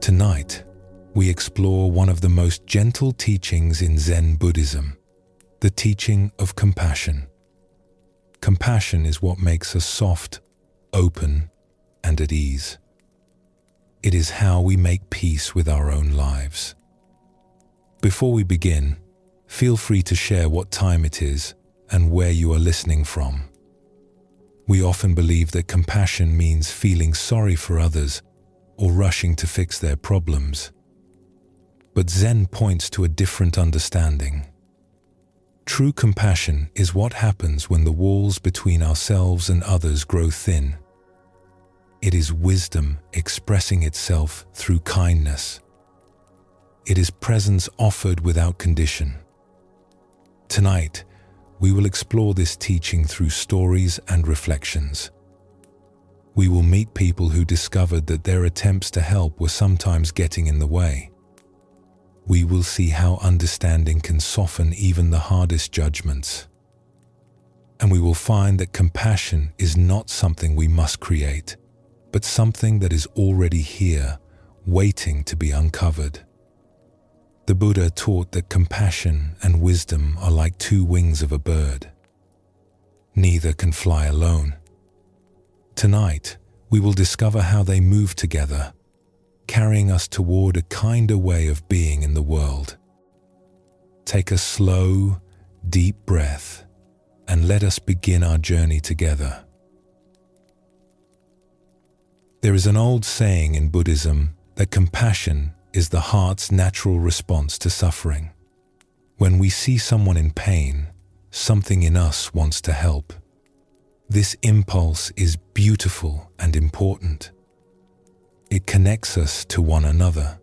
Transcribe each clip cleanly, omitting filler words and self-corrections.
Tonight, we explore one of the most gentle teachings in Zen Buddhism, the teaching of compassion. Compassion is what makes us soft, open, and at ease. It is how we make peace with our own lives. Before we begin, feel free to share what time it is and where you are listening from. We often believe that compassion means feeling sorry for others or rushing to fix their problems. But Zen points to a different understanding. True compassion is what happens when the walls between ourselves and others grow thin. It is wisdom expressing itself through kindness. It is presence offered without condition. Tonight, we will explore this teaching through stories and reflections. We will meet people who discovered that their attempts to help were sometimes getting in the way. We will see how understanding can soften even the hardest judgments. And we will find that compassion is not something we must create, but something that is already here, waiting to be uncovered. The Buddha taught that compassion and wisdom are like two wings of a bird. Neither can fly alone. Tonight, we will discover how they move together, carrying us toward a kinder way of being in the world. Take a slow, deep breath, and let us begin our journey together. There is an old saying in Buddhism that compassion is the heart's natural response to suffering. When we see someone in pain, something in us wants to help. This impulse is beautiful and important. It connects us to one another.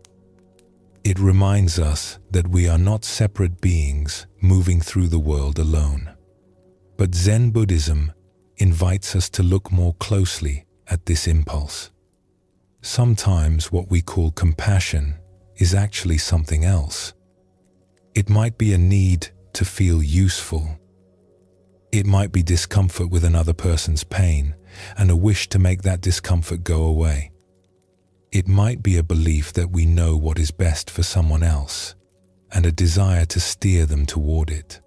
It reminds us that we are not separate beings moving through the world alone. But Zen Buddhism invites us to look more closely at this impulse. Sometimes what we call compassion is actually something else. It might be a need to feel useful. It might be discomfort with another person's pain and a wish to make that discomfort go away. It might be a belief that we know what is best for someone else and a desire to steer them toward it.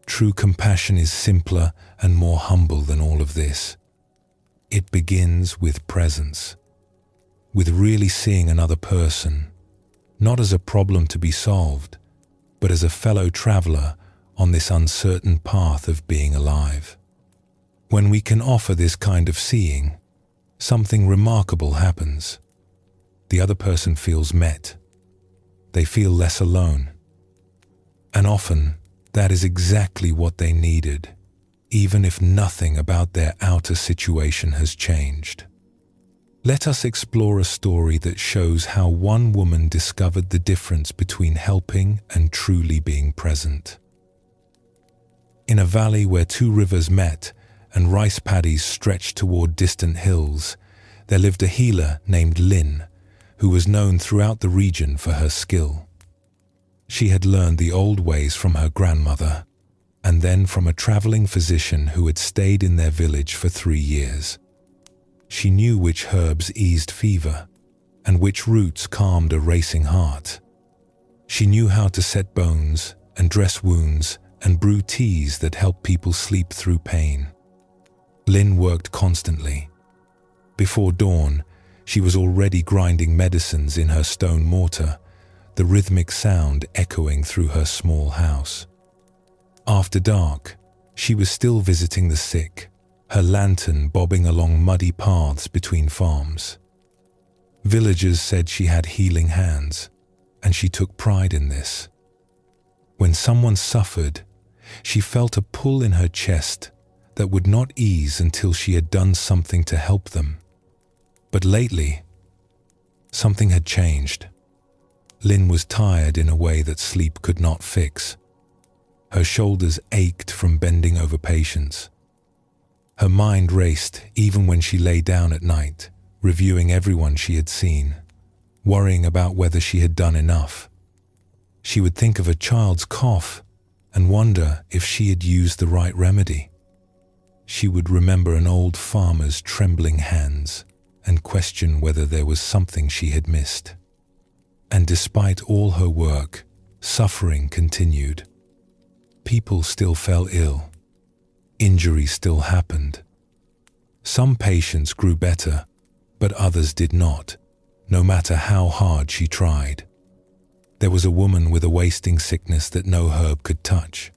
True compassion is simpler and more humble than all of this. It begins with presence, with really seeing another person, not as a problem to be solved, but as a fellow traveler on this uncertain path of being alive. When we can offer this kind of seeing, something remarkable happens. The other person feels met. They feel less alone. And often, that is exactly what they needed, even if nothing about their outer situation has changed. Let us explore a story that shows how one woman discovered the difference between helping and truly being present. In a valley where two rivers met and rice paddies stretched toward distant hills, there lived a healer named Lin, who was known throughout the region for her skill. She had learned the old ways from her grandmother, and then from a traveling physician who had stayed in their village for 3 years. She knew which herbs eased fever, and which roots calmed a racing heart. She knew how to set bones and dress wounds and brew teas that helped people sleep through pain. Lin worked constantly. Before dawn, she was already grinding medicines in her stone mortar, the rhythmic sound echoing through her small house. After dark, she was still visiting the sick, her lantern bobbing along muddy paths between farms. Villagers said she had healing hands, and she took pride in this. When someone suffered, she felt a pull in her chest that would not ease until she had done something to help them. But lately, something had changed. Lin was tired in a way that sleep could not fix. Her shoulders ached from bending over patients. Her mind raced even when she lay down at night, reviewing everyone she had seen, worrying about whether she had done enough. She would think of a child's cough and wonder if she had used the right remedy. She would remember an old farmer's trembling hands and question whether there was something she had missed. And despite all her work, suffering continued. People still fell ill. Injuries still happened. Some patients grew better, but others did not, no matter how hard she tried. There was a woman with a wasting sickness that no herb could touch.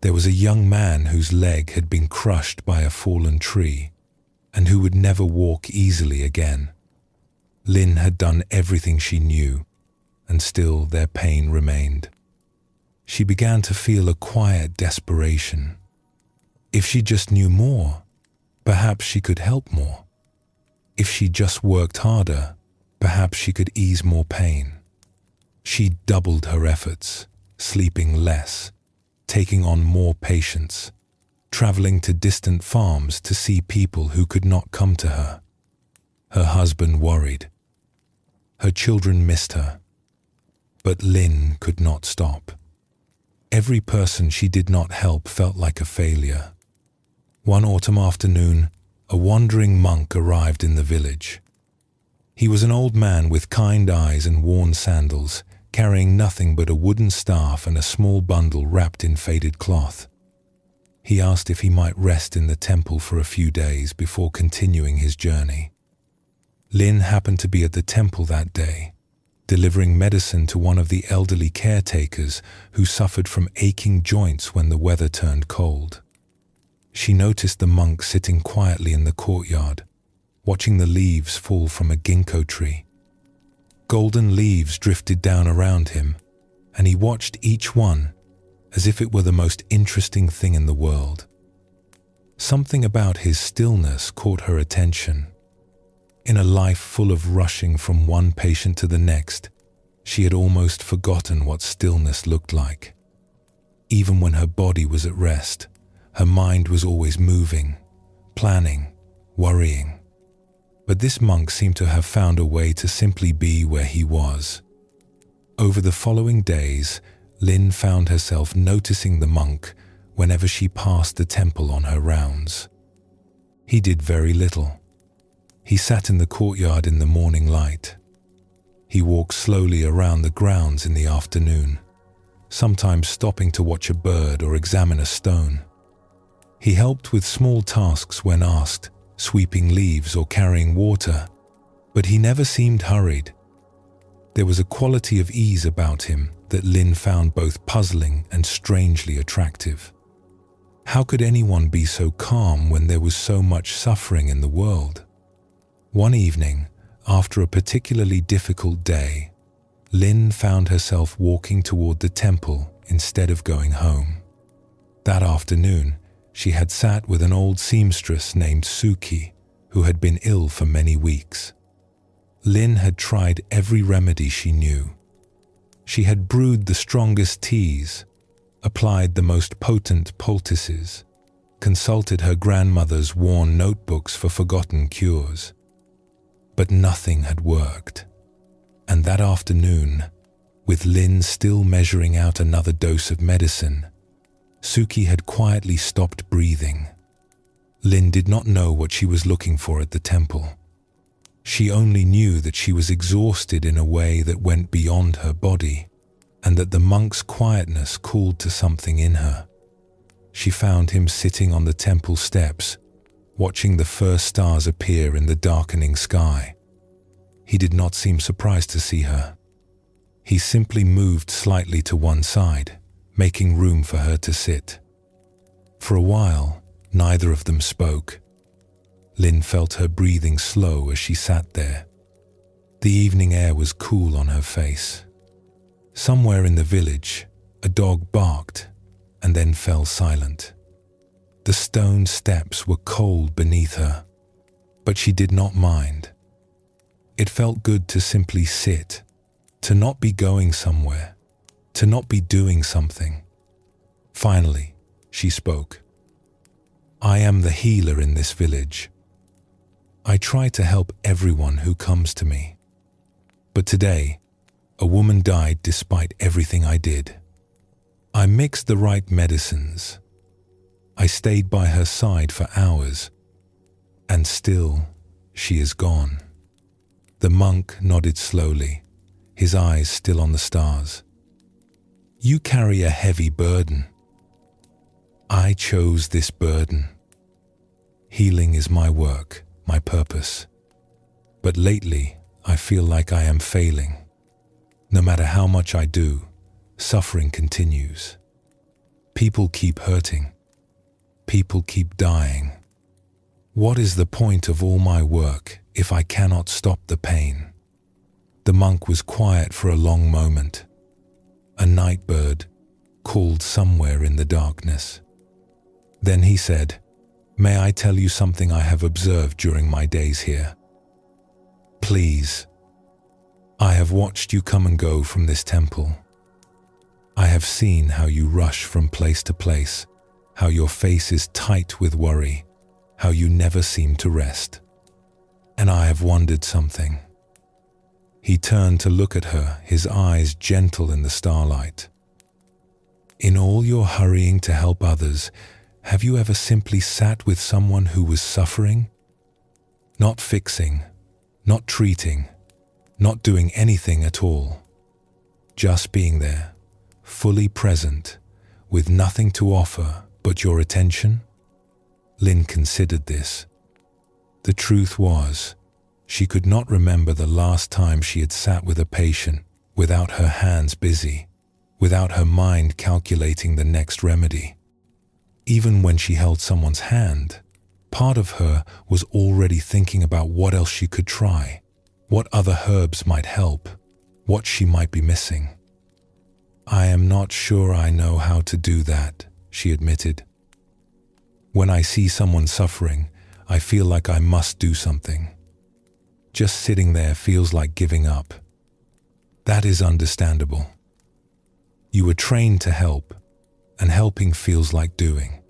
There was a young man whose leg had been crushed by a fallen tree, and who would never walk easily again. Lin had done everything she knew, and still their pain remained. She began to feel a quiet desperation. If she just knew more, perhaps she could help more. If she just worked harder, perhaps she could ease more pain. She doubled her efforts, sleeping less, taking on more patients, traveling to distant farms to see people who could not come to her. Her husband worried. Her children missed her. But Lin could not stop. Every person she did not help felt like a failure. One autumn afternoon, a wandering monk arrived in the village. He was an old man with kind eyes and worn sandals, carrying nothing but a wooden staff and a small bundle wrapped in faded cloth. He asked if he might rest in the temple for a few days before continuing his journey. Lin happened to be at the temple that day, delivering medicine to one of the elderly caretakers who suffered from aching joints when the weather turned cold. She noticed the monk sitting quietly in the courtyard, watching the leaves fall from a ginkgo tree. Golden leaves drifted down around him, and he watched each one as if it were the most interesting thing in the world. Something about his stillness caught her attention. In a life full of rushing from one patient to the next, she had almost forgotten what stillness looked like. Even when her body was at rest, her mind was always moving, planning, worrying. But this monk seemed to have found a way to simply be where he was. Over the following days, Lin found herself noticing the monk whenever she passed the temple on her rounds. He did very little. He sat in the courtyard in the morning light. He walked slowly around the grounds in the afternoon, sometimes stopping to watch a bird or examine a stone. He helped with small tasks when asked, sweeping leaves or carrying water, but he never seemed hurried. There was a quality of ease about him that Lin found both puzzling and strangely attractive. How could anyone be so calm when there was so much suffering in the world? One evening, after a particularly difficult day, Lin found herself walking toward the temple instead of going home. That afternoon, she had sat with an old seamstress named Suki, who had been ill for many weeks. Lin had tried every remedy she knew. She had brewed the strongest teas, applied the most potent poultices, consulted her grandmother's worn notebooks for forgotten cures. But nothing had worked. And that afternoon, with Lin still measuring out another dose of medicine, Suki had quietly stopped breathing. Lin did not know what she was looking for at the temple. She only knew that she was exhausted in a way that went beyond her body, and that the monk's quietness called to something in her. She found him sitting on the temple steps, watching the first stars appear in the darkening sky. He did not seem surprised to see her. He simply moved slightly to one side, making room for her to sit. For a while, neither of them spoke. Lin felt her breathing slow as she sat there. The evening air was cool on her face. Somewhere in the village, a dog barked and then fell silent. The stone steps were cold beneath her, but she did not mind. It felt good to simply sit, to not be going somewhere, to not be doing something. Finally, she spoke. "I am the healer in this village. I try to help everyone who comes to me. But today, a woman died despite everything I did. I mixed the right medicines. I stayed by her side for hours, and still she is gone." The monk nodded slowly, his eyes still on the stars. "You carry a heavy burden. I chose this burden. Healing is my work, my purpose. But lately, I feel like I am failing. No matter how much I do, suffering continues. People keep hurting. People keep dying. What is the point of all my work if I cannot stop the pain?" The monk was quiet for a long moment. A night bird called somewhere in the darkness. Then he said, "May I tell you something I have observed during my days here? Please. I have watched you come and go from this temple. I have seen how you rush from place to place, how your face is tight with worry, how you never seem to rest. And I have wondered something." He turned to look at her, his eyes gentle in the starlight. "In all your hurrying to help others, have you ever simply sat with someone who was suffering? Not fixing, not treating, not doing anything at all. Just being there, fully present, with nothing to offer but your attention?" Lynn considered this. The truth was, she could not remember the last time she had sat with a patient without her hands busy, without her mind calculating the next remedy. Even when she held someone's hand, part of her was already thinking about what else she could try, what other herbs might help, what she might be missing. "I am not sure I know how to do that," she admitted. "When I see someone suffering, I feel like I must do something. Just sitting there feels like giving up. That is understandable. You were trained to help, and helping feels like doing.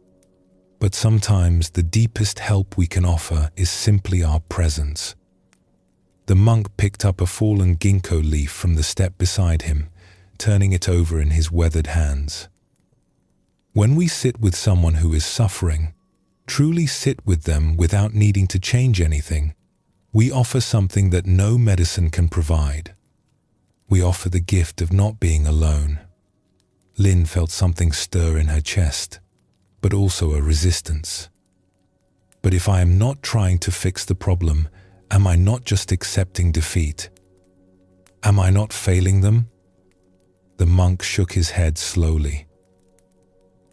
But sometimes the deepest help we can offer is simply our presence." The monk picked up a fallen ginkgo leaf from the step beside him, turning it over in his weathered hands. When we sit with someone who is suffering, truly sit with them without needing to change anything, we offer something that no medicine can provide. We offer the gift of not being alone. Lynn felt something stir in her chest, but also a resistance. "But if I am not trying to fix the problem, am I not just accepting defeat? Am I not failing them?" The monk shook his head slowly.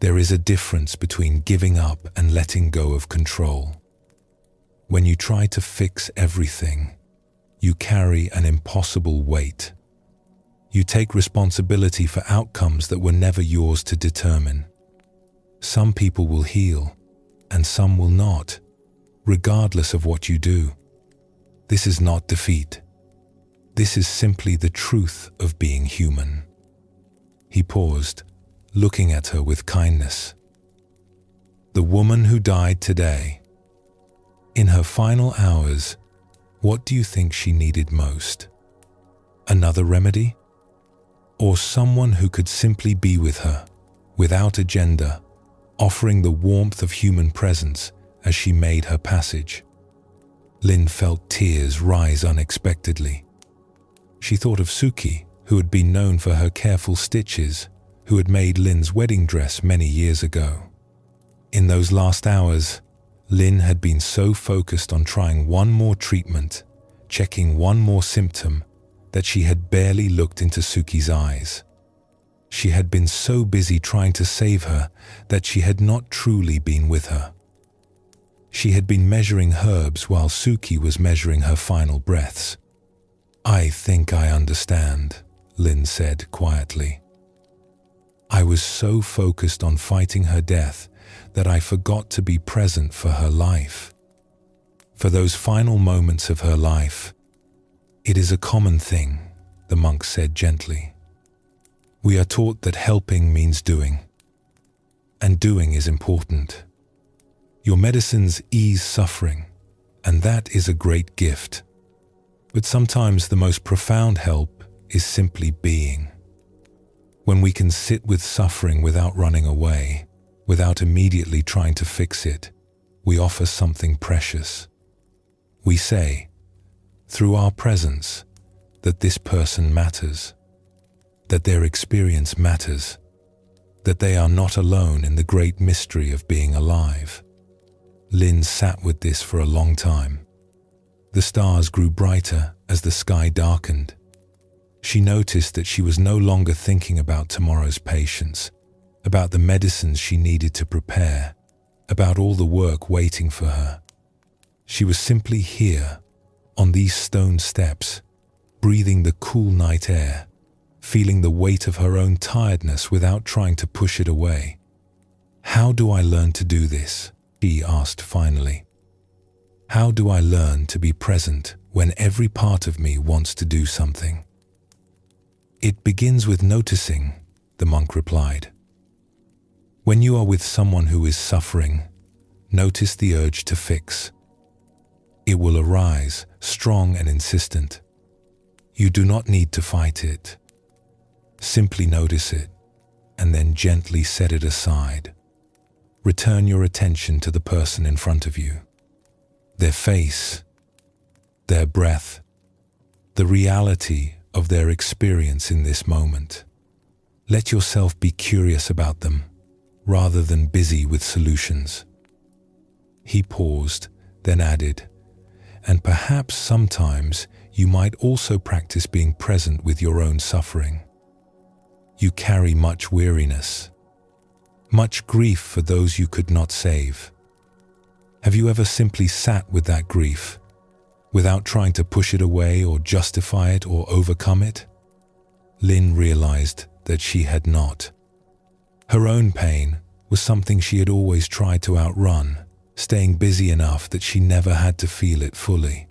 "There is a difference between giving up and letting go of control. When you try to fix everything, you carry an impossible weight. You take responsibility for outcomes that were never yours to determine. Some people will heal, and some will not, regardless of what you do. This is not defeat. This is simply the truth of being human." He paused, looking at her with kindness. "The woman who died today, in her final hours, what do you think she needed most? Another remedy? Or someone who could simply be with her, without agenda, offering the warmth of human presence as she made her passage?" Lynn felt tears rise unexpectedly. She thought of Suki, who had been known for her careful stitches, who had made Lynn's wedding dress many years ago. In those last hours, Lynn had been so focused on trying one more treatment, checking one more symptom, that she had barely looked into Suki's eyes. She had been so busy trying to save her that she had not truly been with her. She had been measuring herbs while Suki was measuring her final breaths. "I think I understand," Lynn said quietly. "I was so focused on fighting her death that I forgot to be present for her life. For those final moments of her life. It is a common thing," the monk said gently. "We are taught that helping means doing. And doing is important. Your medicines ease suffering, and that is a great gift. But sometimes the most profound help is simply being. When we can sit with suffering without running away, without immediately trying to fix it, we offer something precious. We say, through our presence, that this person matters, that their experience matters, that they are not alone in the great mystery of being alive. Lynn sat with this for a long time. The stars grew brighter as the sky darkened. She noticed that she was no longer thinking about tomorrow's patients, about the medicines she needed to prepare, about all the work waiting for her. She was simply here, on these stone steps, breathing the cool night air, feeling the weight of her own tiredness without trying to push it away. "How do I learn to do this?" she asked finally. "How do I learn to be present when every part of me wants to do something?" "It begins with noticing," the monk replied. "When you are with someone who is suffering, notice the urge to fix. It will arise, strong and insistent. You do not need to fight it. Simply notice it, and then gently set it aside. Return your attention to the person in front of you, their face, their breath, the reality of their experience in this moment. Let yourself be curious about them, rather than busy with solutions." He paused, then added, "And perhaps sometimes you might also practice being present with your own suffering. You carry much weariness, much grief for those you could not save. Have you ever simply sat with that grief, without trying to push it away or justify it or overcome it?" Lynn realized that she had not. Her own pain was something she had always tried to outrun, staying busy enough that she never had to feel it fully.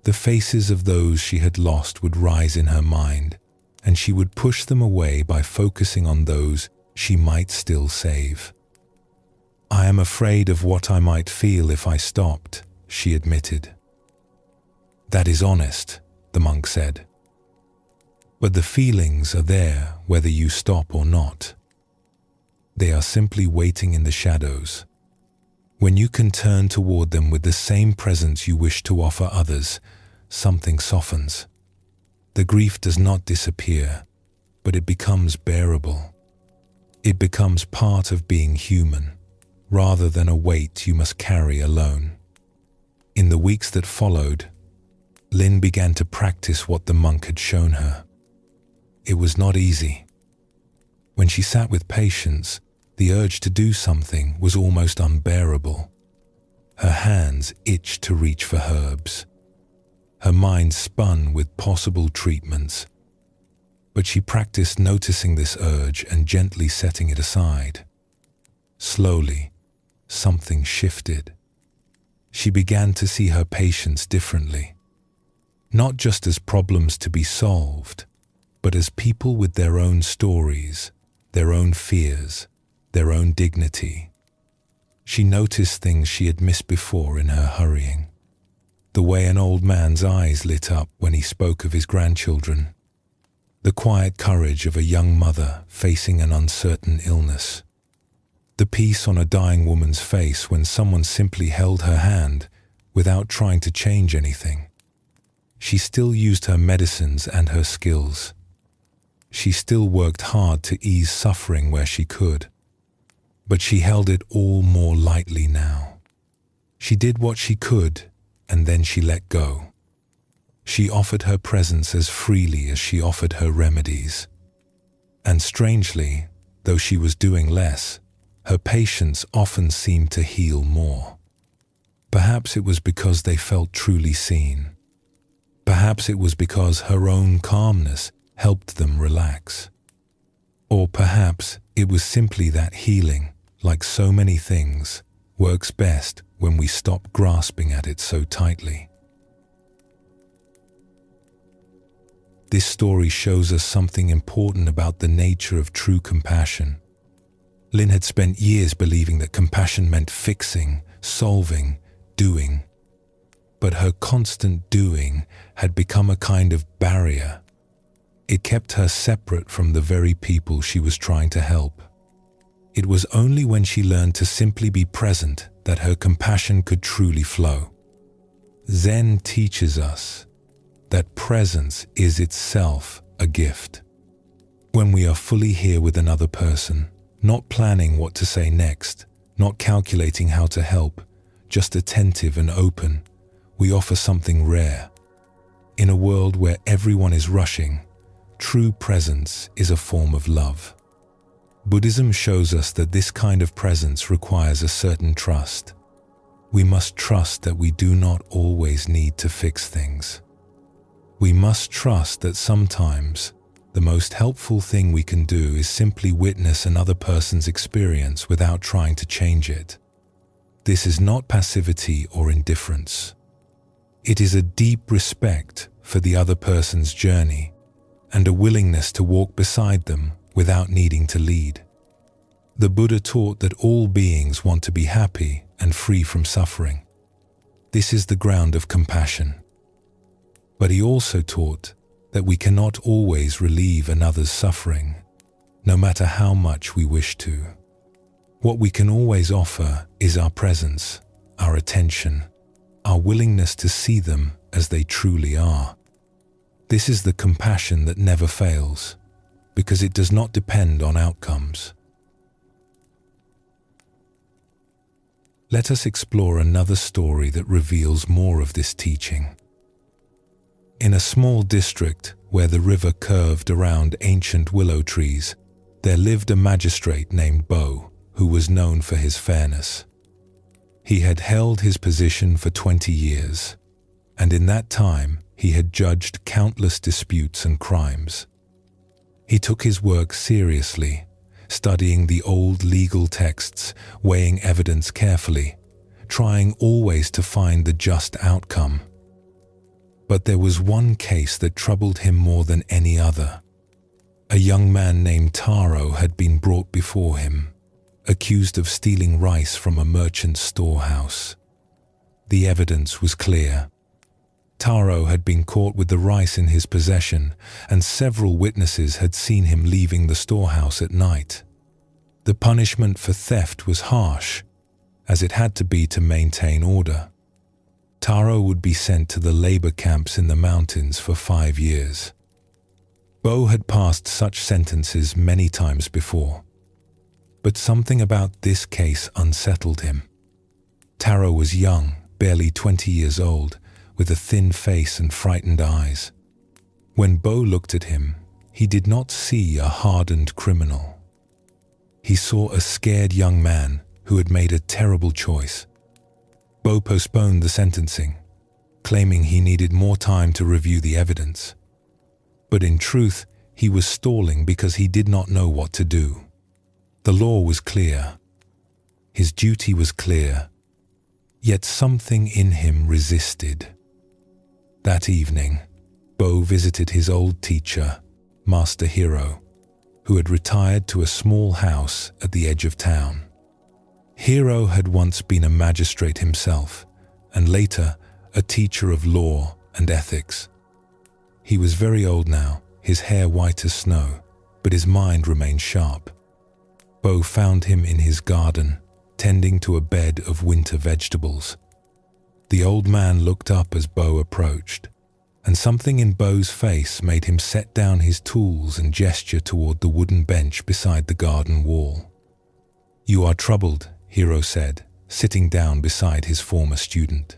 The faces of those she had lost would rise in her mind, and she would push them away by focusing on those she might still save. "I am afraid of what I might feel if I stopped," she admitted. "That is honest," the monk said. "But the feelings are there whether you stop or not. They are simply waiting in the shadows. When you can turn toward them with the same presence you wish to offer others, something softens. The grief does not disappear, but it becomes bearable. It becomes part of being human, rather than a weight you must carry alone." In the weeks that followed, Lynn began to practice what the monk had shown her. It was not easy. When she sat with patients, the urge to do something was almost unbearable. Her hands itched to reach for herbs. Her mind spun with possible treatments. But she practiced noticing this urge and gently setting it aside. Slowly, something shifted. She began to see her patients differently. Not just as problems to be solved, but as people with their own stories, their own fears, their own dignity. She noticed things she had missed before in her hurrying. The way an old man's eyes lit up when he spoke of his grandchildren. The quiet courage of a young mother facing an uncertain illness. The peace on a dying woman's face when someone simply held her hand without trying to change anything. She still used her medicines and her skills. She still worked hard to ease suffering where she could. But she held it all more lightly now. She did what she could, and then she let go. She offered her presence as freely as she offered her remedies. And strangely, though she was doing less, her patients often seemed to heal more. Perhaps it was because they felt truly seen. Perhaps it was because her own calmness helped them relax. Or perhaps it was simply that healing, like so many things, works best when we stop grasping at it so tightly. This story shows us something important about the nature of true compassion. Lynn had spent years believing that compassion meant fixing, solving, doing. But her constant doing had become a kind of barrier. It kept her separate from the very people she was trying to help. It was only when she learned to simply be present that her compassion could truly flow. Zen teaches us that presence is itself a gift. When we are fully here with another person, not planning what to say next, not calculating how to help, just attentive and open, we offer something rare. In a world where everyone is rushing, true presence is a form of love. Buddhism shows us that this kind of presence requires a certain trust. We must trust that we do not always need to fix things. We must trust that sometimes the most helpful thing we can do is simply witness another person's experience without trying to change it. This is not passivity or indifference. It is a deep respect for the other person's journey and a willingness to walk beside them without needing to lead. The Buddha taught that all beings want to be happy and free from suffering. This is the ground of compassion. But he also taught that we cannot always relieve another's suffering, no matter how much we wish to. What we can always offer is our presence, our attention, our willingness to see them as they truly are. This is the compassion that never fails, because it does not depend on outcomes. Let us explore another story that reveals more of this teaching. In a small district where the river curved around ancient willow trees, there lived a magistrate named Bo, who was known for his fairness. He had held his position for 20 years, and in that time he had judged countless disputes and crimes. He took his work seriously, studying the old legal texts, weighing evidence carefully, trying always to find the just outcome. But there was one case that troubled him more than any other. A young man named Taro had been brought before him, accused of stealing rice from a merchant's storehouse. The evidence was clear. Taro had been caught with the rice in his possession, and several witnesses had seen him leaving the storehouse at night. The punishment for theft was harsh, as it had to be to maintain order. Taro would be sent to the labor camps in the mountains for 5 years. Bo had passed such sentences many times before, but something about this case unsettled him. Taro was young, barely 20 years old, with a thin face and frightened eyes. When Bo looked at him, he did not see a hardened criminal. He saw a scared young man who had made a terrible choice. Bo postponed the sentencing, claiming he needed more time to review the evidence. But in truth, he was stalling because he did not know what to do. The law was clear. His duty was clear. Yet something in him resisted. That evening, Bo visited his old teacher, Master Hiro, who had retired to a small house at the edge of town. Hiro had once been a magistrate himself, and later a teacher of law and ethics. He was very old now, his hair white as snow, but his mind remained sharp. Bo found him in his garden, tending to a bed of winter vegetables. The old man looked up as Bo approached, and something in Bo's face made him set down his tools and gesture toward the wooden bench beside the garden wall. "You are troubled," Hiro said, sitting down beside his former student.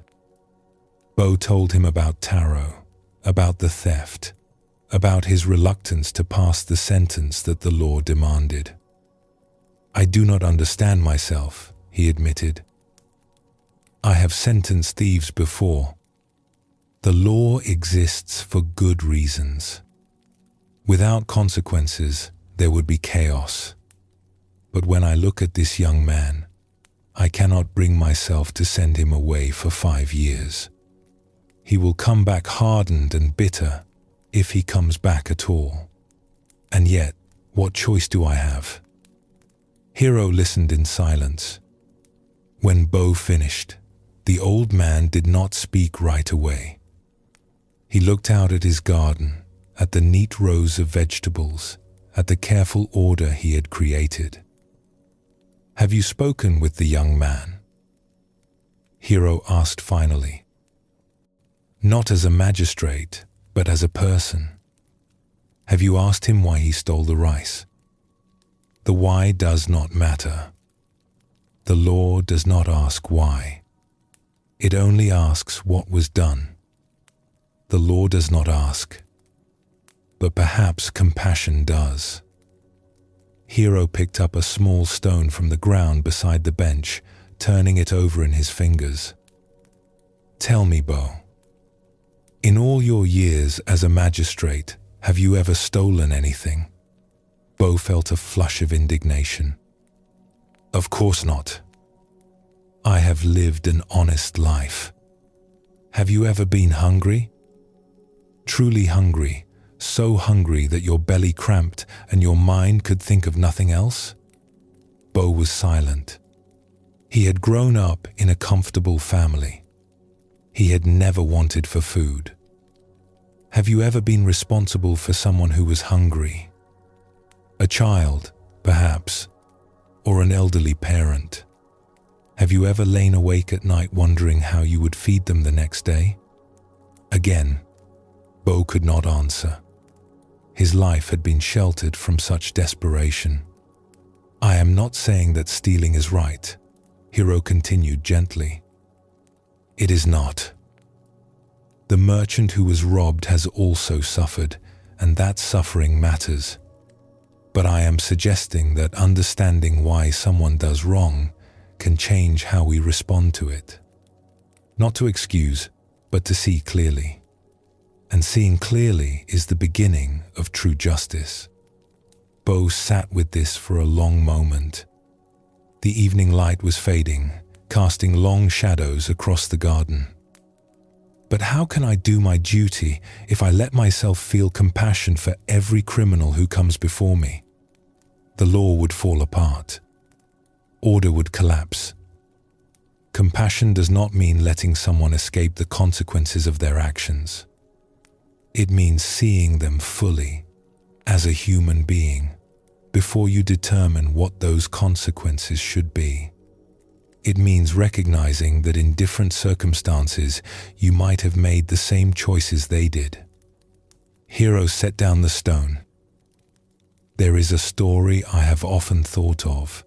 Bo told him about Taro, about the theft, about his reluctance to pass the sentence that the law demanded. "I do not understand myself," he admitted. "I have sentenced thieves before. The law exists for good reasons. Without consequences, there would be chaos. But when I look at this young man, I cannot bring myself to send him away for 5 years. He will come back hardened and bitter, if he comes back at all. And yet, what choice do I have?" Hiro listened in silence. When Bo finished, the old man did not speak right away. He looked out at his garden, at the neat rows of vegetables, at the careful order he had created. "Have you spoken with the young man?" Hiro asked finally. "Not as a magistrate, but as a person. Have you asked him why he stole the rice? The why does not matter. The law does not ask why. It only asks what was done. The law does not ask, but perhaps compassion does. Hero picked up a small stone from the ground beside the bench, turning it over in his fingers. Tell me, Bo, in all your years as a magistrate, have you ever stolen anything? Bo felt a flush of indignation. Of course not. I have lived an honest life. Have you ever been hungry? Truly hungry, so hungry that your belly cramped and your mind could think of nothing else? Bo was silent. He had grown up in a comfortable family. He had never wanted for food. Have you ever been responsible for someone who was hungry? A child, perhaps, or an elderly parent? Have you ever lain awake at night wondering how you would feed them the next day? Again, Bo could not answer. His life had been sheltered from such desperation. I am not saying that stealing is right, Hero continued gently. It is not. The merchant who was robbed has also suffered, and that suffering matters. But I am suggesting that understanding why someone does wrong can change how we respond to it. Not to excuse, but to see clearly. And seeing clearly is the beginning of true justice. Bo sat with this for a long moment. The evening light was fading, casting long shadows across the garden. But how can I do my duty if I let myself feel compassion for every criminal who comes before me? The law would fall apart. Order would collapse. Compassion does not mean letting someone escape the consequences of their actions. It means seeing them fully, as a human being, before you determine what those consequences should be. It means recognizing that in different circumstances you might have made the same choices they did. Hero set down the stone. There is a story I have often thought of.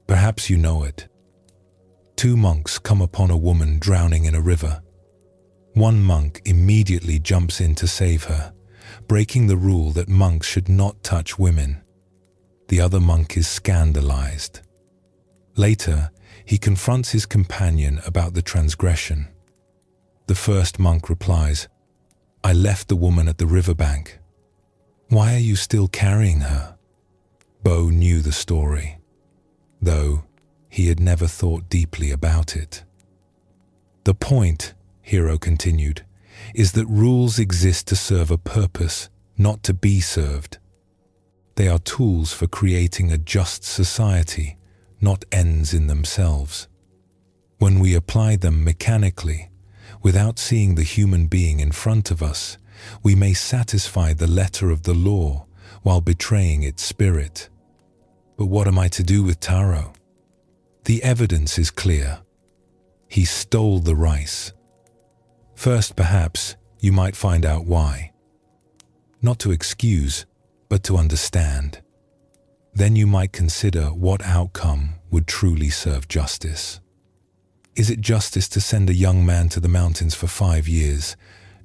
Perhaps you know it. Two monks come upon a woman drowning in a river. One monk immediately jumps in to save her, breaking the rule that monks should not touch women. The other monk is scandalized. Later, he confronts his companion about the transgression. The first monk replies, I left the woman at the riverbank. Why are you still carrying her? Bo knew the story, though he had never thought deeply about it. The point, Hero continued, is that rules exist to serve a purpose, not to be served. They are tools for creating a just society, not ends in themselves. When we apply them mechanically, without seeing the human being in front of us, we may satisfy the letter of the law while betraying its spirit. But what am I to do with Taro? The evidence is clear. He stole the rice. First, perhaps, you might find out why. Not to excuse, but to understand. Then you might consider what outcome would truly serve justice. Is it justice to send a young man to the mountains for 5 years,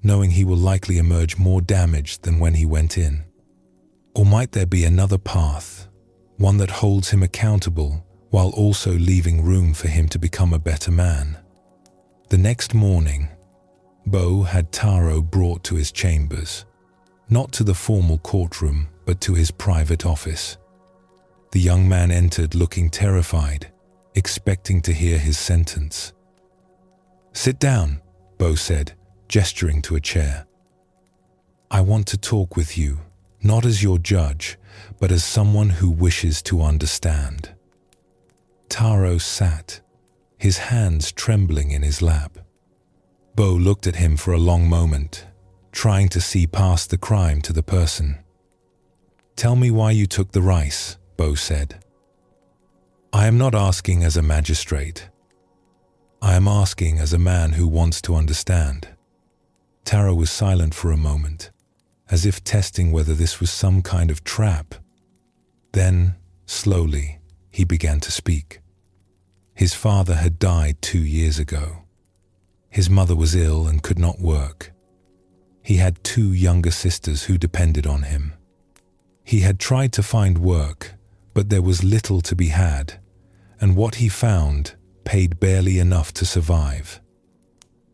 knowing he will likely emerge more damaged than when he went in? Or might there be another path, one that holds him accountable while also leaving room for him to become a better man? The next morning, Bo had Taro brought to his chambers, not to the formal courtroom, but to his private office. The young man entered looking terrified, expecting to hear his sentence. Sit down, Bo said, gesturing to a chair. I want to talk with you, not as your judge, but as someone who wishes to understand. Taro sat, his hands trembling in his lap. Bo looked at him for a long moment, trying to see past the crime to the person. Tell me why you took the rice, Bo said. I am not asking as a magistrate. I am asking as a man who wants to understand. Taro was silent for a moment, as if testing whether this was some kind of trap. Then, slowly, he began to speak. His father had died 2 years ago. His mother was ill and could not work. He had 2 younger sisters who depended on him. He had tried to find work, but there was little to be had, and what he found paid barely enough to survive.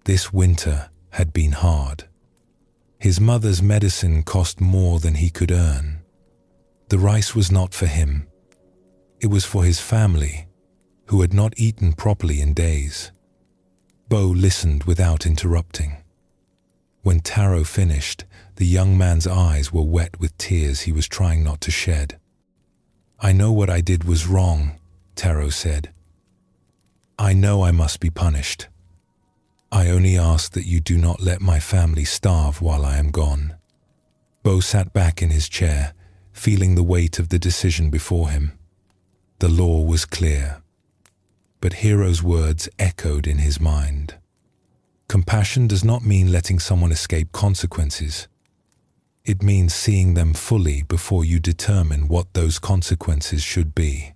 This winter had been hard. His mother's medicine cost more than he could earn. The rice was not for him. It was for his family, who had not eaten properly in days. Bo listened without interrupting. When Taro finished, the young man's eyes were wet with tears he was trying not to shed. "I know what I did was wrong," Taro said. "I know I must be punished. I only ask that you do not let my family starve while I am gone." Bo sat back in his chair, feeling the weight of the decision before him. The law was clear, but Hiro's words echoed in his mind. Compassion does not mean letting someone escape consequences. It means seeing them fully before you determine what those consequences should be.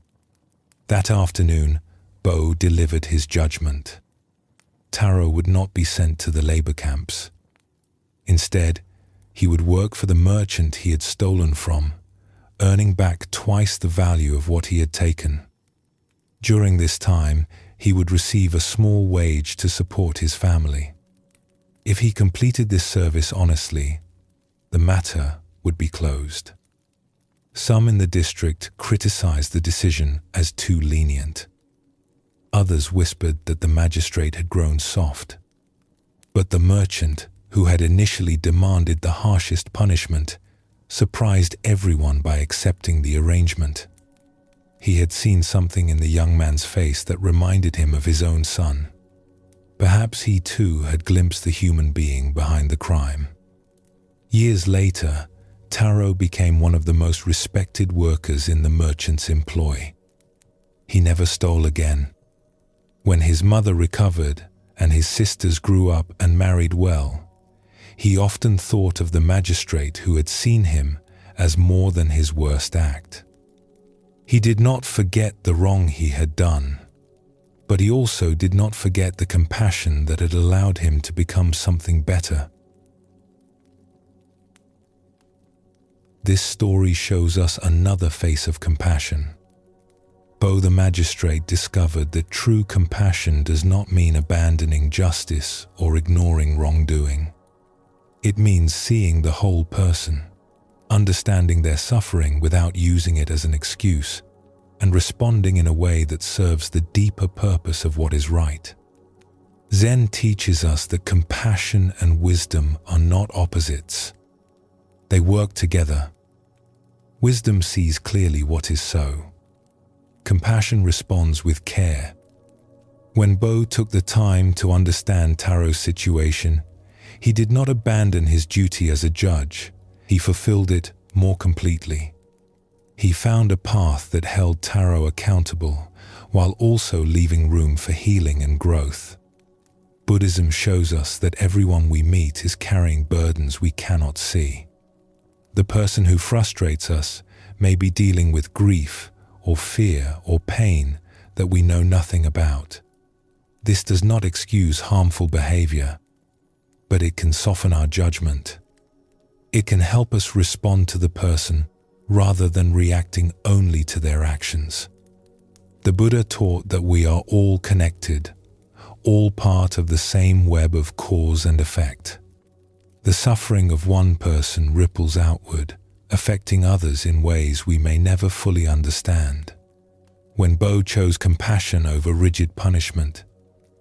That afternoon, Bo delivered his judgment. Taro would not be sent to the labor camps. Instead, he would work for the merchant he had stolen from, earning back twice the value of what he had taken. During this time, he would receive a small wage to support his family. If he completed this service honestly, the matter would be closed. Some in the district criticized the decision as too lenient. Others whispered that the magistrate had grown soft. But the merchant, who had initially demanded the harshest punishment, surprised everyone by accepting the arrangement. He had seen something in the young man's face that reminded him of his own son. Perhaps he too had glimpsed the human being behind the crime. Years later, Taro became one of the most respected workers in the merchant's employ. He never stole again. When his mother recovered and his sisters grew up and married well, he often thought of the magistrate who had seen him as more than his worst act. He did not forget the wrong he had done, but he also did not forget the compassion that had allowed him to become something better. This story shows us another face of compassion. Bo the magistrate discovered that true compassion does not mean abandoning justice or ignoring wrongdoing. It means seeing the whole person, understanding their suffering without using it as an excuse, and responding in a way that serves the deeper purpose of what is right. Zen teaches us that compassion and wisdom are not opposites. They work together. Wisdom sees clearly what is so. Compassion responds with care. When Bo took the time to understand Taro's situation, he did not abandon his duty as a judge. He fulfilled it more completely. He found a path that held Taro accountable while also leaving room for healing and growth. Buddhism shows us that everyone we meet is carrying burdens we cannot see. The person who frustrates us may be dealing with grief or fear or pain that we know nothing about. This does not excuse harmful behavior, but it can soften our judgment. It can help us respond to the person rather than reacting only to their actions. The Buddha taught that we are all connected, all part of the same web of cause and effect. The suffering of one person ripples outward, affecting others in ways we may never fully understand. When Bo chose compassion over rigid punishment,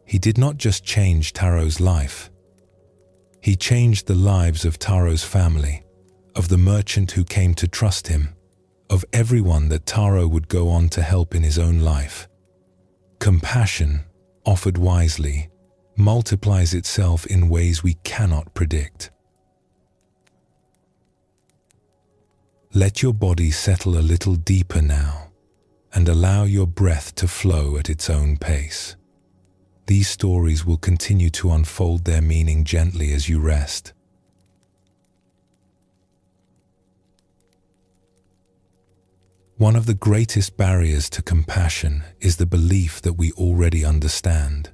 he did not just change Taro's life. He changed the lives of Taro's family, of the merchant who came to trust him, of everyone that Taro would go on to help in his own life. Compassion, offered wisely, multiplies itself in ways we cannot predict. Let your body settle a little deeper now and allow your breath to flow at its own pace. These stories will continue to unfold their meaning gently as you rest. One of the greatest barriers to compassion is the belief that we already understand.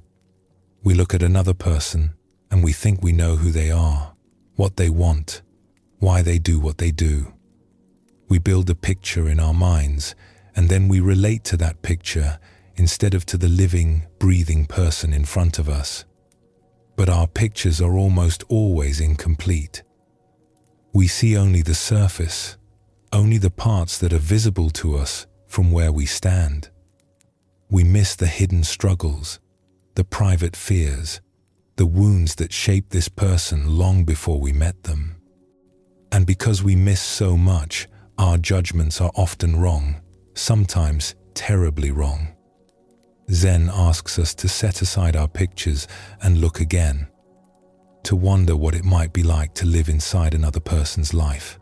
We look at another person and we think we know who they are, what they want, why they do what they do. We build a picture in our minds, and then we relate to that picture instead of to the living, breathing person in front of us. But our pictures are almost always incomplete. We see only the surface, only the parts that are visible to us from where we stand. We miss the hidden struggles, the private fears, the wounds that shaped this person long before we met them. And because we miss so much, our judgments are often wrong, sometimes terribly wrong. Zen asks us to set aside our pictures and look again, to wonder what it might be like to live inside another person's life,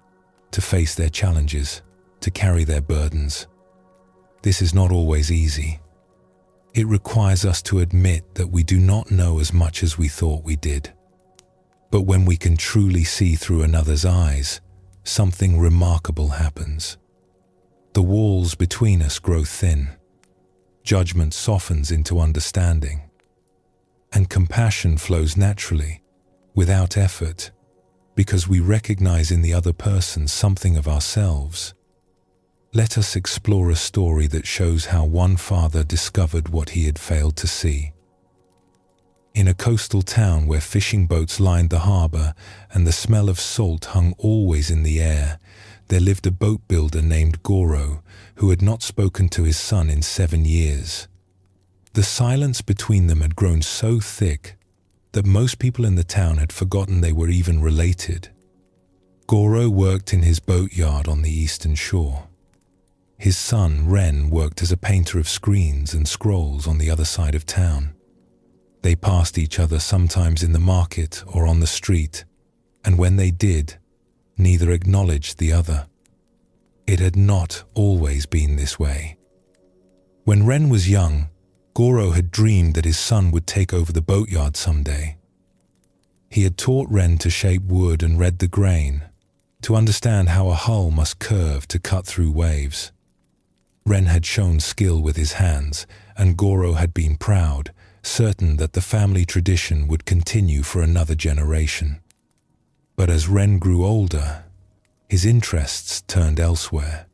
to face their challenges, to carry their burdens. This is not always easy. It requires us to admit that we do not know as much as we thought we did. But when we can truly see through another's eyes, something remarkable happens. The walls between us grow thin. Judgment softens into understanding. And compassion flows naturally, without effort, because we recognize in the other person something of ourselves. Let us explore a story that shows how one father discovered what he had failed to see. In a coastal town where fishing boats lined the harbor and the smell of salt hung always in the air, there lived a boat builder named Goro who had not spoken to his son in 7 years. The silence between them had grown so thick that most people in the town had forgotten they were even related. Goro worked in his boatyard on the eastern shore. His son, Ren, worked as a painter of screens and scrolls on the other side of town. They passed each other sometimes in the market or on the street, and when they did, neither acknowledged the other. It had not always been this way. When Ren was young, Goro had dreamed that his son would take over the boatyard someday. He had taught Ren to shape wood and read the grain, to understand how a hull must curve to cut through waves. Ren had shown skill with his hands, and Goro had been proud, certain that the family tradition would continue for another generation. But as Ren grew older, his interests turned elsewhere.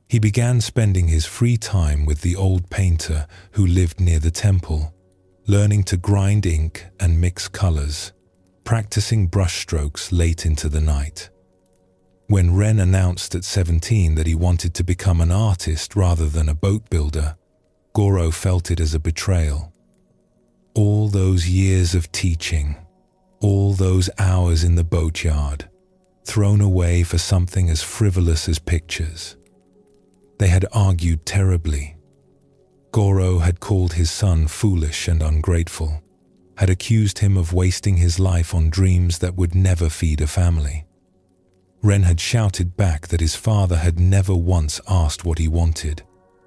He began spending his free time with the old painter who lived near the temple, learning to grind ink and mix colors, practicing brushstrokes late into the night. When Ren announced at 17 that he wanted to become an artist rather than a boat builder, Goro felt it as a betrayal. All those years of teaching, all those hours in the boatyard, thrown away for something as frivolous as pictures. They had argued terribly. Goro had called his son foolish and ungrateful, had accused him of wasting his life on dreams that would never feed a family. Ren had shouted back that his father had never once asked what he wanted,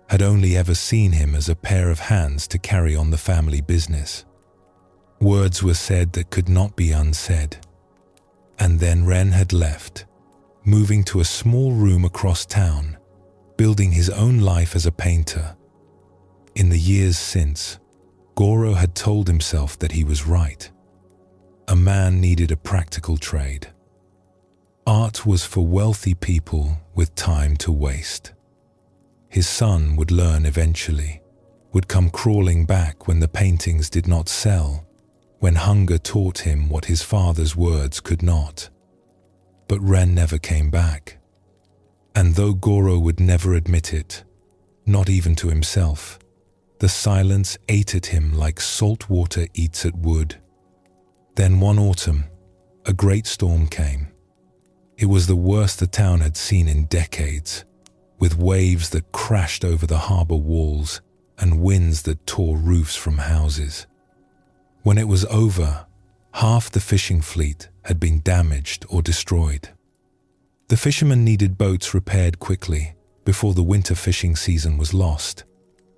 had only ever seen him as a pair of hands to carry on the family business. Words were said that could not be unsaid. And then Ren had left, moving to a small room across town, building his own life as a painter. In the years since, Goro had told himself that he was right. A man needed a practical trade. Art was for wealthy people with time to waste. His son would learn eventually, would come crawling back when the paintings did not sell, when hunger taught him what his father's words could not. But Ren never came back. And though Goro would never admit it, not even to himself, the silence ate at him like salt water eats at wood. Then one autumn, a great storm came. It was the worst the town had seen in decades, with waves that crashed over the harbor walls and winds that tore roofs from houses. When it was over, half the fishing fleet had been damaged or destroyed. The fishermen needed boats repaired quickly before the winter fishing season was lost,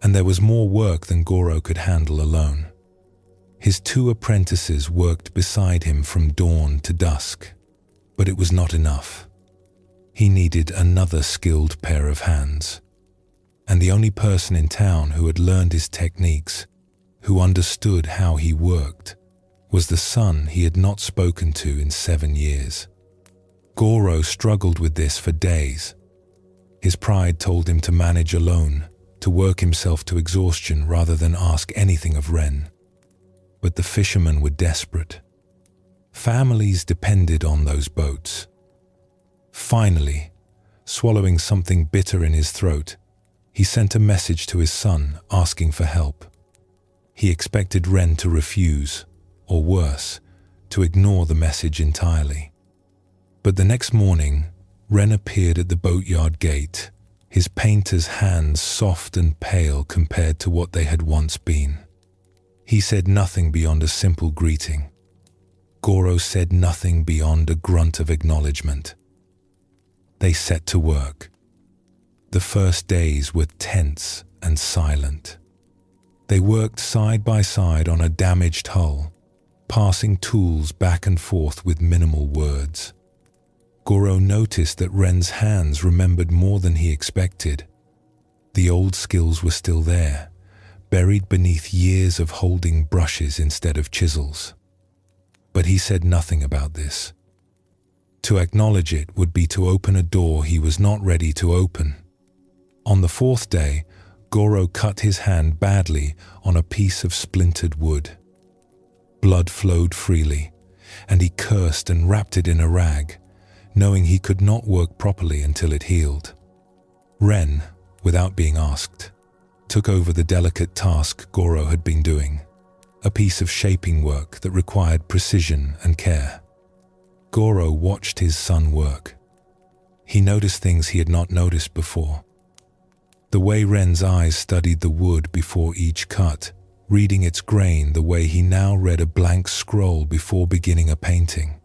and there was more work than Goro could handle alone. His 2 apprentices worked beside him from dawn to dusk, but it was not enough. He needed another skilled pair of hands. And the only person in town who had learned his techniques, who understood how he worked, was the son he had not spoken to in 7 years. Goro struggled with this for days. His pride told him to manage alone, to work himself to exhaustion rather than ask anything of Ren. But the fishermen were desperate. Families depended on those boats. Finally, swallowing something bitter in his throat, he sent a message to his son asking for help. He expected Ren to refuse, or worse, to ignore the message entirely. But the next morning, Ren appeared at the boatyard gate, his painter's hands soft and pale compared to what they had once been. He said nothing beyond a simple greeting. Goro said nothing beyond a grunt of acknowledgement. They set to work. The first days were tense and silent. They worked side by side on a damaged hull, passing tools back and forth with minimal words. Goro noticed that Ren's hands remembered more than he expected. The old skills were still there, buried beneath years of holding brushes instead of chisels. But he said nothing about this. To acknowledge it would be to open a door he was not ready to open. On the 4th day, Goro cut his hand badly on a piece of splintered wood. Blood flowed freely, and he cursed and wrapped it in a rag, knowing he could not work properly until it healed. Ren, without being asked, took over the delicate task Goro had been doing, a piece of shaping work that required precision and care. Goro watched his son work. He noticed things he had not noticed before. The way Ren's eyes studied the wood before each cut, reading its grain the way he now read a blank scroll before beginning a painting.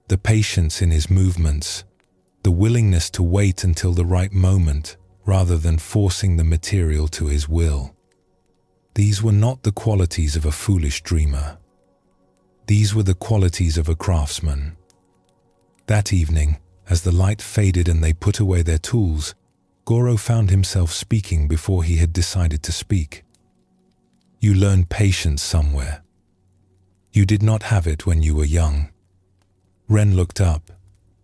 The patience in his movements, the willingness to wait until the right moment rather than forcing the material to his will. These were not the qualities of a foolish dreamer. These were the qualities of a craftsman. That evening, as the light faded and they put away their tools, Goro found himself speaking before he had decided to speak. You learned patience somewhere. You did not have it when you were young. Ren looked up,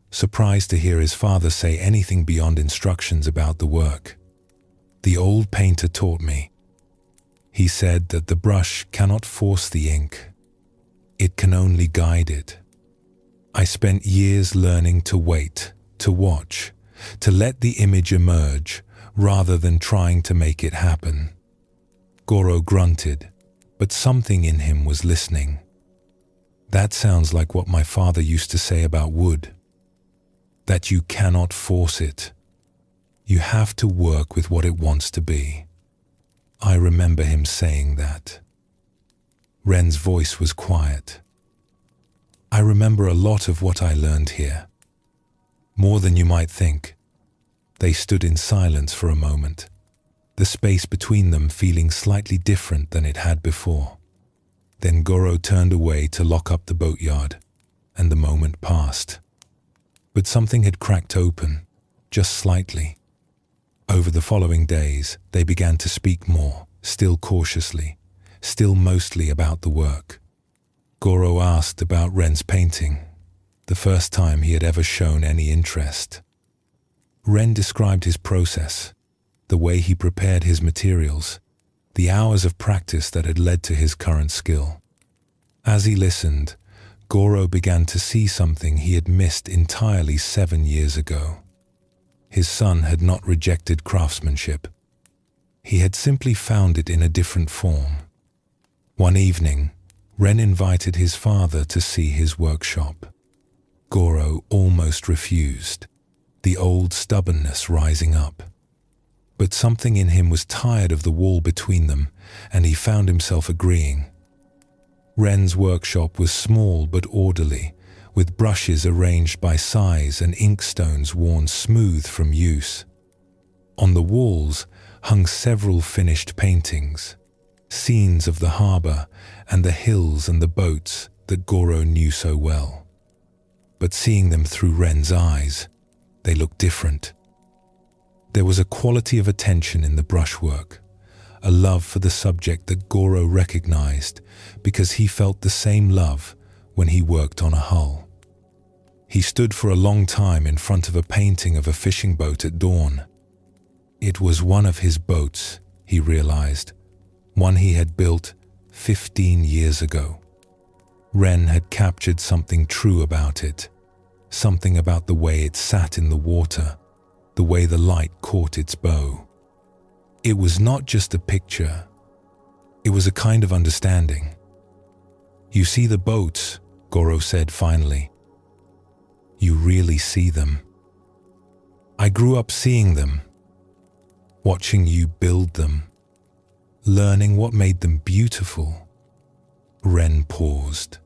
surprised to hear his father say anything beyond instructions about the work. The old painter taught me. He said that the brush cannot force the ink. It can only guide it. I spent years learning to wait, to watch, to let the image emerge rather than trying to make it happen. Goro grunted, but something in him was listening. That sounds like what my father used to say about wood. That you cannot force it. You have to work with what it wants to be. I remember him saying that. Ren's voice was quiet. I remember a lot of what I learned here. More than you might think. They stood in silence for a moment, the space between them feeling slightly different than it had before. Then Goro turned away to lock up the boatyard, and the moment passed. But something had cracked open, just slightly. Over the following days, they began to speak more, still cautiously, still mostly about the work. Goro asked about Ren's painting, the first time he had ever shown any interest. Ren described his process, the way he prepared his materials, the hours of practice that had led to his current skill. As he listened, Goro began to see something he had missed entirely 7 years ago. His son had not rejected craftsmanship. He had simply found it in a different form. One evening, Ren invited his father to see his workshop. Goro almost refused, the old stubbornness rising up. But something in him was tired of the wall between them, and he found himself agreeing. Ren's workshop was small but orderly, with brushes arranged by size and inkstones worn smooth from use. On the walls hung several finished paintings, scenes of the harbor and the hills and the boats that Goro knew so well. But seeing them through Ren's eyes, they looked different. There was a quality of attention in the brushwork, a love for the subject that Goro recognized because he felt the same love when he worked on a hull. He stood for a long time in front of a painting of a fishing boat at dawn. It was one of his boats, he realized, one he had built 15 years ago. Ren had captured something true about it, something about the way it sat in the water, the way the light caught its bow. It was not just a picture, it was a kind of understanding. "You see the boats," Goro said finally. "You really see them. I grew up seeing them, watching you build them, learning what made them beautiful." Ren paused.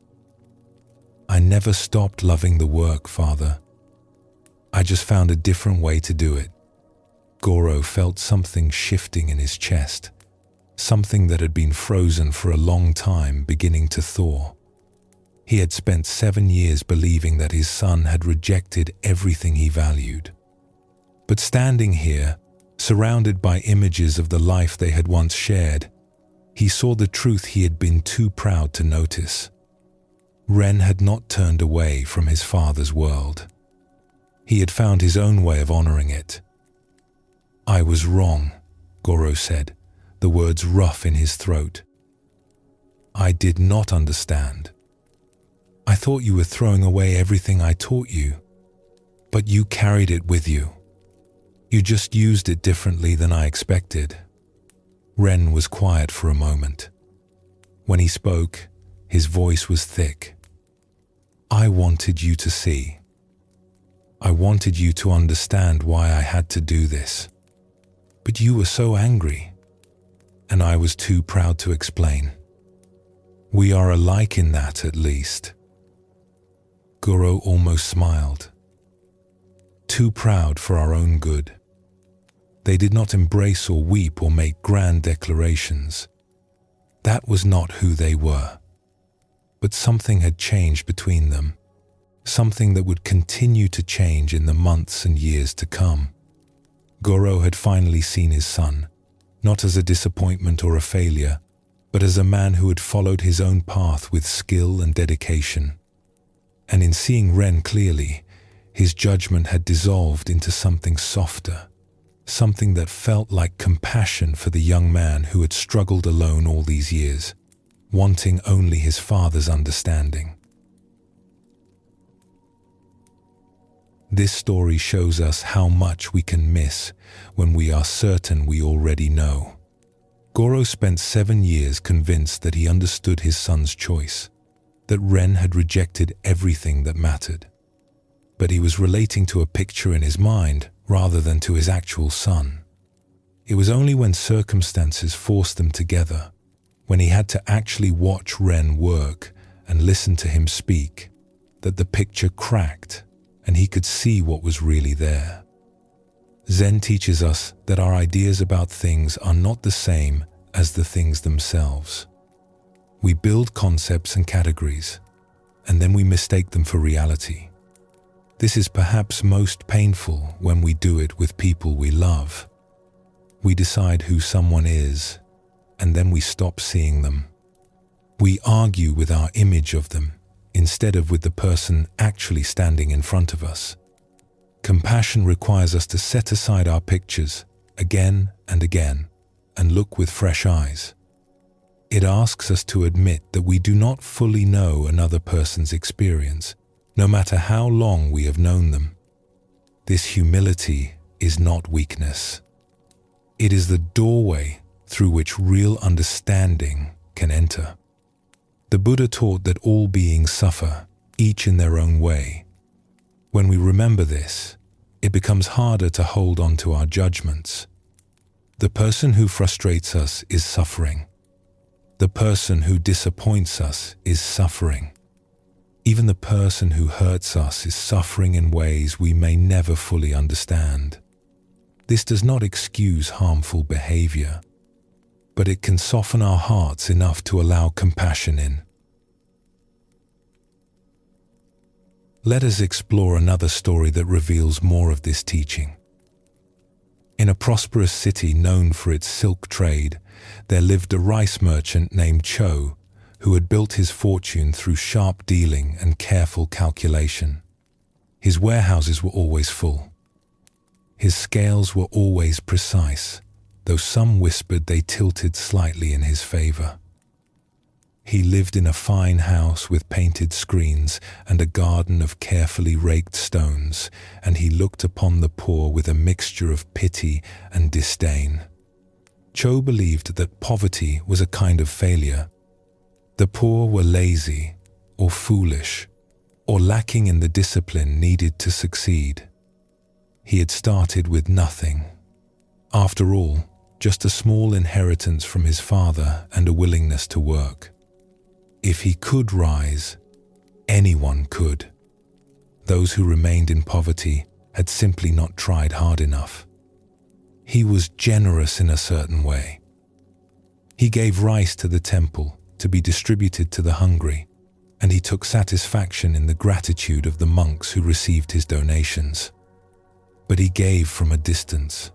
"I never stopped loving the work, Father. I just found a different way to do it." Goro felt something shifting in his chest, something that had been frozen for a long time beginning to thaw. He had spent 7 years believing that his son had rejected everything he valued. But standing here, surrounded by images of the life they had once shared, he saw the truth he had been too proud to notice. Ren had not turned away from his father's world. He had found his own way of honoring it. "I was wrong," Goro said, the words rough in his throat. "I did not understand. I thought you were throwing away everything I taught you, but you carried it with you. You just used it differently than I expected." Ren was quiet for a moment. When he spoke, his voice was thick. "I wanted you to see. I wanted you to understand why I had to do this. But you were so angry, and I was too proud to explain. We are alike in that, at least." Goro almost smiled. Too proud for our own good. They did not embrace or weep or make grand declarations. That was not who they were. But something had changed between them, something that would continue to change in the months and years to come. Goro had finally seen his son, not as a disappointment or a failure, but as a man who had followed his own path with skill and dedication. And in seeing Ren clearly, his judgment had dissolved into something softer, something that felt like compassion for the young man who had struggled alone all these years, wanting only his father's understanding. This story shows us how much we can miss when we are certain we already know. Goro spent 7 years convinced that he understood his son's choice, that Ren had rejected everything that mattered. But he was relating to a picture in his mind rather than to his actual son. It was only when circumstances forced them together, when he had to actually watch Ren work and listen to him speak, that the picture cracked and he could see what was really there. Zen teaches us that our ideas about things are not the same as the things themselves. We build concepts and categories, and then we mistake them for reality. This is perhaps most painful when we do it with people we love. We decide who someone is, and then we stop seeing them. We argue with our image of them instead of with the person actually standing in front of us. Compassion requires us to set aside our pictures again and again and look with fresh eyes. It asks us to admit that we do not fully know another person's experience, no matter how long we have known them. This humility is not weakness. It is the doorway through which real understanding can enter. The Buddha taught that all beings suffer, each in their own way. When we remember this, it becomes harder to hold on to our judgments. The person who frustrates us is suffering. The person who disappoints us is suffering. Even the person who hurts us is suffering in ways we may never fully understand. This does not excuse harmful behavior. but it can soften our hearts enough to allow compassion in. Let us explore another story that reveals more of this teaching. In a prosperous city known for its silk trade, there lived a rice merchant named Cho, who had built his fortune through sharp dealing and careful calculation. His warehouses were always full. His scales were always precise, though some whispered they tilted slightly in his favor. He lived in a fine house with painted screens and a garden of carefully raked stones, and he looked upon the poor with a mixture of pity and disdain. Cho believed that poverty was a kind of failure. The poor were lazy or foolish or lacking in the discipline needed to succeed. He had started with nothing. After all, just a small inheritance from his father and a willingness to work. If he could rise, anyone could. Those who remained in poverty had simply not tried hard enough. He was generous in a certain way. He gave rice to the temple to be distributed to the hungry, and he took satisfaction in the gratitude of the monks who received his donations. But he gave from a distance.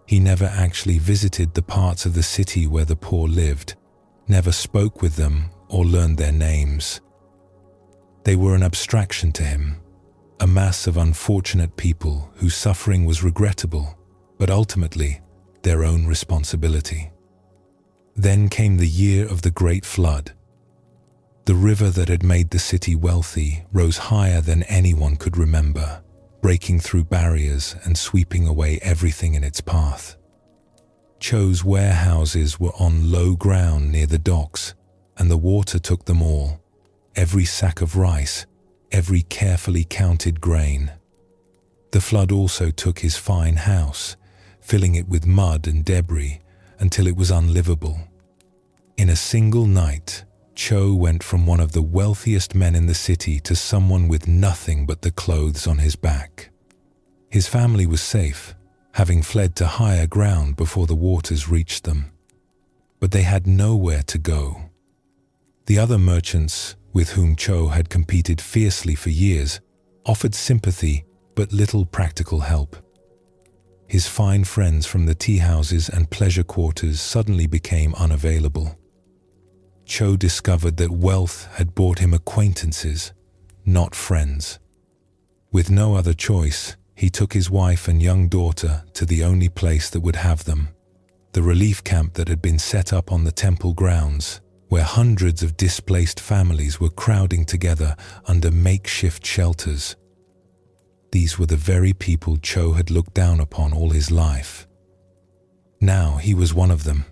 He never actually visited the parts of the city where the poor lived, never spoke with them or learned their names. They were an abstraction to him, a mass of unfortunate people whose suffering was regrettable, but ultimately their own responsibility. Then came the year of the Great Flood. The river that had made the city wealthy rose higher than anyone could remember, breaking through barriers and sweeping away everything in its path. Cho's warehouses were on low ground near the docks, and the water took them all, every sack of rice, every carefully counted grain. The flood also took his fine house, filling it with mud and debris until it was unlivable. In a single night, Cho went from one of the wealthiest men in the city to someone with nothing but the clothes on his back. His family was safe, having fled to higher ground before the waters reached them. But they had nowhere to go. The other merchants, with whom Cho had competed fiercely for years, offered sympathy but little practical help. His fine friends from the tea houses and pleasure quarters suddenly became unavailable. Cho discovered that wealth had brought him acquaintances, not friends. With no other choice, he took his wife and young daughter to the only place that would have them, the relief camp that had been set up on the temple grounds, where hundreds of displaced families were crowding together under makeshift shelters. These were the very people Cho had looked down upon all his life. Now he was one of them.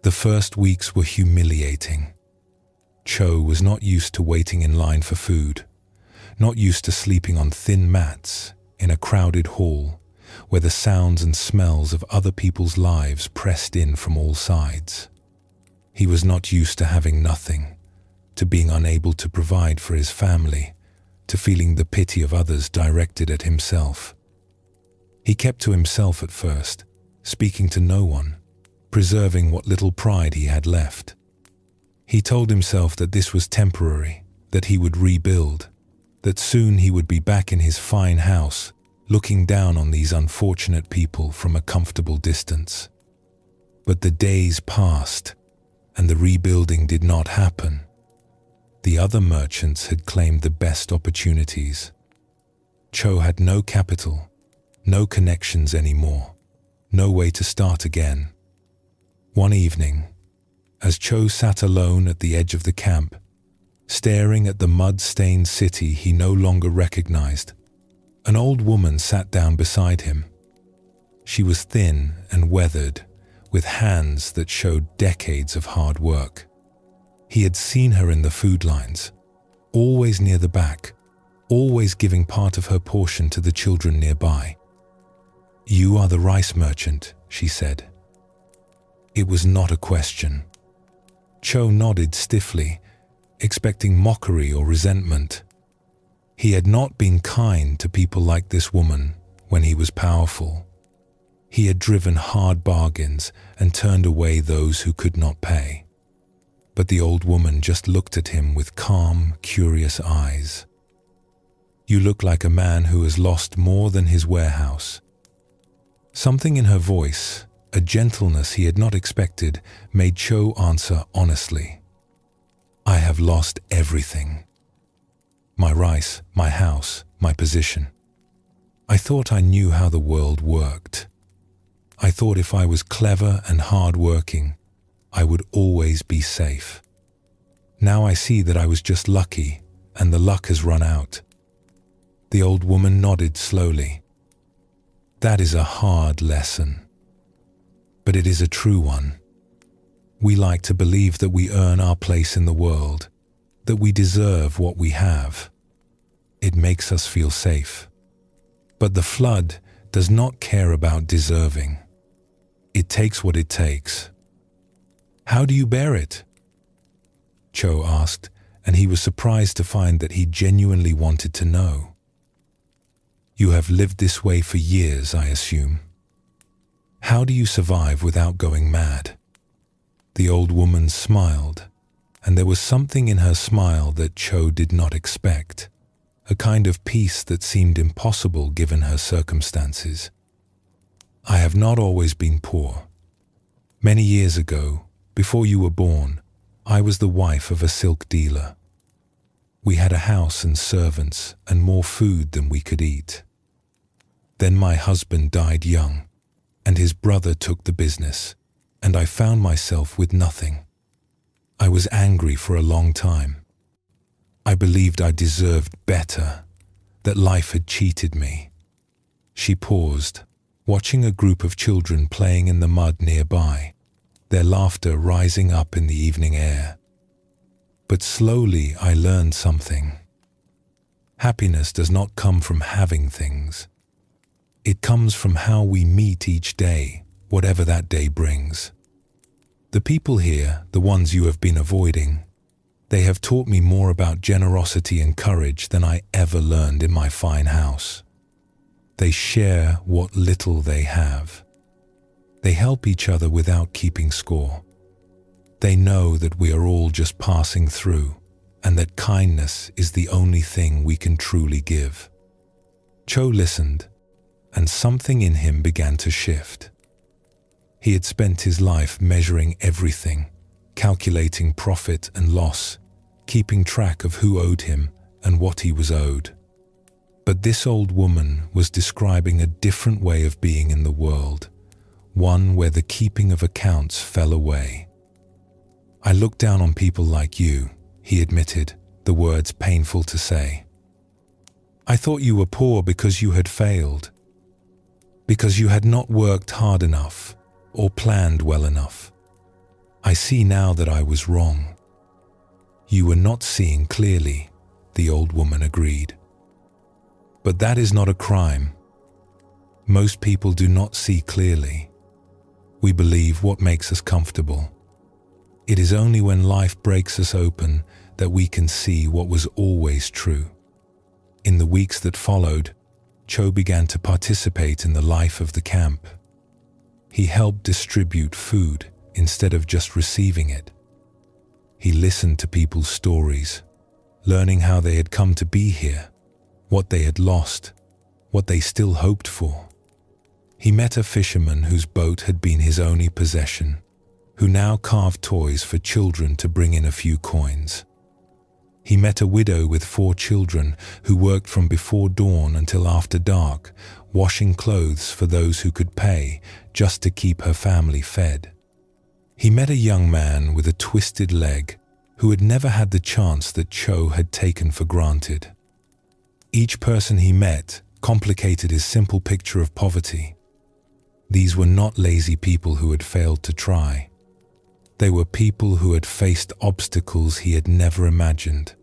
The first weeks were humiliating. Cho was not used to waiting in line for food, not used to sleeping on thin mats in a crowded hall where the sounds and smells of other people's lives pressed in from all sides. He was not used to having nothing, to being unable to provide for his family, to feeling the pity of others directed at himself. He kept to himself at first, speaking to no one, preserving what little pride he had left. He told himself that this was temporary, that he would rebuild, that soon he would be back in his fine house, looking down on these unfortunate people from a comfortable distance. But the days passed, and the rebuilding did not happen. The other merchants had claimed the best opportunities. Cho had no capital, no connections anymore, no way to start again. One evening, as Cho sat alone at the edge of the camp, staring at the mud-stained city he no longer recognized, an old woman sat down beside him. She was thin and weathered, with hands that showed decades of hard work. He had seen her in the food lines, always near the back, always giving part of her portion to the children nearby. "You are the rice merchant," she said. It was not a question. Cho nodded stiffly, expecting mockery or resentment. He had not been kind to people like this woman when he was powerful. He had driven hard bargains and turned away those who could not pay. But the old woman just looked at him with calm, curious eyes. "You look like a man who has lost more than his warehouse." Something in her voice, a gentleness he had not expected, made Cho answer honestly. "I have lost everything. My rice, my house, my position. I thought I knew how the world worked. I thought if I was clever and hard-working, I would always be safe. Now I see that I was just lucky, and the luck has run out." The old woman nodded slowly. "That is a hard lesson. But it is a true one. We like to believe that we earn our place in the world, that we deserve what we have. It makes us feel safe. But the flood does not care about deserving. It takes what it takes." "How do you bear it?" Cho asked, and he was surprised to find that he genuinely wanted to know. "You have lived this way for years, I assume. How do you survive without going mad?" The old woman smiled, and there was something in her smile that Cho did not expect, a kind of peace that seemed impossible given her circumstances. "I have not always been poor. Many years ago, before you were born, I was the wife of a silk dealer. We had a house and servants and more food than we could eat. Then my husband died young, and his brother took the business, and I found myself with nothing. I was angry for a long time. I believed I deserved better, that life had cheated me." She paused, watching a group of children playing in the mud nearby, their laughter rising up in the evening air. "But slowly I learned something. Happiness does not come from having things. It comes from how we meet each day, whatever that day brings. The people here, the ones you have been avoiding, they have taught me more about generosity and courage than I ever learned in my fine house. They share what little they have. They help each other without keeping score. They know that we are all just passing through, and that kindness is the only thing we can truly give." Cho listened, and something in him began to shift. He had spent his life measuring everything, calculating profit and loss, keeping track of who owed him and what he was owed. But this old woman was describing a different way of being in the world, one where the keeping of accounts fell away. "I look down on people like you," he admitted, the words painful to say. "I thought you were poor because you had failed, because you had not worked hard enough or planned well enough. I see now that I was wrong." "You were not seeing clearly," the old woman agreed. "But that is not a crime. Most people do not see clearly. We believe what makes us comfortable. It is only when life breaks us open that we can see what was always true." In the weeks that followed, Cho began to participate in the life of the camp. He helped distribute food instead of just receiving it. He listened to people's stories, learning how they had come to be here, what they had lost, what they still hoped for. He met a fisherman whose boat had been his only possession, who now carved toys for children to bring in a few coins. He met a widow with 4 children who worked from before dawn until after dark, washing clothes for those who could pay just to keep her family fed. He met a young man with a twisted leg who had never had the chance that Cho had taken for granted. Each person he met complicated his simple picture of poverty. These were not lazy people who had failed to try. They were people who had faced obstacles he had never imagined,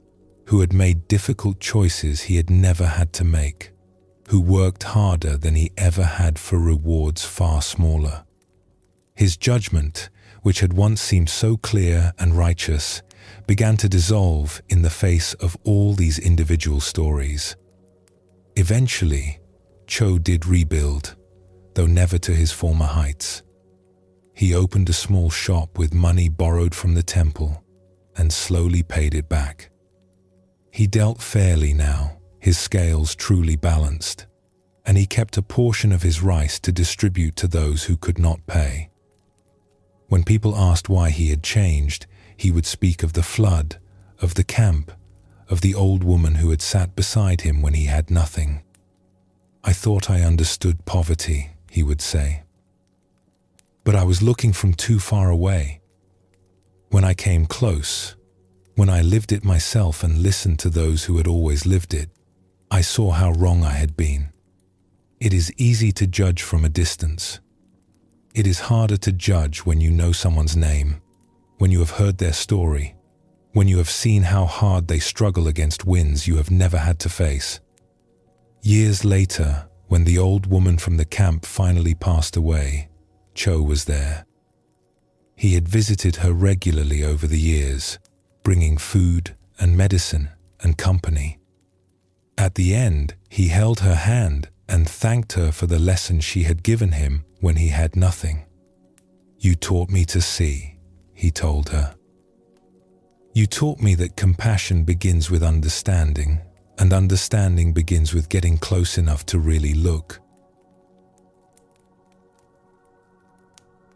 who had made difficult choices he had never had to make, who worked harder than he ever had for rewards far smaller. His judgment, which had once seemed so clear and righteous, began to dissolve in the face of all these individual stories. Eventually, Cho did rebuild, though never to his former heights. He opened a small shop with money borrowed from the temple and slowly paid it back. He dealt fairly now, his scales truly balanced, and he kept a portion of his rice to distribute to those who could not pay. When people asked why he had changed, he would speak of the flood, of the camp, of the old woman who had sat beside him when he had nothing. "I thought I understood poverty," he would say. "But I was looking from too far away. When I came close, when I lived it myself and listened to those who had always lived it, I saw how wrong I had been. It is easy to judge from a distance. It is harder to judge when you know someone's name, when you have heard their story, when you have seen how hard they struggle against winds you have never had to face." Years later, when the old woman from the camp finally passed away, Cho was there. He had visited her regularly over the years, bringing food and medicine and company. At the end, he held her hand and thanked her for the lesson she had given him when he had nothing. "You taught me to see," he told her. "You taught me that compassion begins with understanding, and understanding begins with getting close enough to really look."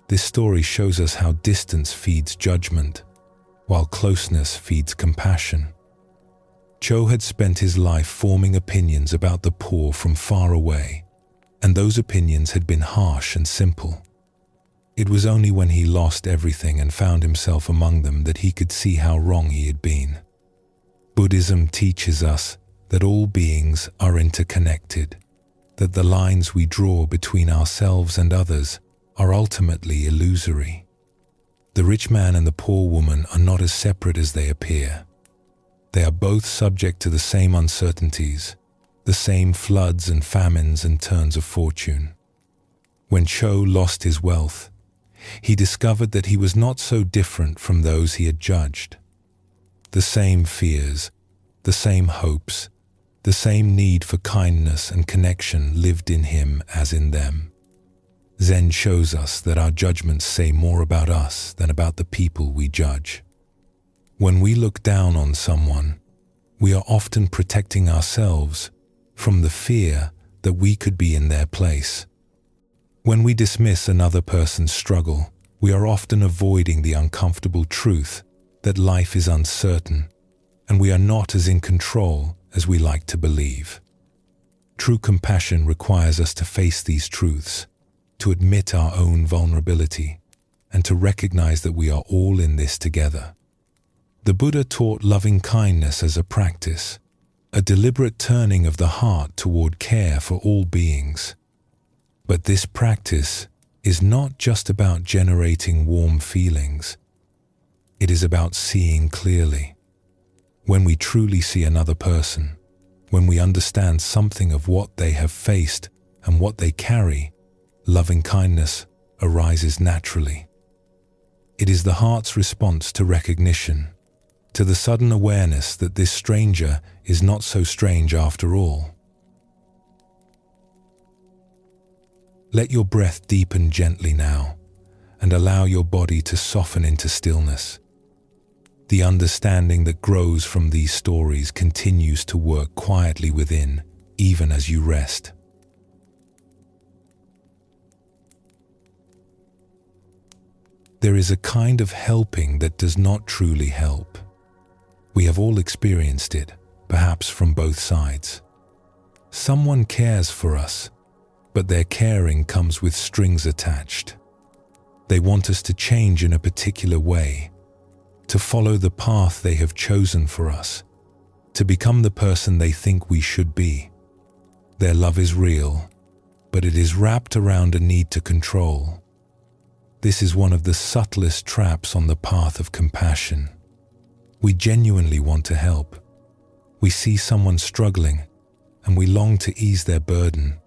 This story shows us how distance feeds judgment, while closeness feeds compassion. Cho had spent his life forming opinions about the poor from far away, and those opinions had been harsh and simple. It was only when he lost everything and found himself among them that he could see how wrong he had been. Buddhism teaches us that all beings are interconnected, that the lines we draw between ourselves and others are ultimately illusory. The rich man and the poor woman are not as separate as they appear. They are both subject to the same uncertainties, the same floods and famines and turns of fortune. When Cho lost his wealth, he discovered that he was not so different from those he had judged. The same fears, the same hopes, the same need for kindness and connection lived in him as in them. Zen shows us that our judgments say more about us than about the people we judge. When we look down on someone, we are often protecting ourselves from the fear that we could be in their place. When we dismiss another person's struggle, we are often avoiding the uncomfortable truth that life is uncertain, and we are not as in control as we like to believe. True compassion requires us to face these truths, to admit our own vulnerability, and to recognize that we are all in this together. The Buddha taught loving kindness as a practice, a deliberate turning of the heart toward care for all beings. But this practice is not just about generating warm feelings. It is about seeing clearly. When we truly see another person, when we understand something of what they have faced and what they carry, loving kindness arises naturally. It is the heart's response to recognition, to the sudden awareness that this stranger is not so strange after all. Let your breath deepen gently now, and allow your body to soften into stillness. The understanding that grows from these stories continues to work quietly within, even as you rest. There is a kind of helping that does not truly help. We have all experienced it, perhaps from both sides. Someone cares for us, but their caring comes with strings attached. They want us to change in a particular way, to follow the path they have chosen for us, to become the person they think we should be. Their love is real, but it is wrapped around a need to control. This is one of the subtlest traps on the path of compassion. We genuinely want to help. We see someone struggling, and we long to ease their burden.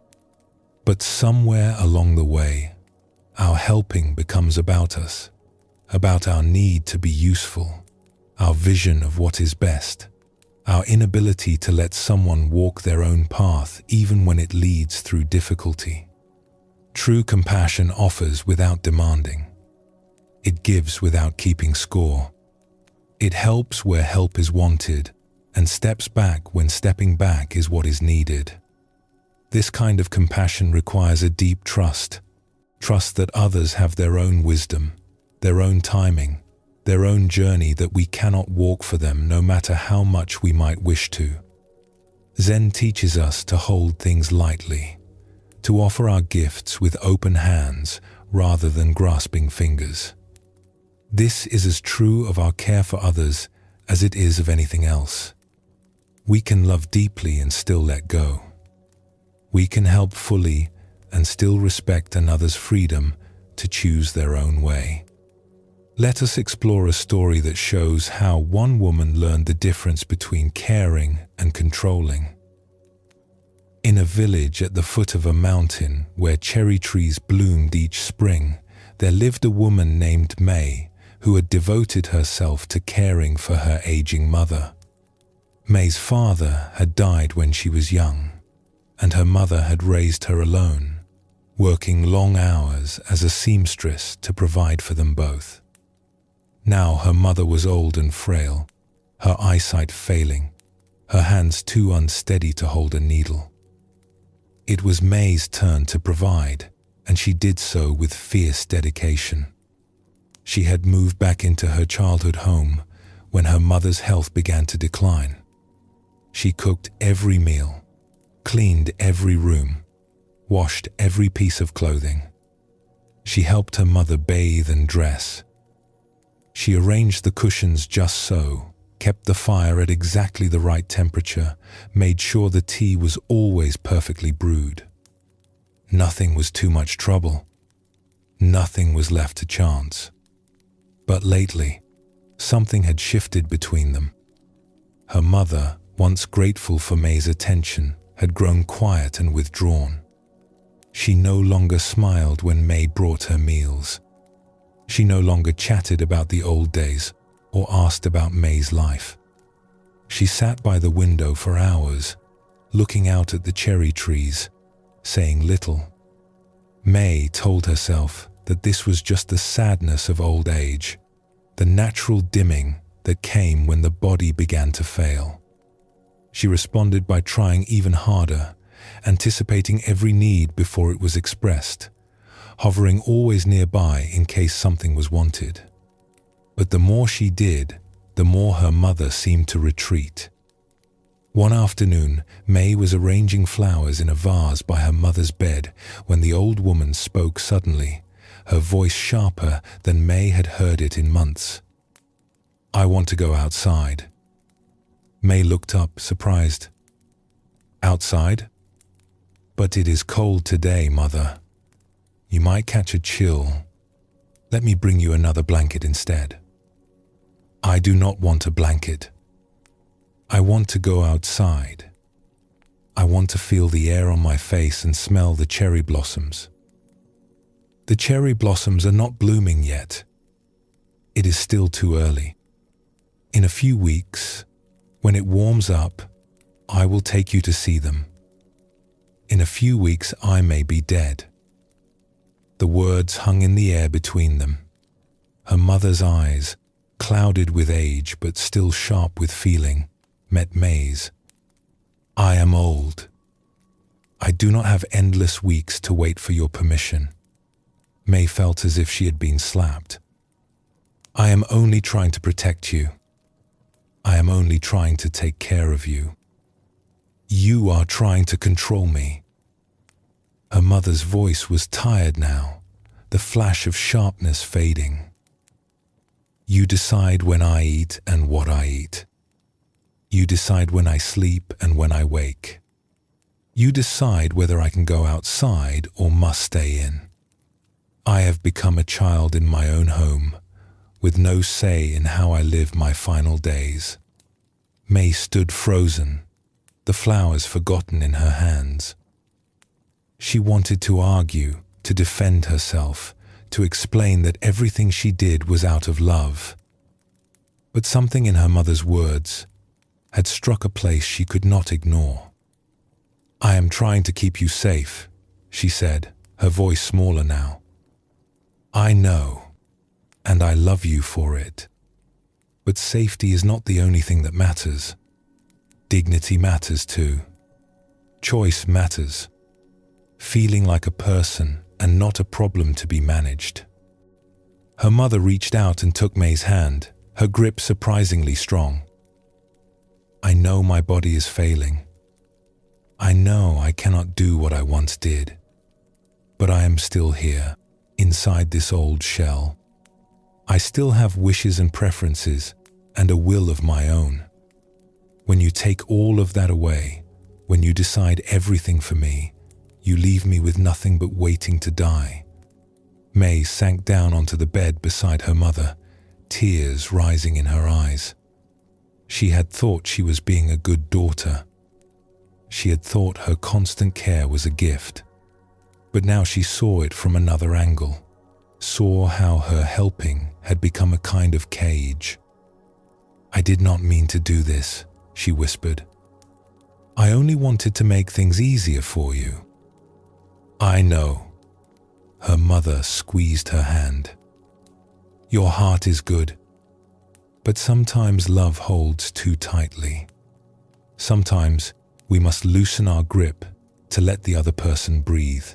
But somewhere along the way, our helping becomes about us, about our need to be useful, our vision of what is best, our inability to let someone walk their own path even when it leads through difficulty. True compassion offers without demanding. It gives without keeping score. It helps where help is wanted and steps back when stepping back is what is needed. This kind of compassion requires a deep trust that others have their own wisdom, their own timing, their own journey that we cannot walk for them no matter how much we might wish to. Zen teaches us to hold things lightly, to offer our gifts with open hands rather than grasping fingers. This is as true of our care for others as it is of anything else. We can love deeply and still let go. We can help fully and still respect another's freedom to choose their own way. Let us explore a story that shows how one woman learned the difference between caring and controlling. In a village at the foot of a mountain where cherry trees bloomed each spring, there lived a woman named May who had devoted herself to caring for her aging mother. May's father had died when she was young, and her mother had raised her alone, working long hours as a seamstress to provide for them both. Now her mother was old and frail, her eyesight failing, her hands too unsteady to hold a needle. It was May's turn to provide, and she did so with fierce dedication. She had moved back into her childhood home when her mother's health began to decline. She cooked every meal, cleaned every room, washed every piece of clothing. She helped her mother bathe and dress. She arranged the cushions just so, kept the fire at exactly the right temperature, made sure the tea was always perfectly brewed. Nothing was too much trouble. Nothing was left to chance. But lately, something had shifted between them. Her mother, once grateful for May's attention, had grown quiet and withdrawn. She no longer smiled when May brought her meals. She no longer chatted about the old days or asked about May's life. She sat by the window for hours, looking out at the cherry trees, saying little. May told herself that this was just the sadness of old age, the natural dimming that came when the body began to fail. She responded by trying even harder, anticipating every need before it was expressed, hovering always nearby in case something was wanted. But the more she did, the more her mother seemed to retreat. One afternoon, May was arranging flowers in a vase by her mother's bed when the old woman spoke suddenly, her voice sharper than May had heard it in months. "I want to go outside." May looked up, surprised. "Outside? But it is cold today, Mother. You might catch a chill. Let me bring you another blanket instead." "I do not want a blanket. I want to go outside. I want to feel the air on my face and smell the cherry blossoms." "The cherry blossoms are not blooming yet. It is still too early. In a few weeks, when it warms up, I will take you to see them. In a few weeks, I may be dead." The words hung in the air between them. Her mother's eyes, clouded with age but still sharp with feeling, met May's. "I am old. I do not have endless weeks to wait for your permission." May felt as if she had been slapped. "I am only trying to protect you. I am only trying to take care of you. You are trying to control me." Her mother's voice was tired now, the flash of sharpness fading. "You decide when I eat and what I eat. You decide when I sleep and when I wake. You decide whether I can go outside or must stay in. I have become a child in my own home, with no say in how I live my final days." May stood frozen, the flowers forgotten in her hands. She wanted to argue, to defend herself, to explain that everything she did was out of love. But something in her mother's words had struck a place she could not ignore. "I am trying to keep you safe," she said, her voice smaller now. I know, and I love you for it. But safety is not the only thing that matters. Dignity matters too. Choice matters. Feeling like a person and not a problem to be managed. Her mother reached out and took May's hand, her grip surprisingly strong. I know my body is failing. I know I cannot do what I once did. But I am still here, inside this old shell. I still have wishes and preferences and a will of my own. When you take all of that away, when you decide everything for me, you leave me with nothing but waiting to die. May sank down onto the bed beside her mother, tears rising in her eyes. She had thought she was being a good daughter. She had thought her constant care was a gift. But now she saw it from another angle, saw how her helping had become a kind of cage. I did not mean to do this, she whispered. I only wanted to make things easier for you. I know. Her mother squeezed her hand. Your heart is good, but sometimes love holds too tightly. Sometimes we must loosen our grip to let the other person breathe.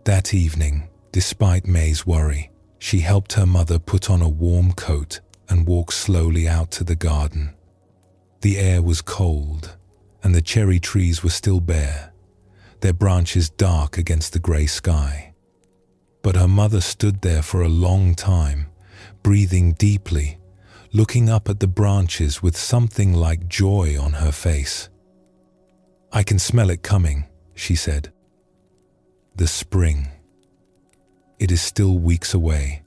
That evening, despite May's worry, she helped her mother put on a warm coat and walk slowly out to the garden. The air was cold, and the cherry trees were still bare, their branches dark against the grey sky. But her mother stood there for a long time, breathing deeply, looking up at the branches with something like joy on her face. I can smell it coming, she said. The spring. It is still weeks away,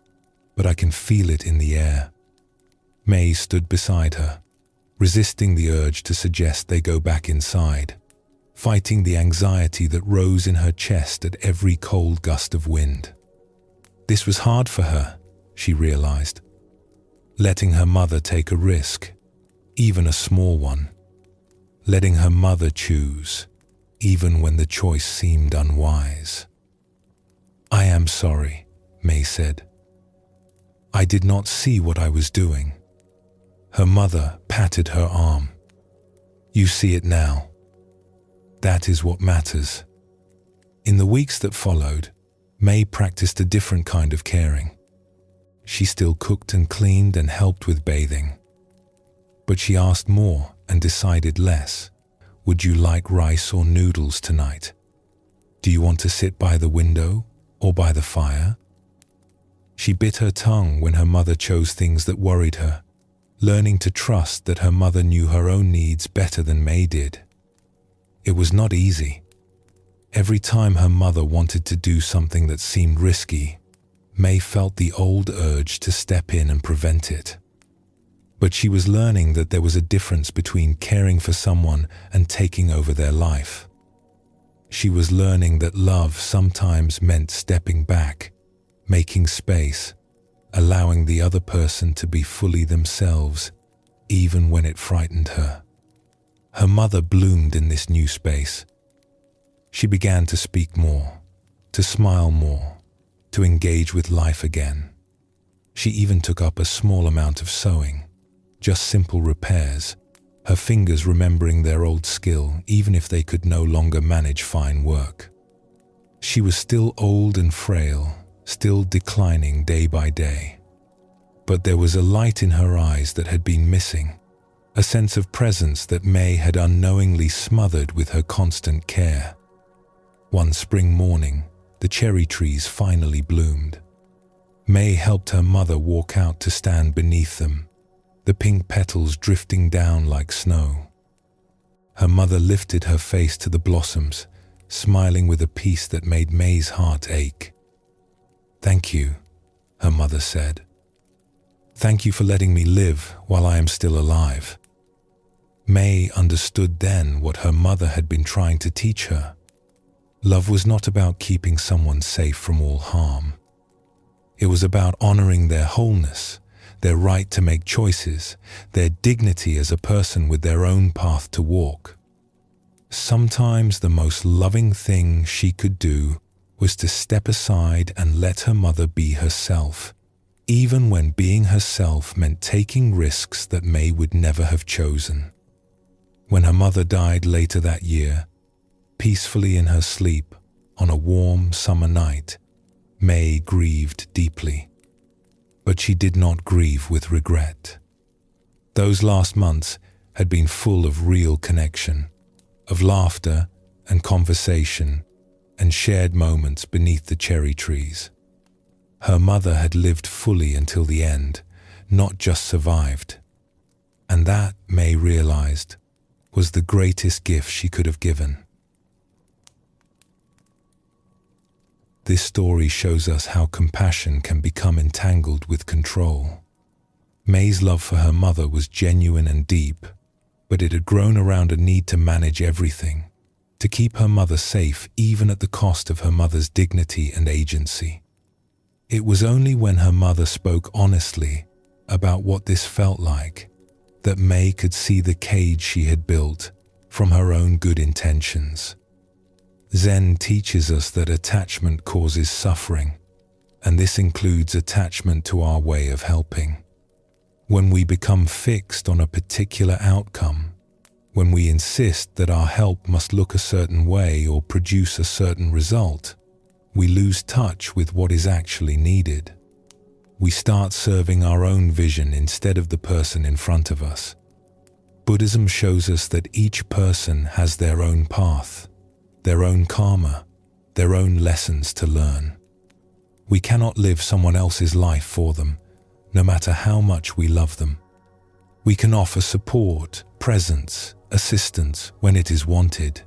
but I can feel it in the air. May stood beside her, resisting the urge to suggest they go back inside, fighting the anxiety that rose in her chest at every cold gust of wind. This was hard for her, she realized, letting her mother take a risk, even a small one, letting her mother choose, even when the choice seemed unwise. I am sorry, May said. I did not see what I was doing. Her mother patted her arm. You see it now. That is what matters. In the weeks that followed, May practiced a different kind of caring. She still cooked and cleaned and helped with bathing. But she asked more and decided less. Would you like rice or noodles tonight? Do you want to sit by the window or by the fire? She bit her tongue when her mother chose things that worried her, learning to trust that her mother knew her own needs better than May did. It was not easy. Every time her mother wanted to do something that seemed risky, May felt the old urge to step in and prevent it. But she was learning that there was a difference between caring for someone and taking over their life. She was learning that love sometimes meant stepping back, making space, allowing the other person to be fully themselves, even when it frightened her. Her mother bloomed in this new space. She began to speak more, to smile more, to engage with life again. She even took up a small amount of sewing, just simple repairs, her fingers remembering their old skill even if they could no longer manage fine work. She was still old and frail, still declining day by day. But there was a light in her eyes that had been missing, a sense of presence that May had unknowingly smothered with her constant care. One spring morning, the cherry trees finally bloomed. May helped her mother walk out to stand beneath them, the pink petals drifting down like snow. Her mother lifted her face to the blossoms, smiling with a peace that made May's heart ache. Thank you, her mother said. Thank you for letting me live while I am still alive. May understood then what her mother had been trying to teach her. Love was not about keeping someone safe from all harm. It was about honoring their wholeness, their right to make choices, their dignity as a person with their own path to walk. Sometimes the most loving thing she could do was to step aside and let her mother be herself, even when being herself meant taking risks that May would never have chosen. When her mother died later that year, peacefully in her sleep on a warm summer night, May grieved deeply. But she did not grieve with regret. Those last months had been full of real connection, of laughter and conversation and shared moments beneath the cherry trees. Her mother had lived fully until the end, not just survived. And that, May realized, was the greatest gift she could have given. This story shows us how compassion can become entangled with control. May's love for her mother was genuine and deep, but it had grown around a need to manage everything, to keep her mother safe even at the cost of her mother's dignity and agency. It was only when her mother spoke honestly about what this felt like that May could see the cage she had built from her own good intentions. Zen teaches us that attachment causes suffering, and this includes attachment to our way of helping. When we become fixed on a particular outcome, when we insist that our help must look a certain way or produce a certain result, we lose touch with what is actually needed. We start serving our own vision instead of the person in front of us. Buddhism shows us that each person has their own path, their own karma, their own lessons to learn. We cannot live someone else's life for them, no matter how much we love them. We can offer support, presence, assistance when it is wanted,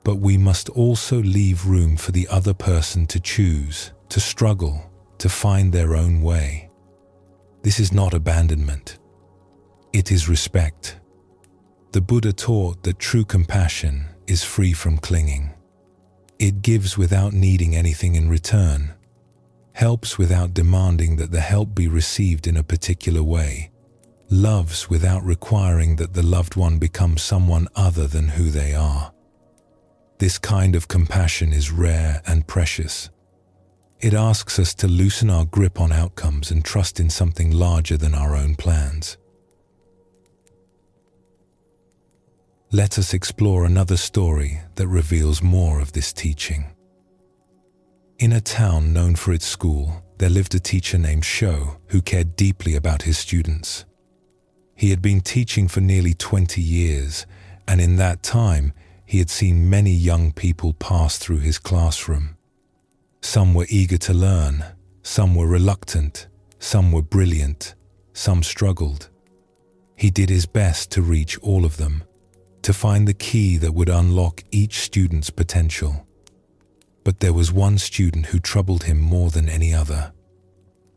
but we must also leave room for the other person to choose, to struggle, to find their own way. This is not abandonment. It is respect. The Buddha taught that true compassion is free from clinging. It gives without needing anything in return, helps without demanding that the help be received in a particular way, loves without requiring that the loved one become someone other than who they are. This kind of compassion is rare and precious. It asks us to loosen our grip on outcomes and trust in something larger than our own plans. Let us explore another story that reveals more of this teaching. In a town known for its school, there lived a teacher named Sho who cared deeply about his students. He had been teaching for nearly 20 years, and in that time, he had seen many young people pass through his classroom. Some were eager to learn, some were reluctant, some were brilliant, some struggled. He did his best to reach all of them, to find the key that would unlock each student's potential. But there was one student who troubled him more than any other.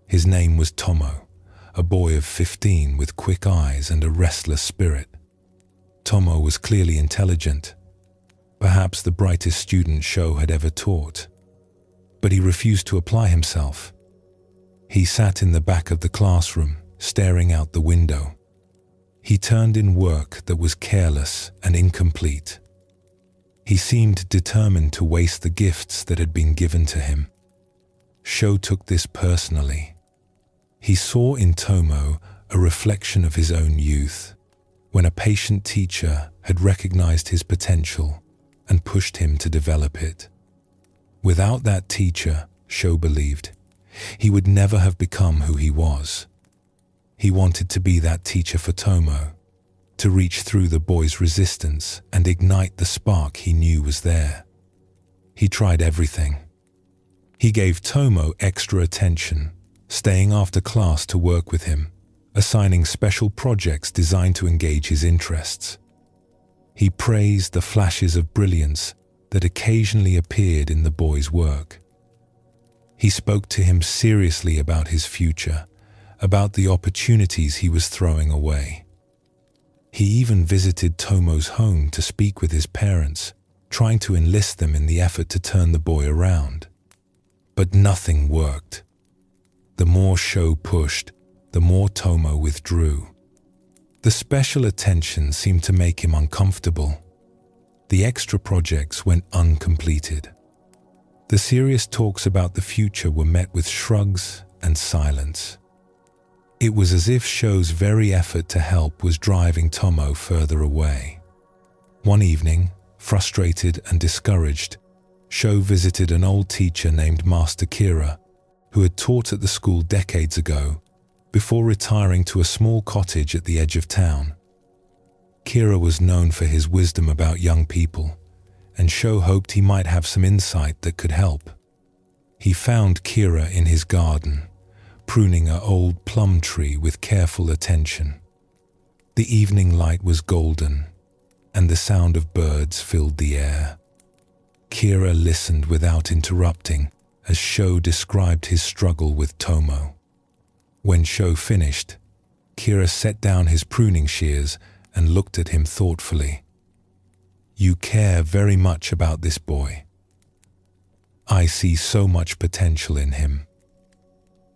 His name was Tomo, a boy of 15 with quick eyes and a restless spirit. Tomo was clearly intelligent, perhaps the brightest student Sho had ever taught. But he refused to apply himself. He sat in the back of the classroom, staring out the window. He turned in work that was careless and incomplete. He seemed determined to waste the gifts that had been given to him. Sho took this personally. He saw in Tomo a reflection of his own youth, when a patient teacher had recognized his potential and pushed him to develop it. Without that teacher, Sho believed, he would never have become who he was. He wanted to be that teacher for Tomo, to reach through the boy's resistance and ignite the spark he knew was there. He tried everything. He gave Tomo extra attention, staying after class to work with him, assigning special projects designed to engage his interests. He praised the flashes of brilliance that occasionally appeared in the boy's work. He spoke to him seriously about his future, about the opportunities he was throwing away. He even visited Tomo's home to speak with his parents, trying to enlist them in the effort to turn the boy around. But nothing worked. The more Sho pushed, the more Tomo withdrew. The special attention seemed to make him uncomfortable. The extra projects went uncompleted. The serious talks about the future were met with shrugs and silence. It was as if Sho's very effort to help was driving Tomo further away. One evening, frustrated and discouraged, Sho visited an old teacher named Master Kira, who had taught at the school decades ago, before retiring to a small cottage at the edge of town. Kira was known for his wisdom about young people, and Sho hoped he might have some insight that could help. He found Kira in his garden, pruning an old plum tree with careful attention. The evening light was golden, and the sound of birds filled the air. Kira listened without interrupting as Sho described his struggle with Tomo. When Sho finished, Kira set down his pruning shears and looked at him thoughtfully. "You care very much about this boy. I see so much potential in him.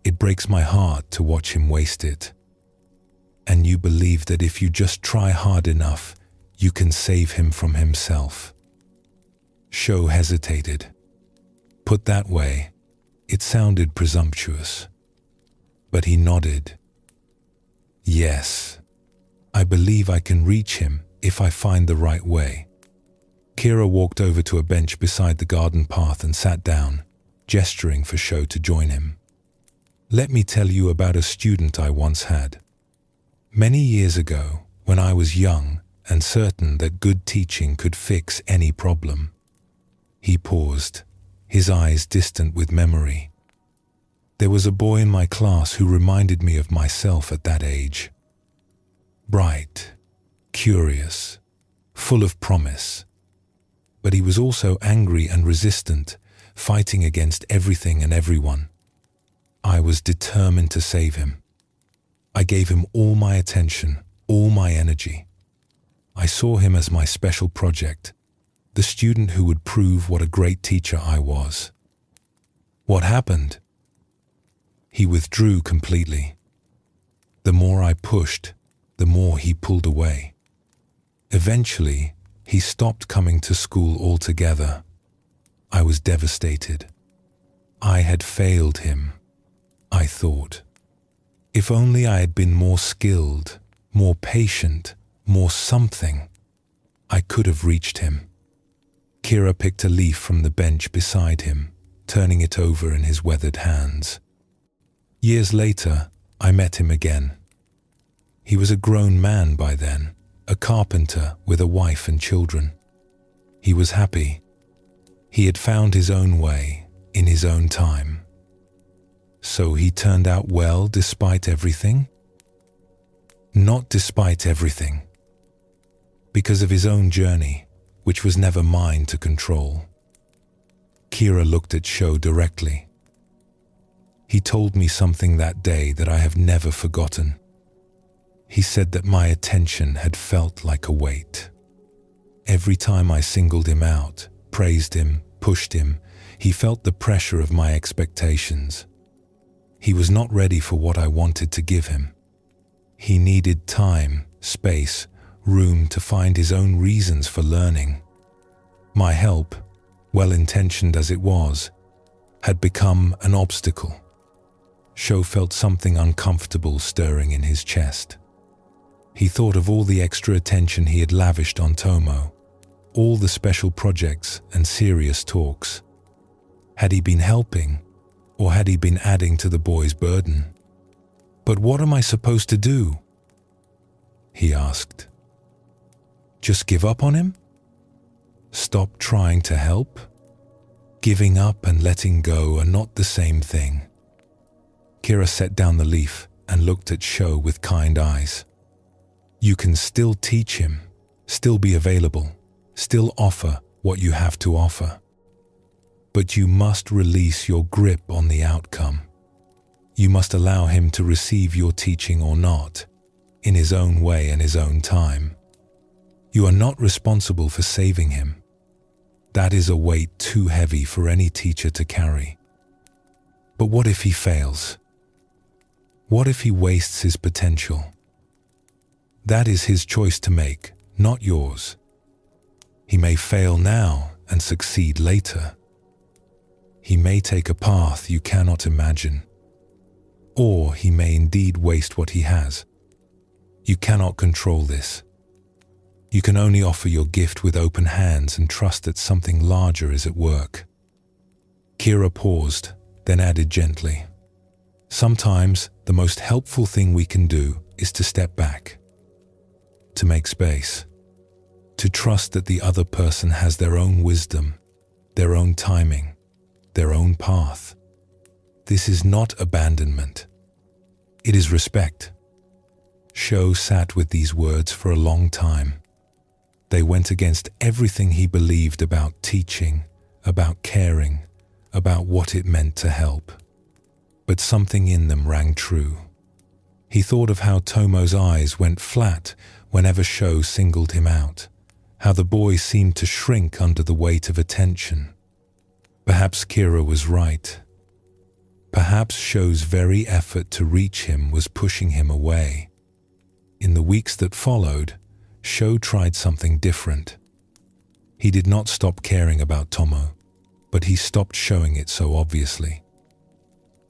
It breaks my heart to watch him waste it. And you believe that if you just try hard enough, you can save him from himself." Sho hesitated. Put that way, it sounded presumptuous. But he nodded. "Yes, I believe I can reach him if I find the right way." Kira walked over to a bench beside the garden path and sat down, gesturing for Sho to join him. "Let me tell you about a student I once had. Many years ago, when I was young and certain that good teaching could fix any problem." He paused, his eyes distant with memory. "There was a boy in my class who reminded me of myself at that age. Bright, curious, full of promise. But he was also angry and resistant, fighting against everything and everyone. I was determined to save him. I gave him all my attention, all my energy. I saw him as my special project, the student who would prove what a great teacher I was. What happened? He withdrew completely. The more I pushed, the more he pulled away. Eventually, he stopped coming to school altogether. I was devastated. I had failed him, I thought. If only I had been more skilled, more patient, more something, I could have reached him." Kira picked a leaf from the bench beside him, turning it over in his weathered hands. Years later, I met him again. He was a grown man by then, a carpenter with a wife and children. He was happy. He had found his own way, in his own time. So he turned out well despite everything? Not despite everything. Because of his own journey, which was never mine to control. Kira looked at Sho directly. He told me something that day that I have never forgotten. He said that my attention had felt like a weight. Every time I singled him out, praised him, pushed him, he felt the pressure of my expectations. He was not ready for what I wanted to give him. He needed time, space, room to find his own reasons for learning. My help, well-intentioned as it was, had become an obstacle. Sho felt something uncomfortable stirring in his chest. He thought of all the extra attention he had lavished on Tomo, all the special projects and serious talks. Had he been helping, or had he been adding to the boy's burden? "But what am I supposed to do?" he asked. "Just give up on him? Stop trying to help?" Giving up and letting go are not the same thing. Kira set down the leaf and looked at Sho with kind eyes. "You can still teach him, still be available, still offer what you have to offer. But you must release your grip on the outcome. You must allow him to receive your teaching or not, in his own way and his own time. You are not responsible for saving him. That is a weight too heavy for any teacher to carry. But what if he fails? What if he wastes his potential? That is his choice to make, not yours. He may fail now and succeed later. He may take a path you cannot imagine, or he may indeed waste what he has. You cannot control this. You can only offer your gift with open hands and trust that something larger is at work. Kira paused, then added gently, "Sometimes the most helpful thing we can do is to step back, to make space, to trust that the other person has their own wisdom, their own timing, their own path. This is not abandonment. It is respect." Sho sat with these words for a long time. They went against everything he believed about teaching, about caring, about what it meant to help. But something in them rang true. He thought of how Tomo's eyes went flat whenever Sho singled him out, how the boy seemed to shrink under the weight of attention. Perhaps Kira was right. Perhaps Sho's very effort to reach him was pushing him away. In the weeks that followed, Sho tried something different. He did not stop caring about Tomo, but he stopped showing it so obviously.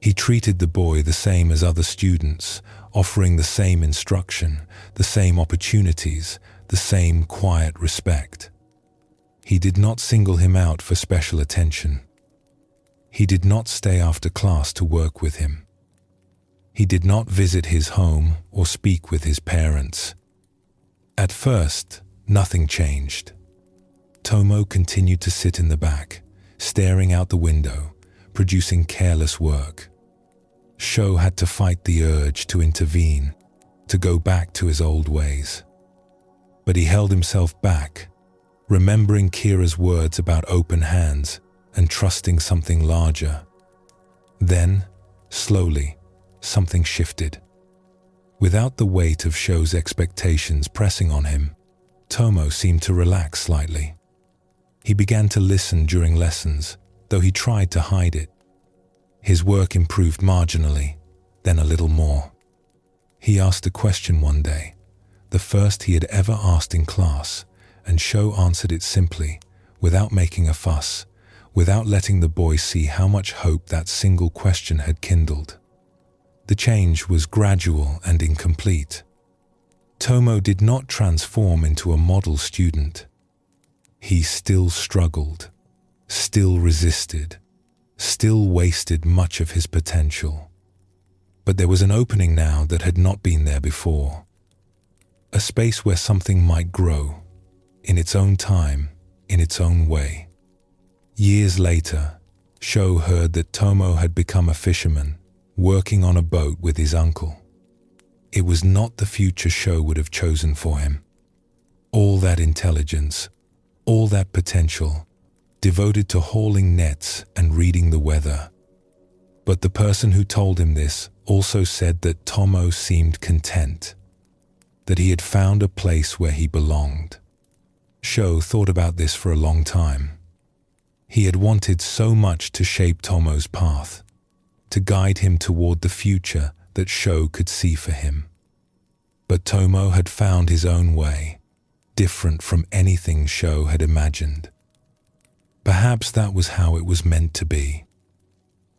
He treated the boy the same as other students, offering the same instruction, the same opportunities, the same quiet respect. He did not single him out for special attention. He did not stay after class to work with him. He did not visit his home or speak with his parents. At first, nothing changed. Tomo continued to sit in the back, staring out the window, producing careless work. Sho had to fight the urge to intervene, to go back to his old ways. But he held himself back, remembering Kira's words about open hands and trusting something larger. Then, slowly, something shifted. Without the weight of Sho's expectations pressing on him, Tomo seemed to relax slightly. He began to listen during lessons, though he tried to hide it. His work improved marginally, then a little more. He asked a question one day, the first he had ever asked in class, and Sho answered it simply, without making a fuss, without letting the boy see how much hope that single question had kindled. The change was gradual and incomplete. Tomo did not transform into a model student. He still struggled, still resisted, still wasted much of his potential. But there was an opening now that had not been there before. A space where something might grow, in its own time, in its own way. Years later, Sho heard that Tomo had become a fisherman, working on a boat with his uncle. It was not the future Sho would have chosen for him. All that intelligence, all that potential, devoted to hauling nets and reading the weather. But the person who told him this also said that Tomo seemed content, that he had found a place where he belonged. Sho thought about this for a long time. He had wanted so much to shape Tomo's path, to guide him toward the future that Sho could see for him. But Tomo had found his own way, different from anything Sho had imagined. Perhaps that was how it was meant to be.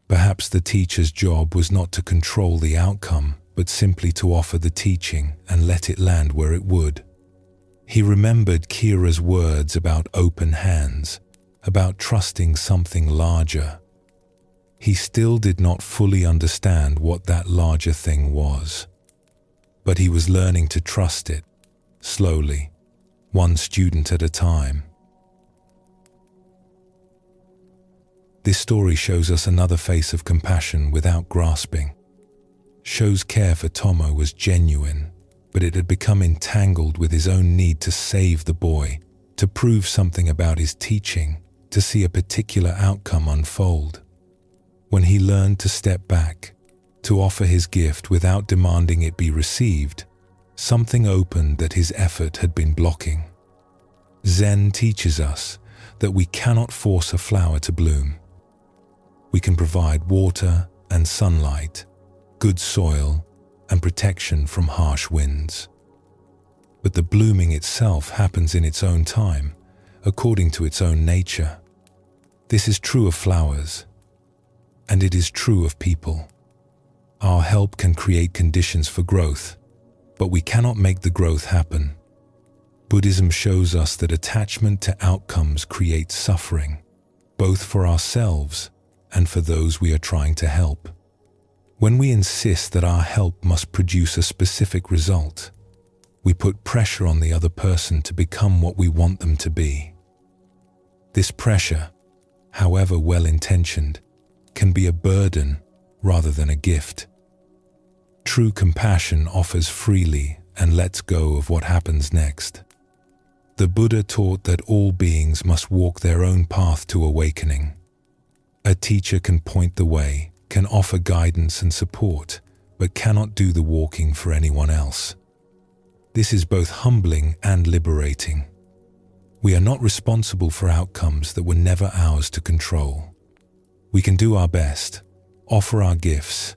Perhaps the teacher's job was not to control the outcome, but simply to offer the teaching and let it land where it would. He remembered Kira's words about open hands, about trusting something larger. He still did not fully understand what that larger thing was. But he was learning to trust it, slowly, one student at a time. This story shows us another face of compassion without grasping. Sho's care for Tomo was genuine, but it had become entangled with his own need to save the boy, to prove something about his teaching, to see a particular outcome unfold. When he learned to step back, to offer his gift without demanding it be received, something opened that his effort had been blocking. Zen teaches us that we cannot force a flower to bloom. We can provide water and sunlight, good soil, and protection from harsh winds. But the blooming itself happens in its own time, according to its own nature. This is true of flowers, And it is true of people. Our help can create conditions for growth, but we cannot make the growth happen. Buddhism shows us that attachment to outcomes creates suffering, both for ourselves and for those we are trying to help. When we insist that our help must produce a specific result, we put pressure on the other person to become what we want them to be. This pressure, however well-intentioned, can be a burden rather than a gift. True compassion offers freely and lets go of what happens next. The Buddha taught that all beings must walk their own path to awakening. A teacher can point the way, can offer guidance and support, but cannot do the walking for anyone else. This is both humbling and liberating. We are not responsible for outcomes that were never ours to control. We can do our best, offer our gifts,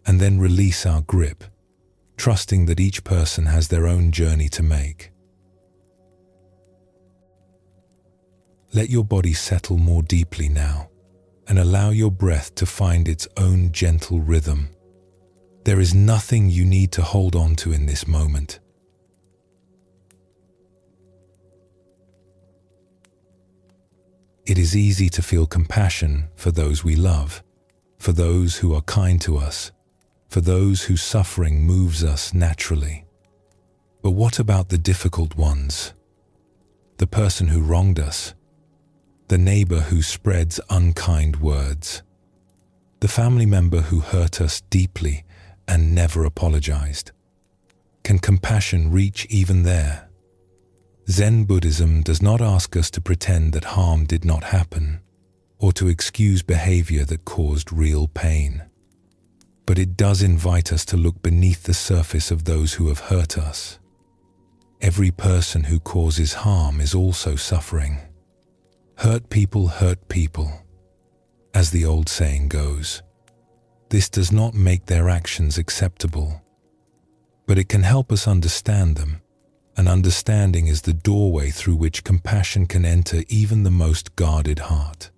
and then release our grip, trusting that each person has their own journey to make. Let your body settle more deeply now, and allow your breath to find its own gentle rhythm. There is nothing you need to hold on to in this moment. It is easy to feel compassion for those we love, for those who are kind to us, for those whose suffering moves us naturally. But what about the difficult ones? The person who wronged us, the neighbor who spreads unkind words, the family member who hurt us deeply and never apologized. Can compassion reach even there? Zen Buddhism does not ask us to pretend that harm did not happen, or to excuse behavior that caused real pain. But it does invite us to look beneath the surface of those who have hurt us. Every person who causes harm is also suffering. Hurt people, as the old saying goes. This does not make their actions acceptable, but it can help us understand them. And understanding is the doorway through which compassion can enter even the most guarded heart.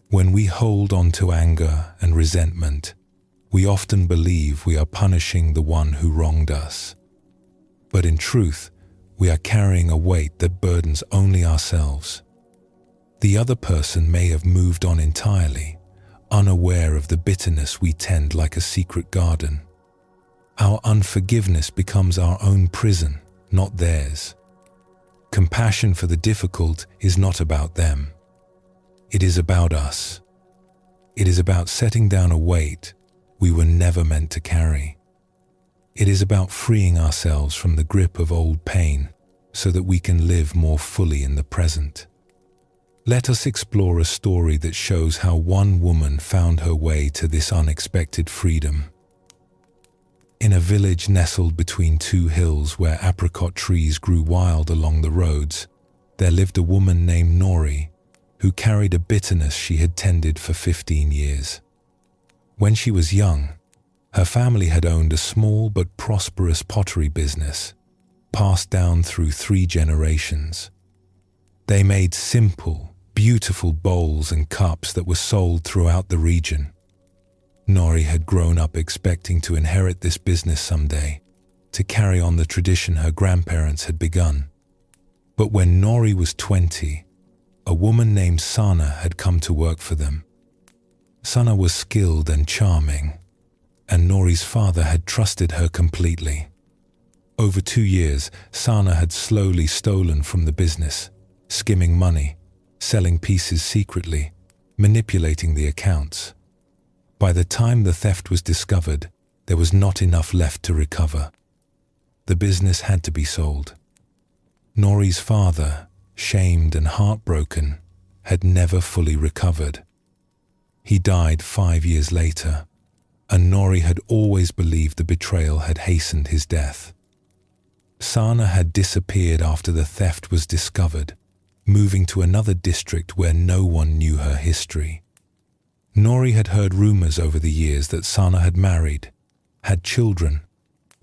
When we hold on to anger and resentment, we often believe we are punishing the one who wronged us. But in truth, we are carrying a weight that burdens only ourselves. The other person may have moved on entirely, unaware of the bitterness we tend like a secret garden. Our unforgiveness becomes our own prison, not theirs. Compassion for the difficult is not about them. It is about us. It is about setting down a weight we were never meant to carry. It is about freeing ourselves from the grip of old pain so that we can live more fully in the present. Let us explore a story that shows how one woman found her way to this unexpected freedom. In a village nestled between two hills where apricot trees grew wild along the roads, there lived a woman named Nori, who carried a bitterness she had tended for 15 years. When she was young, her family had owned a small but prosperous pottery business, passed down through 3 generations. They made simple, beautiful bowls and cups that were sold throughout the region. Nori had grown up expecting to inherit this business someday, to carry on the tradition her grandparents had begun. But when Nori was 20, a woman named Sana had come to work for them. Sana was skilled and charming, and Nori's father had trusted her completely. Over 2 years, Sana had slowly stolen from the business, skimming money, selling pieces secretly, manipulating the accounts. By the time the theft was discovered, there was not enough left to recover. The business had to be sold. Nori's father, shamed and heartbroken, had never fully recovered. He died 5 years later, and Nori had always believed the betrayal had hastened his death. Sana had disappeared after the theft was discovered, moving to another district where no one knew her history. Nori had heard rumors over the years that Sana had married, had children,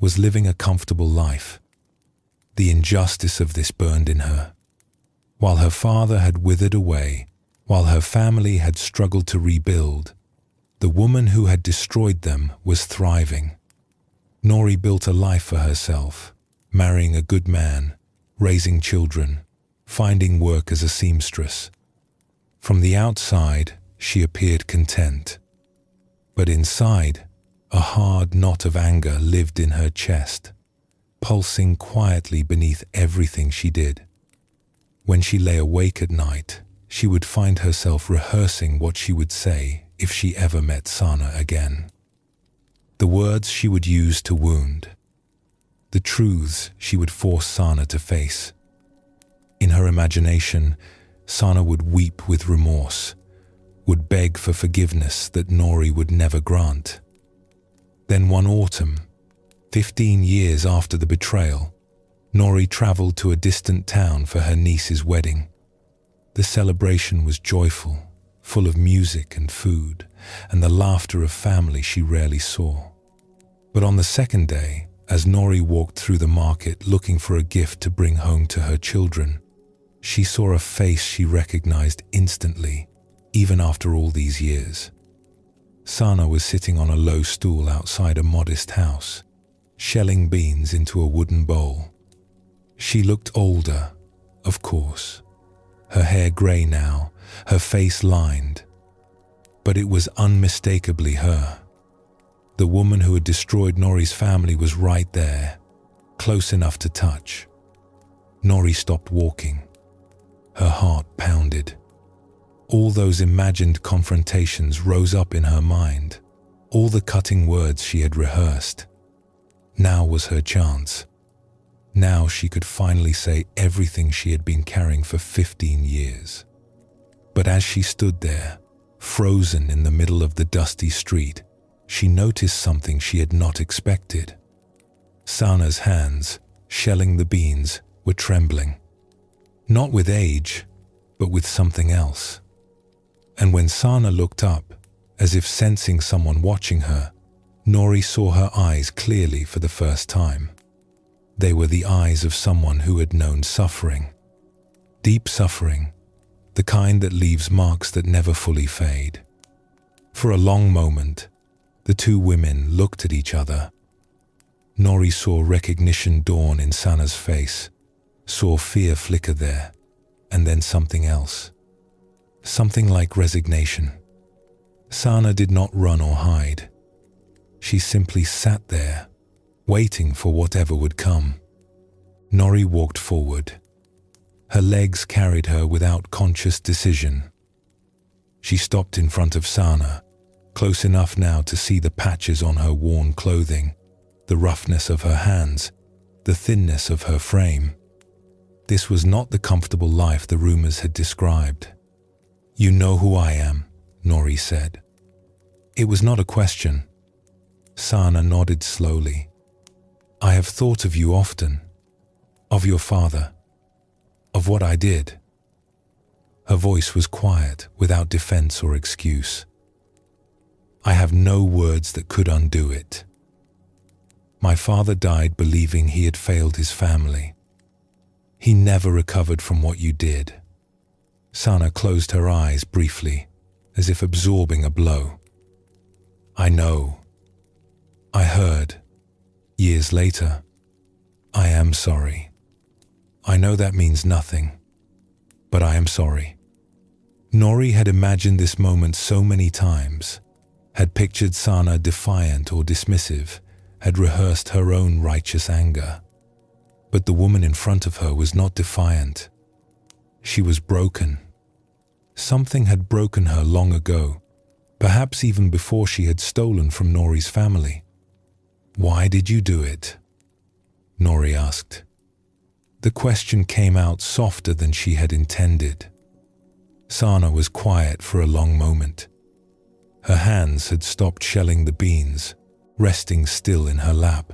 was living a comfortable life. The injustice of this burned in her. While her father had withered away, while her family had struggled to rebuild, The woman who had destroyed them was thriving. Nori built a life for herself, marrying a good man, raising children, finding work as a seamstress. From the outside, she appeared content. But inside, a hard knot of anger lived in her chest, pulsing quietly beneath everything she did. When she lay awake at night, she would find herself rehearsing what she would say if she ever met Sana again. The words she would use to wound. The truths she would force Sana to face. In her imagination, Sana would weep with remorse, would beg for forgiveness that Nori would never grant. Then one autumn, 15 years after the betrayal, Nori traveled to a distant town for her niece's wedding. The celebration was joyful, full of music and food, and the laughter of family she rarely saw. But on the second day, as Nori walked through the market looking for a gift to bring home to her children, she saw a face she recognized instantly, even after all these years. Sana was sitting on a low stool outside a modest house, shelling beans into a wooden bowl. She looked older, of course, her hair grey now, her face lined, but it was unmistakably her. The woman who had destroyed Nori's family was right there, close enough to touch. Nori stopped walking. Her heart pounded. All those imagined confrontations rose up in her mind, all the cutting words she had rehearsed. Now was her chance. Now she could finally say everything she had been carrying for 15 years. But as she stood there, frozen in the middle of the dusty street, she noticed something she had not expected. Sana's hands, shelling the beans, were trembling. Not with age, but with something else. And when Sana looked up, as if sensing someone watching her, Nori saw her eyes clearly for the first time. They were the eyes of someone who had known suffering. Deep suffering, the kind that leaves marks that never fully fade. For a long moment, the two women looked at each other. Nori saw recognition dawn in Sana's face, saw fear flicker there, and then something else. Something like resignation. Sana did not run or hide. She simply sat there, waiting for whatever would come. Nori walked forward. Her legs carried her without conscious decision. She stopped in front of Sana, close enough now to see the patches on her worn clothing, the roughness of her hands, the thinness of her frame. This was not the comfortable life the rumors had described. "You know who I am," Nori said. It was not a question. Sana nodded slowly. "I have thought of you often, of your father, of what I did." Her voice was quiet, without defense or excuse. "I have no words that could undo it. My father died believing he had failed his family. He never recovered from what you did." Sana closed her eyes briefly, as if absorbing a blow. "I know. I heard. Years later. I am sorry. I know that means nothing, but I am sorry." Nori had imagined this moment so many times, had pictured Sana defiant or dismissive, had rehearsed her own righteous anger. But the woman in front of her was not defiant. She was broken. Something had broken her long ago, perhaps even before she had stolen from Nori's family. "Why did you do it?" Nori asked. The question came out softer than she had intended. Sana was quiet for a long moment. Her hands had stopped shelling the beans, resting still in her lap.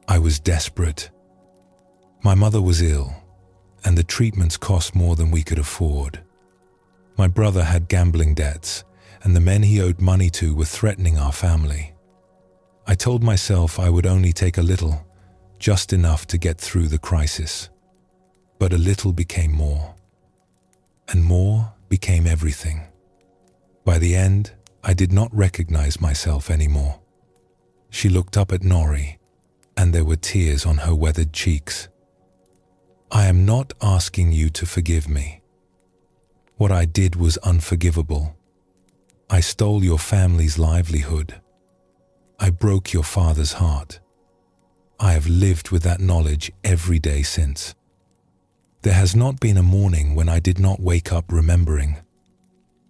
"I was desperate. My mother was ill, and the treatments cost more than we could afford. My brother had gambling debts, and the men he owed money to were threatening our family. I told myself I would only take a little, just enough to get through the crisis. But a little became more, and more became everything. By the end, I did not recognize myself anymore. She looked up at Nori, and there were tears on her weathered cheeks. I am not asking you to forgive me. What I did was unforgivable. I stole your family's livelihood. I broke your father's heart. I have lived with that knowledge every day since. There has not been a morning when I did not wake up remembering.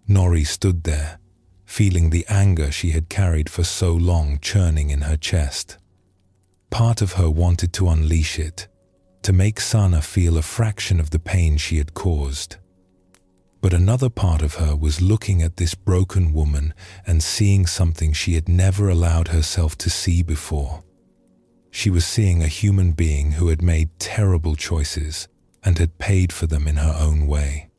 Nori stood there, feeling the anger she had carried for so long churning in her chest. Part of her wanted to unleash it, to make Sana feel a fraction of the pain she had caused. But another part of her was looking at this broken woman and seeing something she had never allowed herself to see before. She was seeing a human being who had made terrible choices and had paid for them in her own way.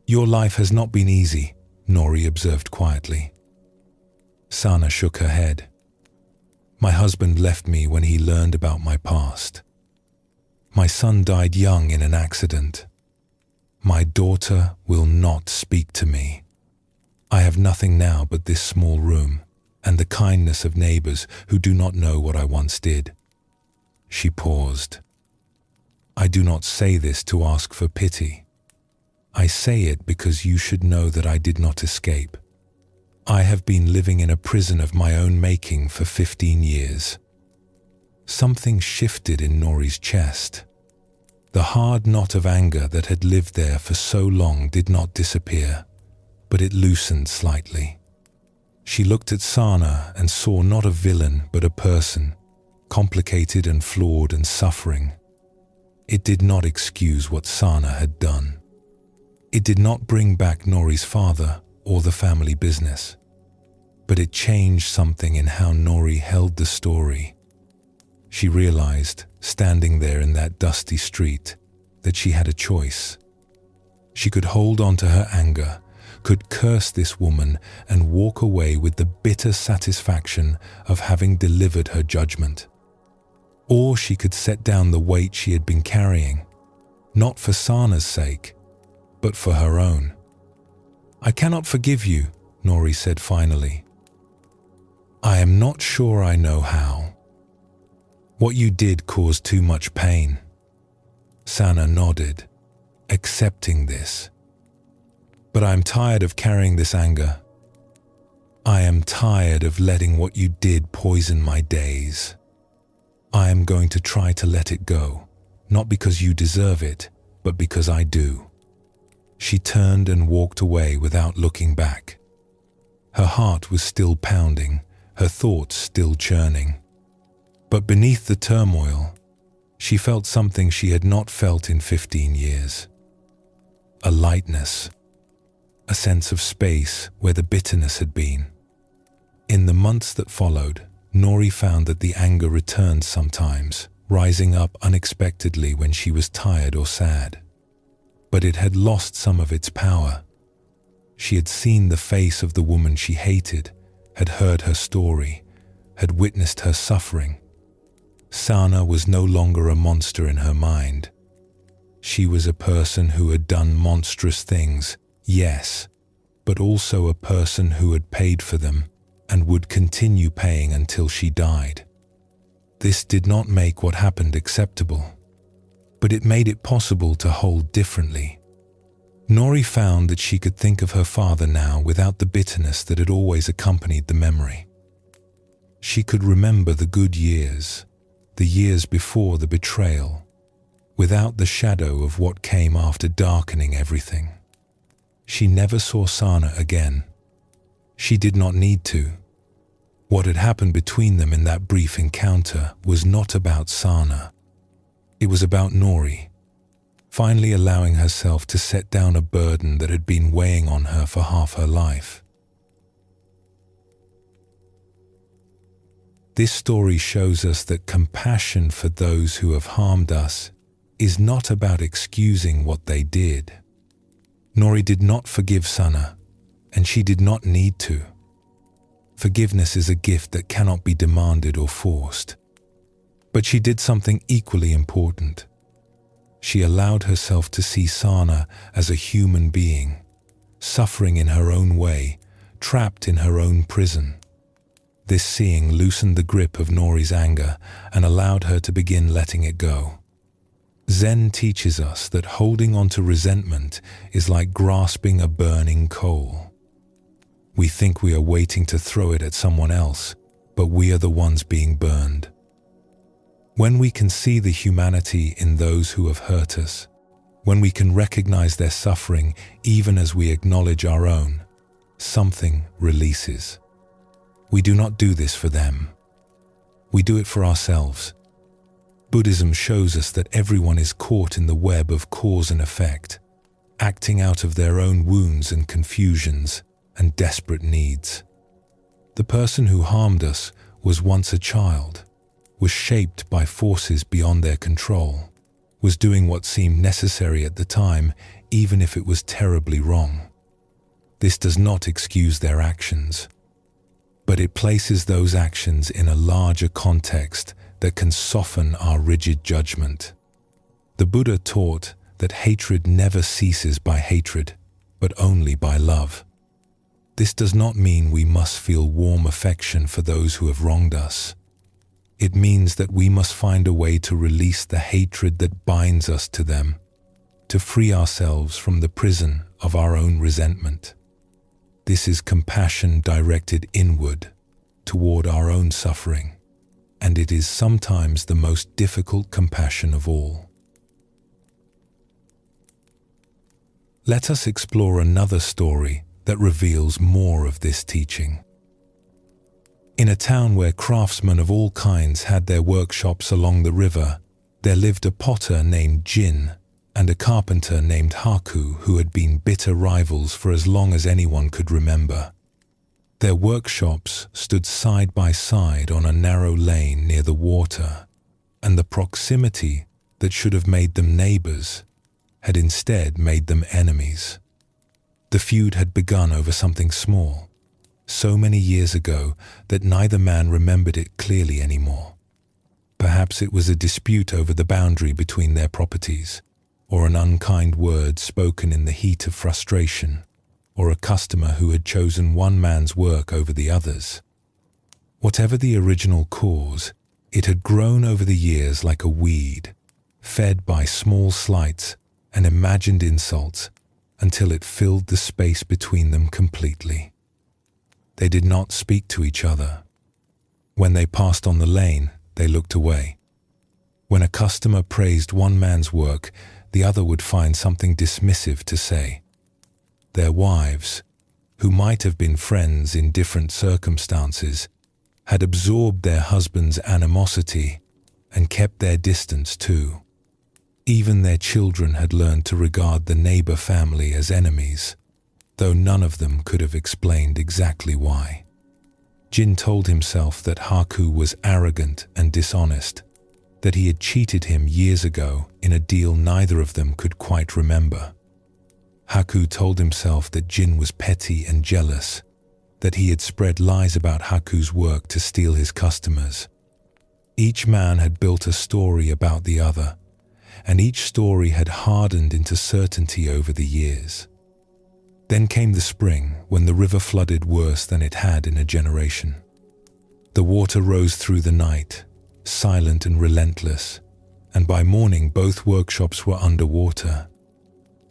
Your life has not been easy, Nori observed quietly. Sana shook her head. My husband left me when he learned about my past. My son died young in an accident. My daughter will not speak to me. I have nothing now but this small room and the kindness of neighbors who do not know what I once did. She paused. I do not say this to ask for pity. I say it because you should know that I did not escape. I have been living in a prison of my own making for 15 years. Something shifted in Nori's chest. The hard knot of anger that had lived there for so long did not disappear, but it loosened slightly. She looked at Sana and saw not a villain but a person, complicated and flawed and suffering. It did not excuse what Sana had done. It did not bring back Nori's father or the family business, but it changed something in how Nori held the story. She realized, standing there in that dusty street, that she had a choice. She could hold on to her anger, could curse this woman and walk away with the bitter satisfaction of having delivered her judgment. Or she could set down the weight she had been carrying, not for Sana's sake, but for her own. I cannot forgive you, Nori said finally. I am not sure I know how. What you did caused too much pain. Sana nodded, accepting this. But I am tired of carrying this anger. I am tired of letting what you did poison my days. I am going to try to let it go, not because you deserve it, but because I do. She turned and walked away without looking back. Her heart was still pounding, her thoughts still churning. But beneath the turmoil, she felt something she had not felt in 15 years. A lightness, a sense of space where the bitterness had been. In the months that followed, Nori found that the anger returned sometimes, rising up unexpectedly when she was tired or sad. But it had lost some of its power. She had seen the face of the woman she hated, had heard her story, had witnessed her suffering. Sana was no longer a monster in her mind. She was a person who had done monstrous things, yes, but also a person who had paid for them and would continue paying until she died. This did not make what happened acceptable, but it made it possible to hold differently. Nori found that she could think of her father now without the bitterness that had always accompanied the memory. She could remember the good years, the years before the betrayal, without the shadow of what came after darkening everything. She never saw Sana again. She did not need to. What had happened between them in that brief encounter was not about Sana. It was about Nori, finally allowing herself to set down a burden that had been weighing on her for half her life. This story shows us that compassion for those who have harmed us is not about excusing what they did. Nori did not forgive Sana, and she did not need to. Forgiveness is a gift that cannot be demanded or forced. But she did something equally important. She allowed herself to see Sana as a human being, suffering in her own way, trapped in her own prison. This seeing loosened the grip of Nori's anger and allowed her to begin letting it go. Zen teaches us that holding on to resentment is like grasping a burning coal. We think we are waiting to throw it at someone else, but we are the ones being burned. When we can see the humanity in those who have hurt us, when we can recognize their suffering even as we acknowledge our own, something releases. We do not do this for them. We do it for ourselves. Buddhism shows us that everyone is caught in the web of cause and effect, acting out of their own wounds and confusions and desperate needs. The person who harmed us was once a child, was shaped by forces beyond their control, was doing what seemed necessary at the time, even if it was terribly wrong. This does not excuse their actions, but it places those actions in a larger context that can soften our rigid judgment. The Buddha taught that hatred never ceases by hatred, but only by love. This does not mean we must feel warm affection for those who have wronged us. It means that we must find a way to release the hatred that binds us to them, to free ourselves from the prison of our own resentment. This is compassion directed inward, toward our own suffering, and it is sometimes the most difficult compassion of all. Let us explore another story that reveals more of this teaching. In a town where craftsmen of all kinds had their workshops along the river, there lived a potter named Jin and a carpenter named Haku who had been bitter rivals for as long as anyone could remember. Their workshops stood side by side on a narrow lane near the water, and the proximity that should have made them neighbors had instead made them enemies. The feud had begun over something small, so many years ago that neither man remembered it clearly anymore. Perhaps it was a dispute over the boundary between their properties, or an unkind word spoken in the heat of frustration, or a customer who had chosen one man's work over the other's. Whatever the original cause, it had grown over the years like a weed, fed by small slights and imagined insults until it filled the space between them completely. They did not speak to each other. When they passed on the lane, they looked away. When a customer praised one man's work, the other would find something dismissive to say. Their wives, who might have been friends in different circumstances, had absorbed their husband's animosity and kept their distance too. Even their children had learned to regard the neighbor family as enemies, though none of them could have explained exactly why. Jin told himself that Haku was arrogant and dishonest, that he had cheated him years ago in a deal neither of them could quite remember. Haku told himself that Jin was petty and jealous, that he had spread lies about Haku's work to steal his customers. Each man had built a story about the other, and each story had hardened into certainty over the years. Then came the spring, when the river flooded worse than it had in a generation. The water rose through the night, silent and relentless, and by morning both workshops were underwater.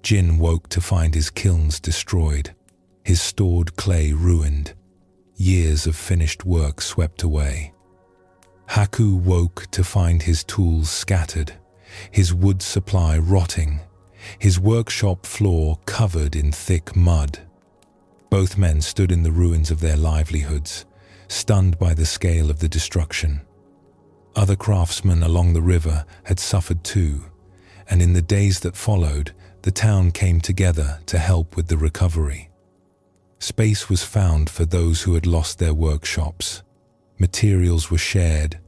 Jin woke to find his kilns destroyed, his stored clay ruined, years of finished work swept away. Haku woke to find his tools scattered, his wood supply rotting, his workshop floor covered in thick mud. Both men stood in the ruins of their livelihoods, stunned by the scale of the destruction. Other craftsmen along the river had suffered too, and in the days that followed, the town came together to help with the recovery. Space was found for those who had lost their workshops. Materials were shared,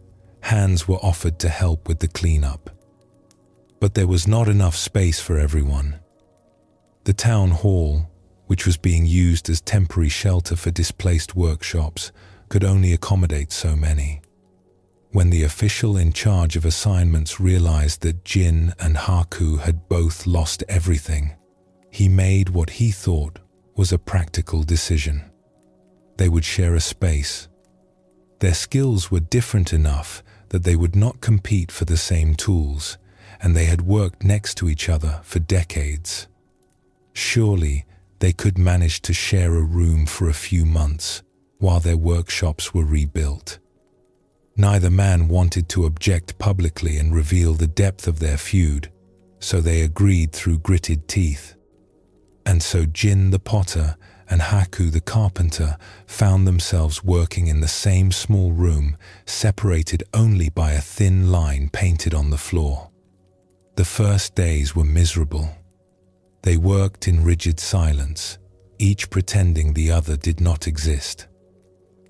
hands were offered to help with the cleanup. But there was not enough space for everyone. The town hall, which was being used as temporary shelter for displaced workshops, could only accommodate so many. When the official in charge of assignments realized that Jin and Haku had both lost everything, he made what he thought was a practical decision. they would share a space. Their skills were different enough that they would not compete for the same tools, and they had worked next to each other for decades. Surely they could manage to share a room for a few months while their workshops were rebuilt. Neither man wanted to object publicly and reveal the depth of their feud, so they agreed through gritted teeth. And so Jin the potter and Haku the carpenter found themselves working in the same small room, separated only by a thin line painted on the floor. The first days were miserable. They worked in rigid silence, each pretending the other did not exist.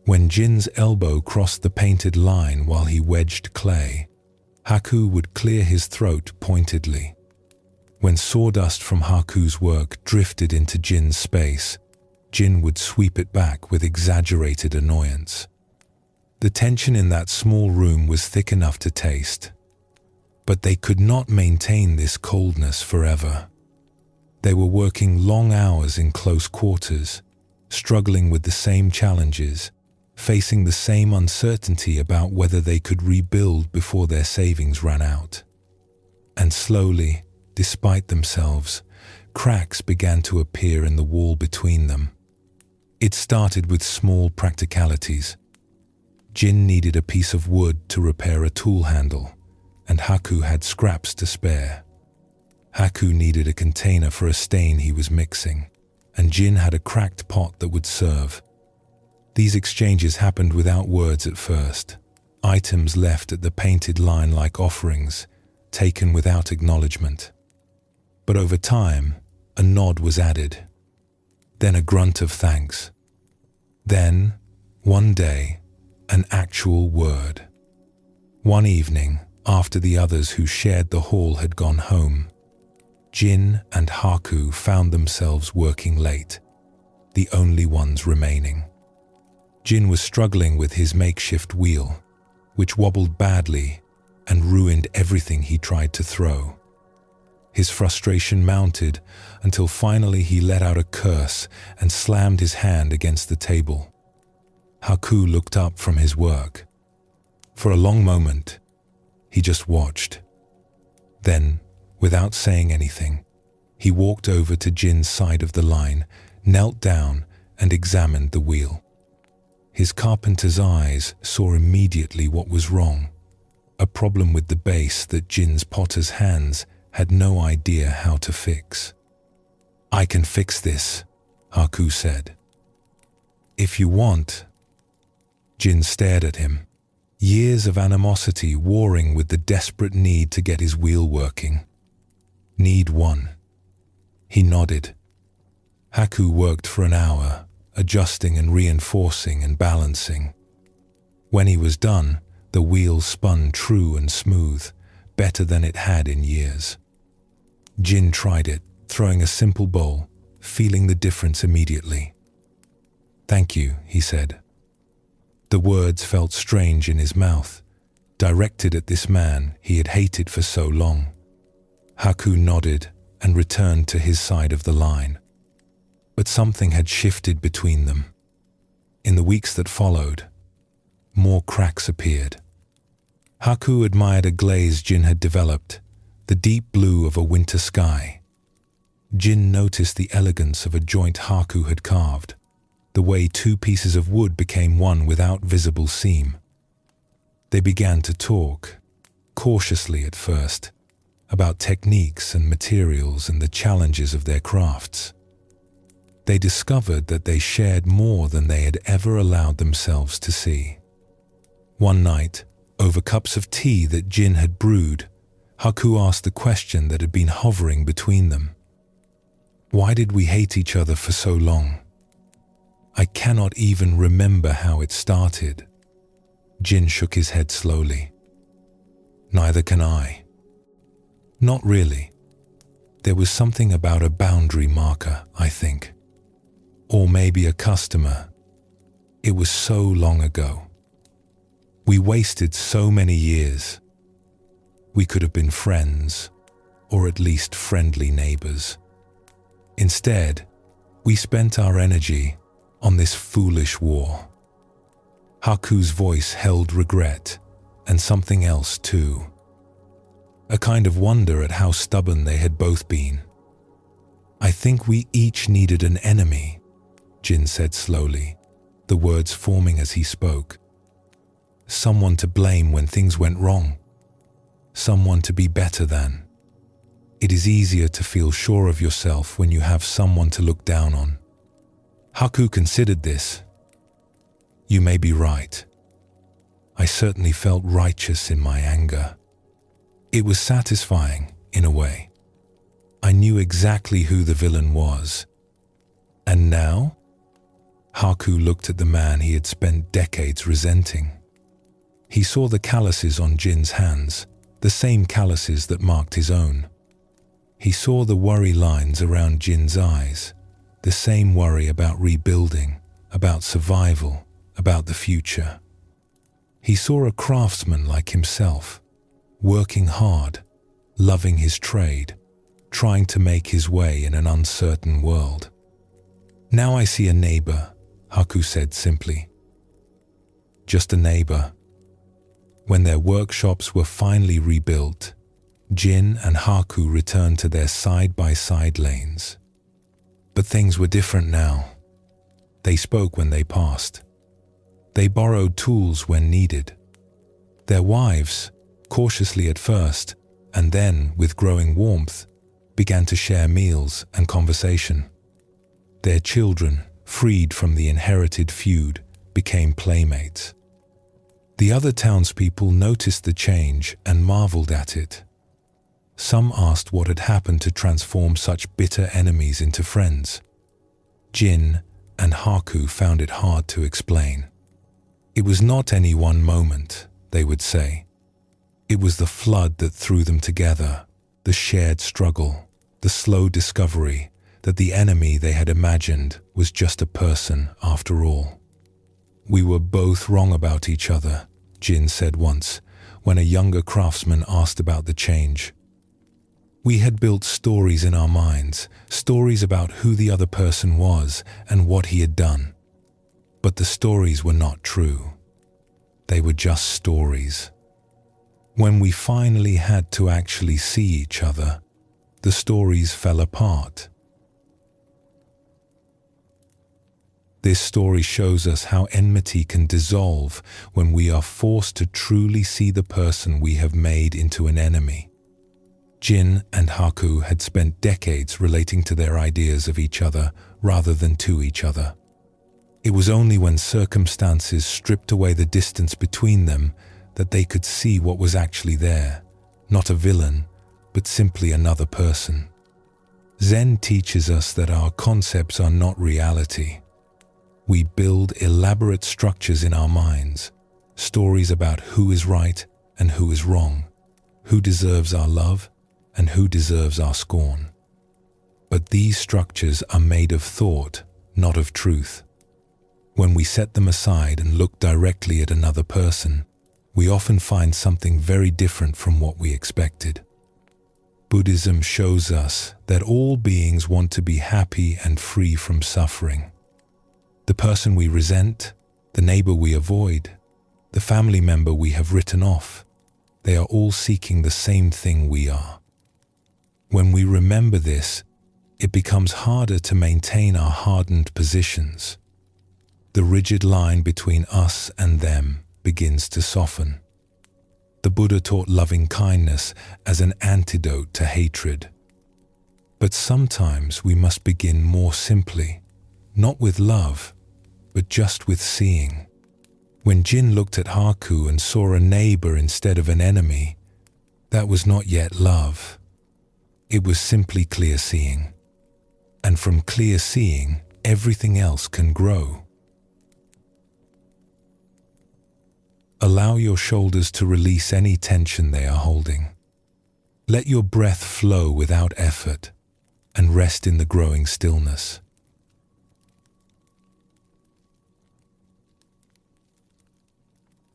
When Jin's elbow crossed the painted line while he wedged clay, Haku would clear his throat pointedly. When sawdust from Haku's work drifted into Jin's space, Jin would sweep it back with exaggerated annoyance. The tension in that small room was thick enough to taste. But they could not maintain this coldness forever. They were working long hours in close quarters, struggling with the same challenges, facing the same uncertainty about whether they could rebuild before their savings ran out. And slowly, despite themselves, cracks began to appear in the wall between them. It started with small practicalities. Jin needed a piece of wood to repair a tool handle, and Haku had scraps to spare. Haku needed a container for a stain he was mixing, and Jin had a cracked pot that would serve. These exchanges happened without words at first, items left at the painted line like offerings, taken without acknowledgement. But over time, a nod was added, then a grunt of thanks. Then, one day, an actual word. One evening, after the others who shared the hall had gone home, Jin and Haku found themselves working late, the only ones remaining. Jin was struggling with his makeshift wheel, which wobbled badly and ruined everything he tried to throw. His frustration mounted until finally he let out a curse and slammed his hand against the table. Haku looked up from his work. For a long moment, he just watched. Then, without saying anything, he walked over to Jin's side of the line, knelt down, and examined the wheel. His carpenter's eyes saw immediately what was wrong, a problem with the base that Jin's potter's hands had no idea how to fix. "I can fix this," Haku said. "If you want." Jin stared at him, years of animosity warring with the desperate need to get his wheel working. Need one. He nodded. Haku worked for an hour, adjusting and reinforcing and balancing. When he was done, the wheel spun true and smooth, better than it had in years. Jin tried it, throwing a simple bowl, feeling the difference immediately. "Thank you," he said. The words felt strange in his mouth, directed at this man he had hated for so long. Haku nodded and returned to his side of the line. But something had shifted between them. In the weeks that followed, more cracks appeared. Haku admired a glaze Jin had developed, the deep blue of a winter sky. Jin noticed the elegance of a joint Haku had carved, the way two pieces of wood became one without visible seam. They began to talk, cautiously at first, about techniques and materials and the challenges of their crafts. They discovered that they shared more than they had ever allowed themselves to see. One night, over cups of tea that Jin had brewed, Haku asked the question that had been hovering between them. "Why did we hate each other for so long? I cannot even remember how it started." Jin shook his head slowly. "Neither can I." "Not really. There was something about a boundary marker, I think. Or maybe a customer. It was so long ago. We wasted so many years. We could have been friends, or at least friendly neighbors. Instead, we spent our energy on this foolish war. Haku's voice held regret, and something else too. A kind of wonder at how stubborn they had both been. I think we each needed an enemy, Jin said slowly, the words forming as he spoke. Someone to blame when things went wrong. Someone to be better than. It is easier to feel sure of yourself when you have someone to look down on. Haku considered this. You may be right. I certainly felt righteous in my anger. It was satisfying, in a way. I knew exactly who the villain was. And now? Haku looked at the man he had spent decades resenting. He saw the calluses on Jin's hands, the same calluses that marked his own. He saw the worry lines around Jin's eyes, the same worry about rebuilding, about survival, about the future. He saw a craftsman like himself, working hard, loving his trade, trying to make his way in an uncertain world. Now I see a neighbor, Haku said simply. Just a neighbor. When their workshops were finally rebuilt, Jin and Haku returned to their side-by-side lanes. But things were different now. They spoke when they passed. They borrowed tools when needed. Their wives, cautiously at first, and then, with growing warmth, began to share meals and conversation. Their children, freed from the inherited feud, became playmates. The other townspeople noticed the change and marveled at it. Some asked what had happened to transform such bitter enemies into friends. Jin and Haku found it hard to explain. It was not any one moment, they would say. It was the flood that threw them together, the shared struggle, the slow discovery that the enemy they had imagined was just a person after all. We were both wrong about each other, Jin said once, when a younger craftsman asked about the change. We had built stories in our minds, stories about who the other person was and what he had done. But the stories were not true. They were just stories. When we finally had to actually see each other, the stories fell apart. This story shows us how enmity can dissolve when we are forced to truly see the person we have made into an enemy. Jin and Haku had spent decades relating to their ideas of each other rather than to each other. It was only when circumstances stripped away the distance between them that they could see what was actually there, not a villain, but simply another person. Zen teaches us that our concepts are not reality. We build elaborate structures in our minds, stories about who is right and who is wrong, who deserves our love and who deserves our scorn. But these structures are made of thought, not of truth. When we set them aside and look directly at another person, we often find something very different from what we expected. Buddhism shows us that all beings want to be happy and free from suffering. The person we resent, the neighbor we avoid, the family member we have written off, they are all seeking the same thing we are. When we remember this, it becomes harder to maintain our hardened positions. The rigid line between us and them begins to soften. The Buddha taught loving kindness as an antidote to hatred. But sometimes we must begin more simply, not with love, but just with seeing. When Jin looked at Haku and saw a neighbor instead of an enemy, that was not yet love. It was simply clear seeing. And from clear seeing, everything else can grow. Allow your shoulders to release any tension they are holding. Let your breath flow without effort and rest in the growing stillness.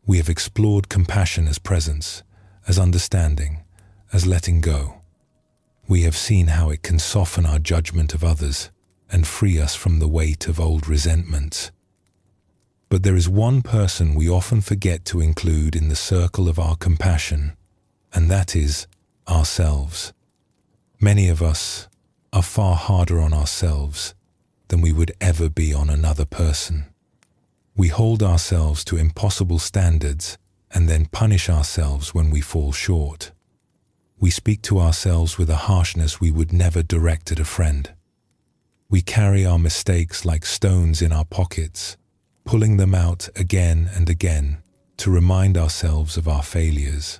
We have explored compassion as presence, as understanding, as letting go. We have seen how it can soften our judgment of others and free us from the weight of old resentments. But there is one person we often forget to include in the circle of our compassion, and that is ourselves. Many of us are far harder on ourselves than we would ever be on another person. We hold ourselves to impossible standards and then punish ourselves when we fall short. We speak to ourselves with a harshness we would never direct at a friend. We carry our mistakes like stones in our pockets, pulling them out again and again to remind ourselves of our failures.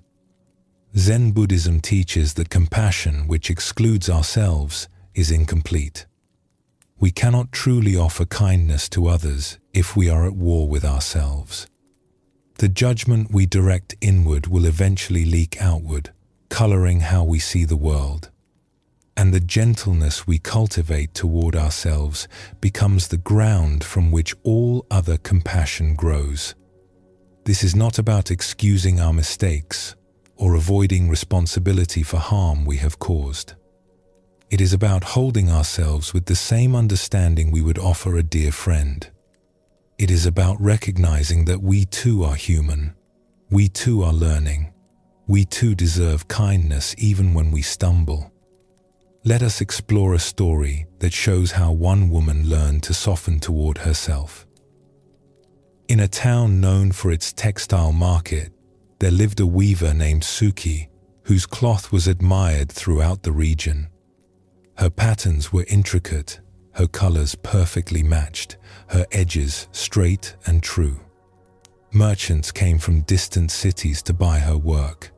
Zen Buddhism teaches that compassion which excludes ourselves is incomplete. We cannot truly offer kindness to others if we are at war with ourselves. The judgment we direct inward will eventually leak outward, coloring how we see the world. And the gentleness we cultivate toward ourselves becomes the ground from which all other compassion grows. This is not about excusing our mistakes or avoiding responsibility for harm we have caused. It is about holding ourselves with the same understanding we would offer a dear friend. It is about recognizing that we too are human, we too are learning, we too deserve kindness even when we stumble. Let us explore a story that shows how one woman learned to soften toward herself. In a town known for its textile market, there lived a weaver named Suki, whose cloth was admired throughout the region. Her patterns were intricate, her colors perfectly matched, her edges straight and true. Merchants came from distant cities to buy her work,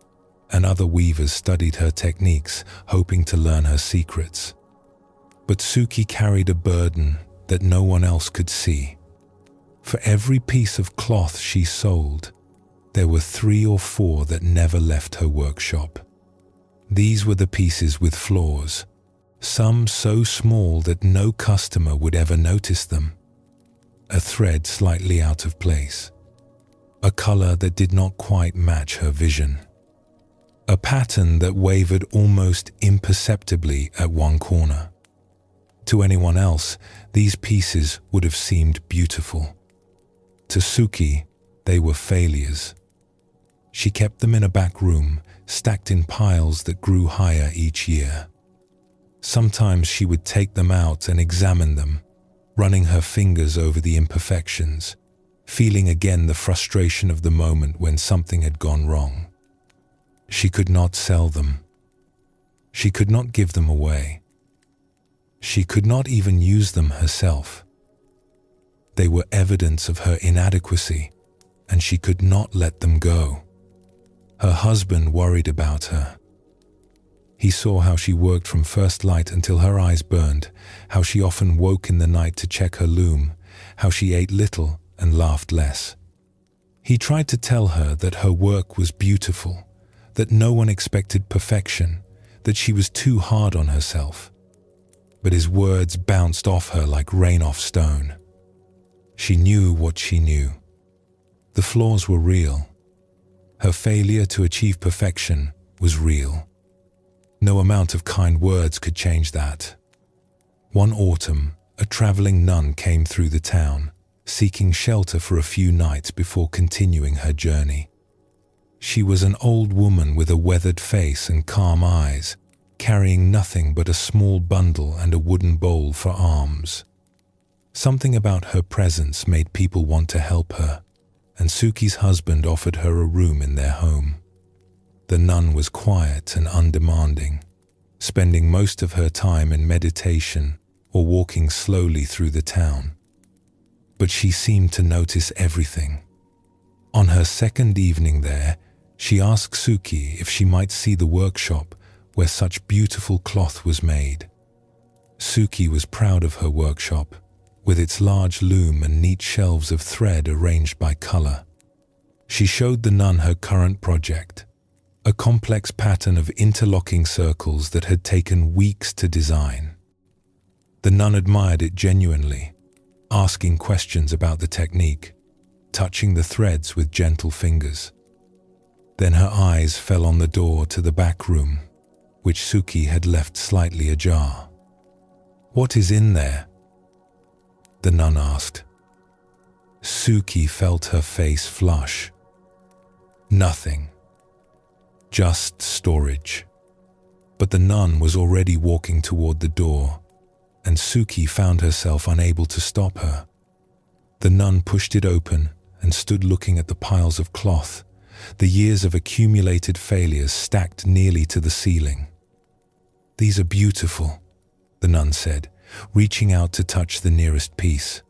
and other weavers studied her techniques, hoping to learn her secrets. But Suki carried a burden that no one else could see. For every piece of cloth she sold, there were 3 or 4 that never left her workshop. These were the pieces with flaws, some so small that no customer would ever notice them. A thread slightly out of place, a color that did not quite match her vision, a pattern that wavered almost imperceptibly at one corner. To anyone else, these pieces would have seemed beautiful. To Suki, they were failures. She kept them in a back room, stacked in piles that grew higher each year. Sometimes she would take them out and examine them, running her fingers over the imperfections, feeling again the frustration of the moment when something had gone wrong. She could not sell them. She could not give them away. She could not even use them herself. They were evidence of her inadequacy, and she could not let them go. Her husband worried about her. He saw how she worked from first light until her eyes burned, how she often woke in the night to check her loom, how she ate little and laughed less. He tried to tell her that her work was beautiful, that no one expected perfection, that she was too hard on herself. But his words bounced off her like rain off stone. She knew what she knew. The flaws were real. Her failure to achieve perfection was real. No amount of kind words could change that. One autumn, a traveling nun came through the town, seeking shelter for a few nights before continuing her journey. She was an old woman with a weathered face and calm eyes, carrying nothing but a small bundle and a wooden bowl for alms. Something about her presence made people want to help her, and Suki's husband offered her a room in their home. The nun was quiet and undemanding, spending most of her time in meditation or walking slowly through the town. But she seemed to notice everything. On her second evening there, she asked Suki if she might see the workshop where such beautiful cloth was made. Suki was proud of her workshop, with its large loom and neat shelves of thread arranged by color. She showed the nun her current project, a complex pattern of interlocking circles that had taken weeks to design. The nun admired it genuinely, asking questions about the technique, touching the threads with gentle fingers. Then her eyes fell on the door to the back room, which Suki had left slightly ajar. "What is in there?" the nun asked. Suki felt her face flush. Nothing. Just storage. But the nun was already walking toward the door, and Suki found herself unable to stop her. The nun pushed it open and stood looking at the piles of cloth, the years of accumulated failures stacked nearly to the ceiling. "These are beautiful," the nun said, reaching out to touch the nearest piece.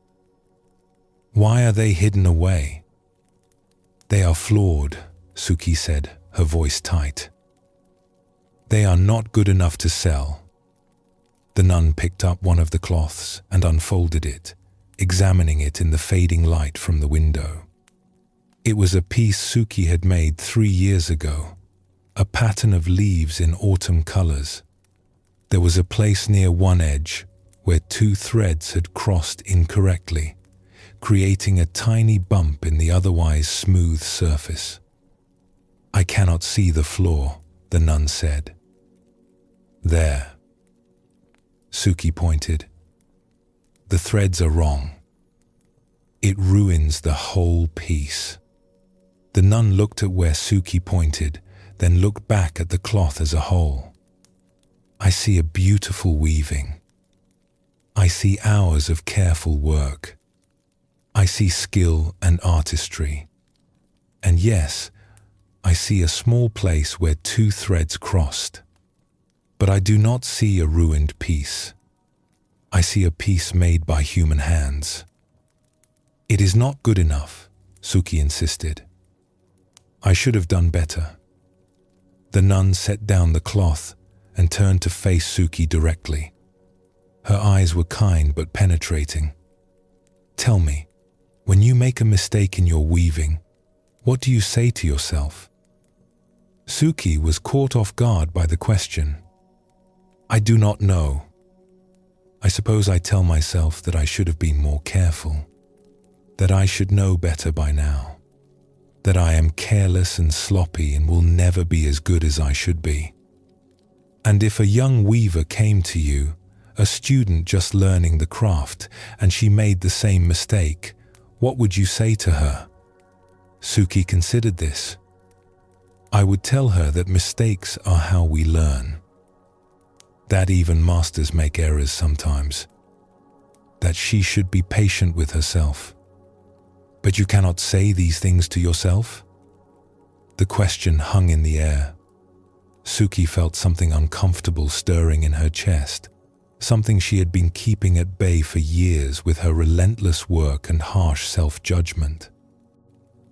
"Why are they hidden away?" "They are flawed," Suki said, her voice tight. "They are not good enough to sell." The nun picked up one of the cloths and unfolded it, examining it in the fading light from the window. It was a piece Suki had made 3 years ago, a pattern of leaves in autumn colors. There was a place near one edge where 2 threads had crossed incorrectly, creating a tiny bump in the otherwise smooth surface. "I cannot see the flaw," the nun said. "There." Suki pointed. "The threads are wrong. It ruins the whole piece." The nun looked at where Suki pointed, then looked back at the cloth as a whole. "I see a beautiful weaving. I see hours of careful work. I see skill and artistry. And yes, I see a small place where 2 threads crossed. But I do not see a ruined piece. I see a piece made by human hands." "It is not good enough," Suki insisted. "I should have done better." The nun set down the cloth and turned to face Suki directly. Her eyes were kind but penetrating. "Tell me, when you make a mistake in your weaving, what do you say to yourself?" Suki was caught off guard by the question. "I do not know. I suppose I tell myself that I should have been more careful, that I should know better by now, that I am careless and sloppy and will never be as good as I should be." And if a young weaver came to you, a student just learning the craft, and she made the same mistake, what would you say to her? Suki considered this. "I would tell her that mistakes are how we learn. That even masters make errors sometimes. That she should be patient with herself." "But you cannot say these things to yourself?" The question hung in the air. Suki felt something uncomfortable stirring in her chest, something she had been keeping at bay for years with her relentless work and harsh self-judgment.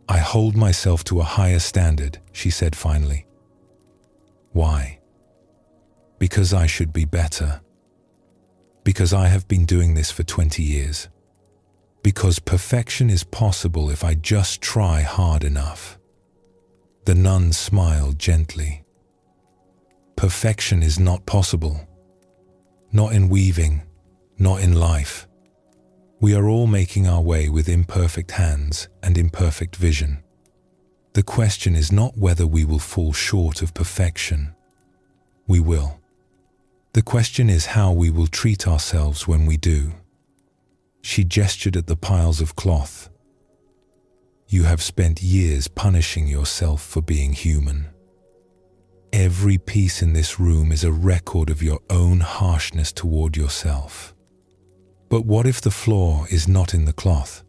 "I hold myself to a higher standard," she said finally. "Why?" "Because I should be better. Because I have been doing this for 20 years. Because perfection is possible if I just try hard enough." The nun smiled gently. "Perfection is not possible. Not in weaving, not in life. We are all making our way with imperfect hands and imperfect vision. The question is not whether we will fall short of perfection. We will. The question is how we will treat ourselves when we do." She gestured at the piles of cloth. "You have spent years punishing yourself for being human. Every piece in this room is a record of your own harshness toward yourself. But what if the flaw is not in the cloth?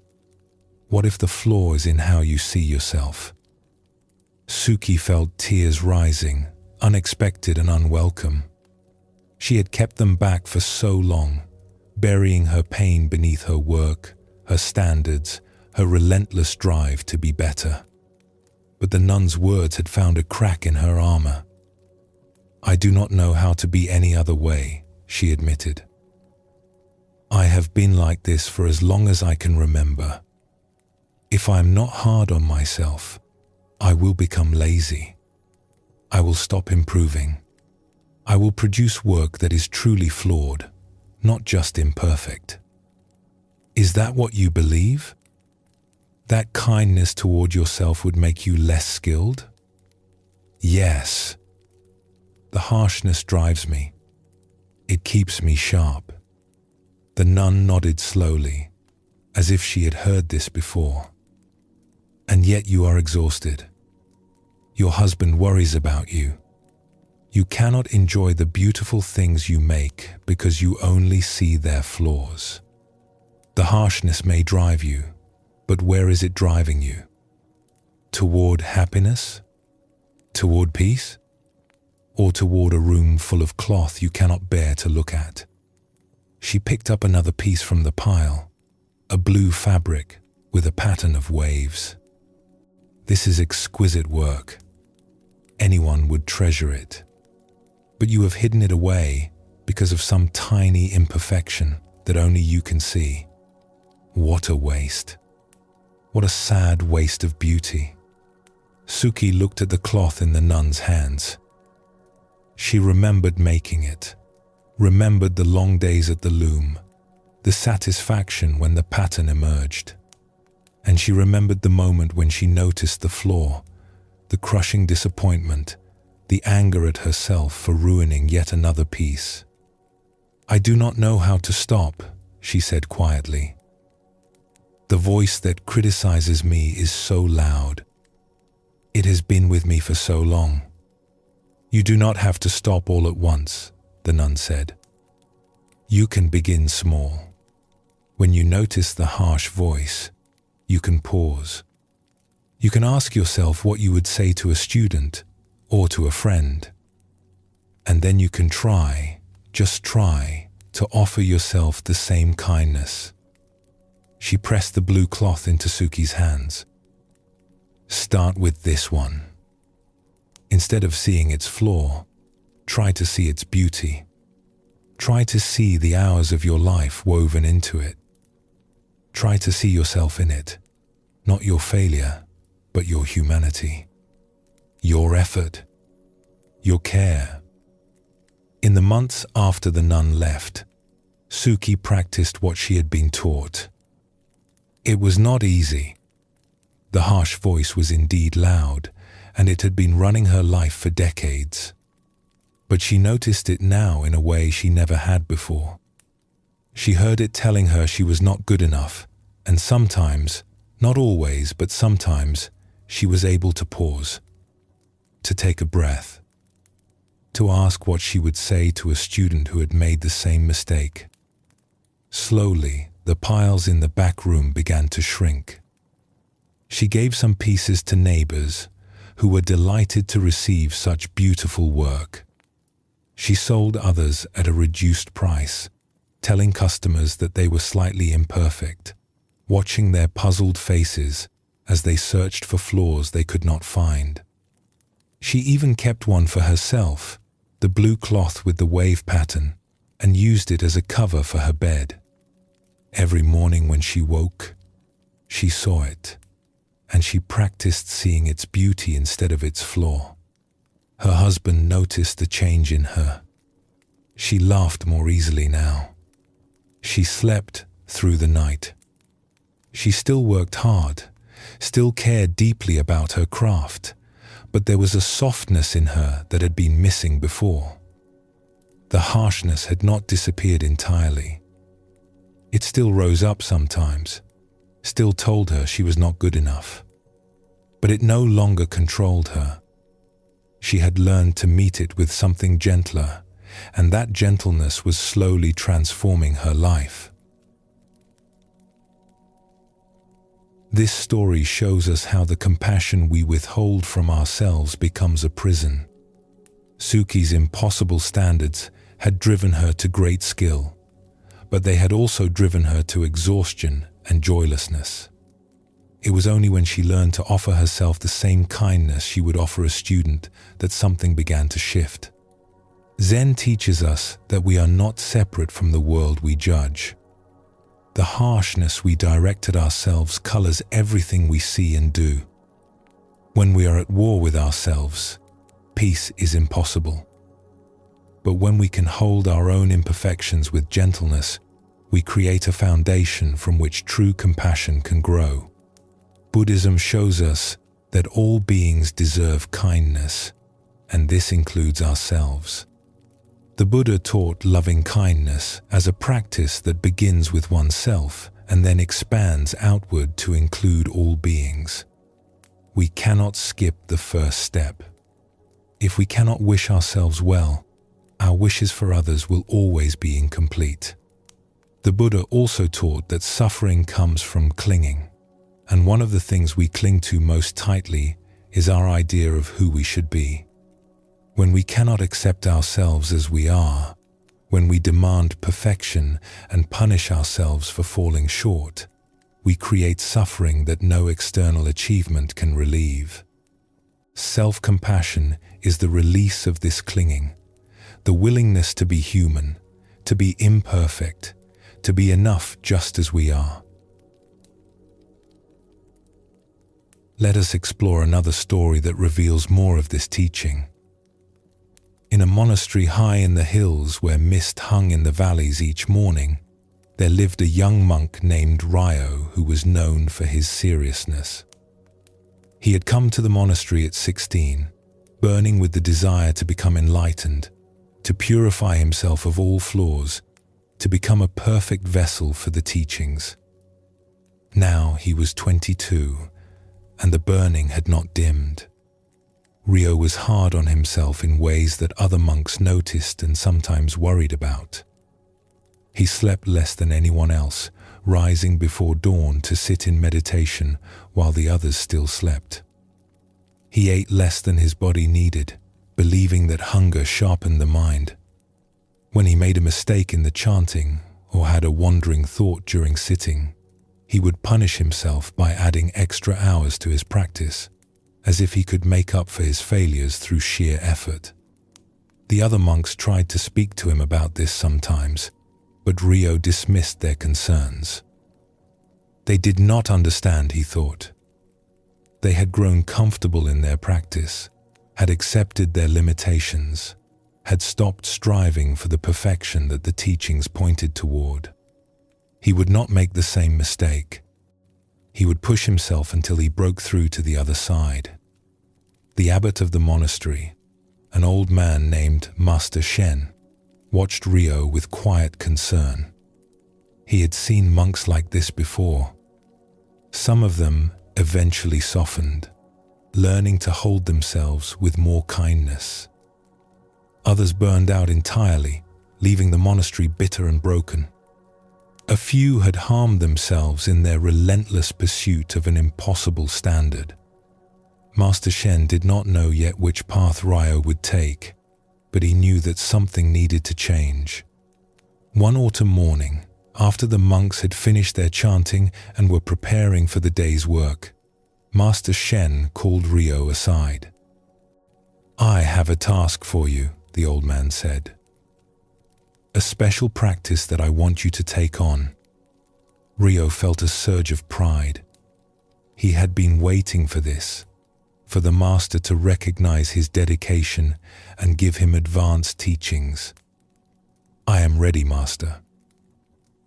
What if the flaw is in how you see yourself?" Suki felt tears rising, unexpected and unwelcome. She had kept them back for so long, burying her pain beneath her work, her standards, her relentless drive to be better. But the nun's words had found a crack in her armor. "I do not know how to be any other way," she admitted. "I have been like this for as long as I can remember. If I am not hard on myself, I will become lazy. I will stop improving. I will produce work that is truly flawed, not just imperfect." Is that what you believe? That kindness toward yourself would make you less skilled? Yes. The harshness drives me. It keeps me sharp. The nun nodded slowly, as if she had heard this before. And yet you are exhausted. Your husband worries about you. You cannot enjoy the beautiful things you make because you only see their flaws. The harshness may drive you, but where is it driving you? Toward happiness? Toward peace? Or toward a room full of cloth you cannot bear to look at? She picked up another piece from the pile, a blue fabric with a pattern of waves. This is exquisite work. Anyone would treasure it. But you have hidden it away because of some tiny imperfection that only you can see. What a waste. What a sad waste of beauty. Suki looked at the cloth in the nun's hands. She remembered making it, remembered the long days at the loom, the satisfaction when the pattern emerged. And she remembered the moment when she noticed the flaw, the crushing disappointment, the anger at herself for ruining yet another piece. "I do not know how to stop," she said quietly. "The voice that criticizes me is so loud. It has been with me for so long." "You do not have to stop all at once," the nun said. "You can begin small. When you notice the harsh voice, you can pause. You can ask yourself what you would say to a student or to a friend. And then you can try, just try, to offer yourself the same kindness." She pressed the blue cloth into Suki's hands. "Start with this one. Instead of seeing its flaw, try to see its beauty. Try to see the hours of your life woven into it. Try to see yourself in it, not your failure, but your humanity, your effort, your care." In the months after the nun left, Suki practiced what she had been taught. It was not easy. The harsh voice was indeed loud, and it had been running her life for decades. But she noticed it now in a way she never had before. She heard it telling her she was not good enough, and sometimes, not always, but sometimes, she was able to pause, to take a breath, to ask what she would say to a student who had made the same mistake. Slowly, the piles in the back room began to shrink. She gave some pieces to neighbors who were delighted to receive such beautiful work. She sold others at a reduced price, telling customers that they were slightly imperfect, watching their puzzled faces as they searched for flaws they could not find. She even kept one for herself, the blue cloth with the wave pattern, and used it as a cover for her bed. Every morning when she woke, she saw it, and she practiced seeing its beauty instead of its flaw. Her husband noticed the change in her. She laughed more easily now. She slept through the night. She still worked hard, still cared deeply about her craft, but there was a softness in her that had been missing before. The harshness had not disappeared entirely. It still rose up sometimes, still told her she was not good enough. But it no longer controlled her. She had learned to meet it with something gentler, and that gentleness was slowly transforming her life. This story shows us how the compassion we withhold from ourselves becomes a prison. Suki's impossible standards had driven her to great skill, but they had also driven her to exhaustion and joylessness. It was only when she learned to offer herself the same kindness she would offer a student that something began to shift. Zen teaches us that we are not separate from the world we judge. The harshness we direct at ourselves colors everything we see and do. When we are at war with ourselves, peace is impossible. But when we can hold our own imperfections with gentleness, we create a foundation from which true compassion can grow. Buddhism shows us that all beings deserve kindness, and this includes ourselves. The Buddha taught loving kindness as a practice that begins with oneself and then expands outward to include all beings. We cannot skip the first step. If we cannot wish ourselves well, our wishes for others will always be incomplete. The Buddha also taught that suffering comes from clinging, and one of the things we cling to most tightly is our idea of who we should be. When we cannot accept ourselves as we are, when we demand perfection and punish ourselves for falling short, we create suffering that no external achievement can relieve. Self-compassion is the release of this clinging, the willingness to be human, to be imperfect, to be enough just as we are. Let us explore another story that reveals more of this teaching. In a monastery high in the hills where mist hung in the valleys each morning, there lived a young monk named Ryo who was known for his seriousness. He had come to the monastery at 16, burning with the desire to become enlightened, to purify himself of all flaws, to become a perfect vessel for the teachings. Now he was 22, and the burning had not dimmed. Ryo was hard on himself in ways that other monks noticed and sometimes worried about. He slept less than anyone else, rising before dawn to sit in meditation while the others still slept. He ate less than his body needed, believing that hunger sharpened the mind. When he made a mistake in the chanting or had a wandering thought during sitting, he would punish himself by adding extra hours to his practice, as if he could make up for his failures through sheer effort. The other monks tried to speak to him about this sometimes, but Ryo dismissed their concerns. They did not understand, he thought. They had grown comfortable in their practice, had accepted their limitations, had stopped striving for the perfection that the teachings pointed toward. He would not make the same mistake. He would push himself until he broke through to the other side. The abbot of the monastery, an old man named Master Shen, watched Ryo with quiet concern. He had seen monks like this before. Some of them eventually softened, learning to hold themselves with more kindness. Others burned out entirely, leaving the monastery bitter and broken. A few had harmed themselves in their relentless pursuit of an impossible standard. Master Shen did not know yet which path Ryo would take, but he knew that something needed to change. One autumn morning, after the monks had finished their chanting and were preparing for the day's work, Master Shen called Ryo aside. "I have a task for you," the old man said. "A special practice that I want you to take on." Ryo felt a surge of pride. He had been waiting for this, for the master to recognize his dedication and give him advanced teachings. "I am ready, master."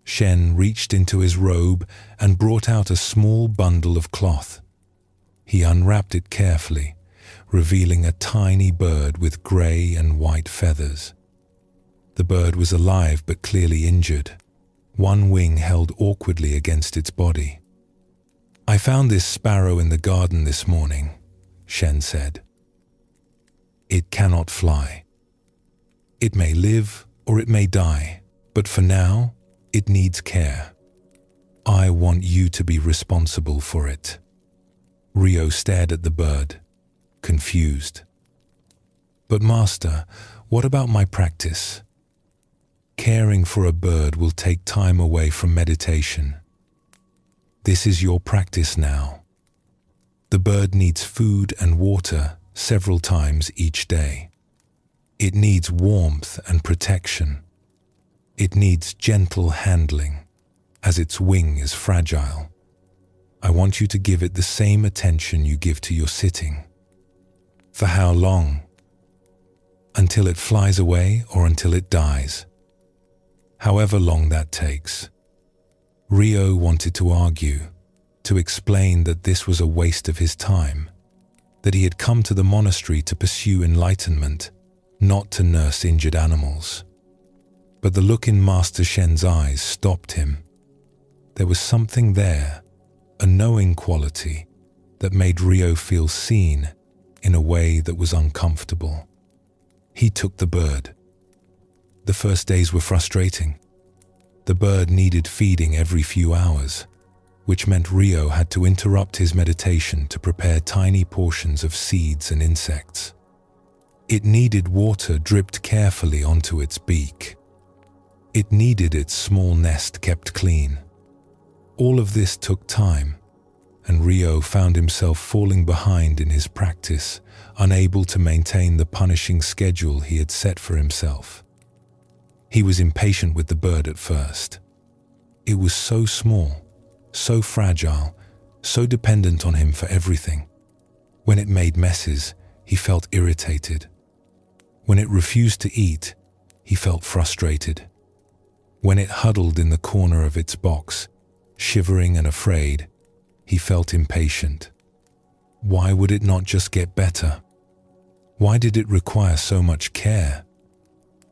Shen reached into his robe and brought out a small bundle of cloth. He unwrapped it carefully, revealing a tiny bird with gray and white feathers. The bird was alive but clearly injured, one wing held awkwardly against its body. "I found this sparrow in the garden this morning," Shen said. "It cannot fly. It may live or it may die, but for now, it needs care. I want you to be responsible for it." Ryo stared at the bird, confused. "But master, what about my practice? Caring for a bird will take time away from meditation. This is your practice now. The bird needs food and water several times each day. It needs warmth and protection. It needs gentle handling, as its wing is fragile. I want you to give it the same attention you give to your sitting." "For how long?" "Until it flies away or until it dies. However long that takes." Ryo wanted to argue, to explain that this was a waste of his time, that he had come to the monastery to pursue enlightenment, not to nurse injured animals. But the look in Master Shen's eyes stopped him. There was something there, a knowing quality, that made Ryo feel seen in a way that was uncomfortable. He took the bird. The first days were frustrating. The bird needed feeding every few hours, which meant Ryo had to interrupt his meditation to prepare tiny portions of seeds and insects. It needed water dripped carefully onto its beak. It needed its small nest kept clean. All of this took time, and Ryo found himself falling behind in his practice, unable to maintain the punishing schedule he had set for himself. He was impatient with the bird at first. It was so small, so fragile, so dependent on him for everything. When it made messes, he felt irritated. When it refused to eat, he felt frustrated. When it huddled in the corner of its box, shivering and afraid, he felt impatient. Why would it not just get better? Why did it require so much care?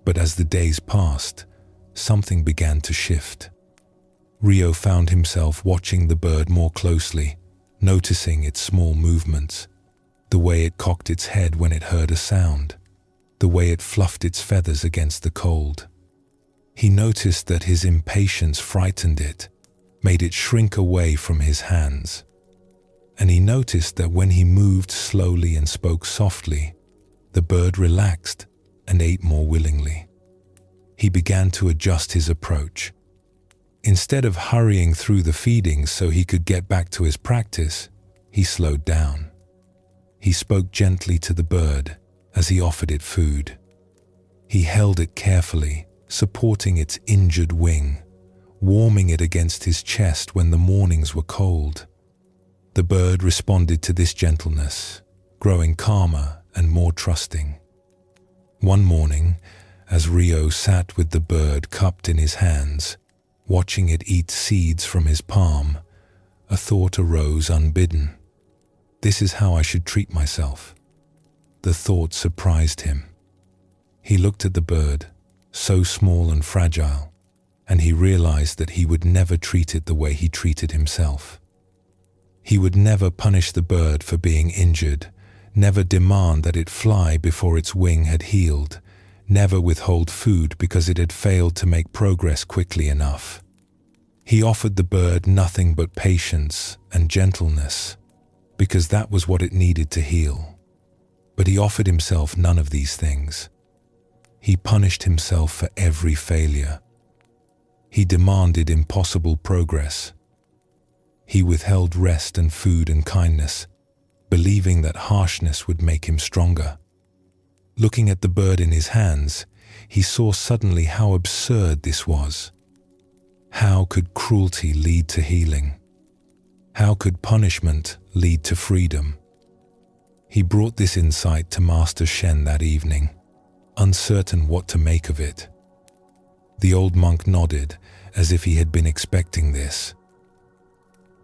But as the days passed, something began to shift. Ryo found himself watching the bird more closely, noticing its small movements, the way it cocked its head when it heard a sound, the way it fluffed its feathers against the cold. He noticed that his impatience frightened it, made it shrink away from his hands. And he noticed that when he moved slowly and spoke softly, the bird relaxed and ate more willingly. He began to adjust his approach. Instead of hurrying through the feeding so he could get back to his practice, he slowed down. He spoke gently to the bird as he offered it food. He held it carefully, supporting its injured wing, warming it against his chest when the mornings were cold. The bird responded to this gentleness, growing calmer and more trusting. One morning, as Ryo sat with the bird cupped in his hands, watching it eat seeds from his palm, a thought arose unbidden. This is how I should treat myself. The thought surprised him. He looked at the bird, so small and fragile, and he realized that he would never treat it the way he treated himself. He would never punish the bird for being injured, never demand that it fly before its wing had healed, never withhold food because it had failed to make progress quickly enough. He offered the bird nothing but patience and gentleness, because that was what it needed to heal. But he offered himself none of these things. He punished himself for every failure. He demanded impossible progress. He withheld rest and food and kindness, believing that harshness would make him stronger. Looking at the bird in his hands, he saw suddenly how absurd this was. How could cruelty lead to healing? How could punishment lead to freedom? He brought this insight to Master Shen that evening, uncertain what to make of it. The old monk nodded, as if he had been expecting this.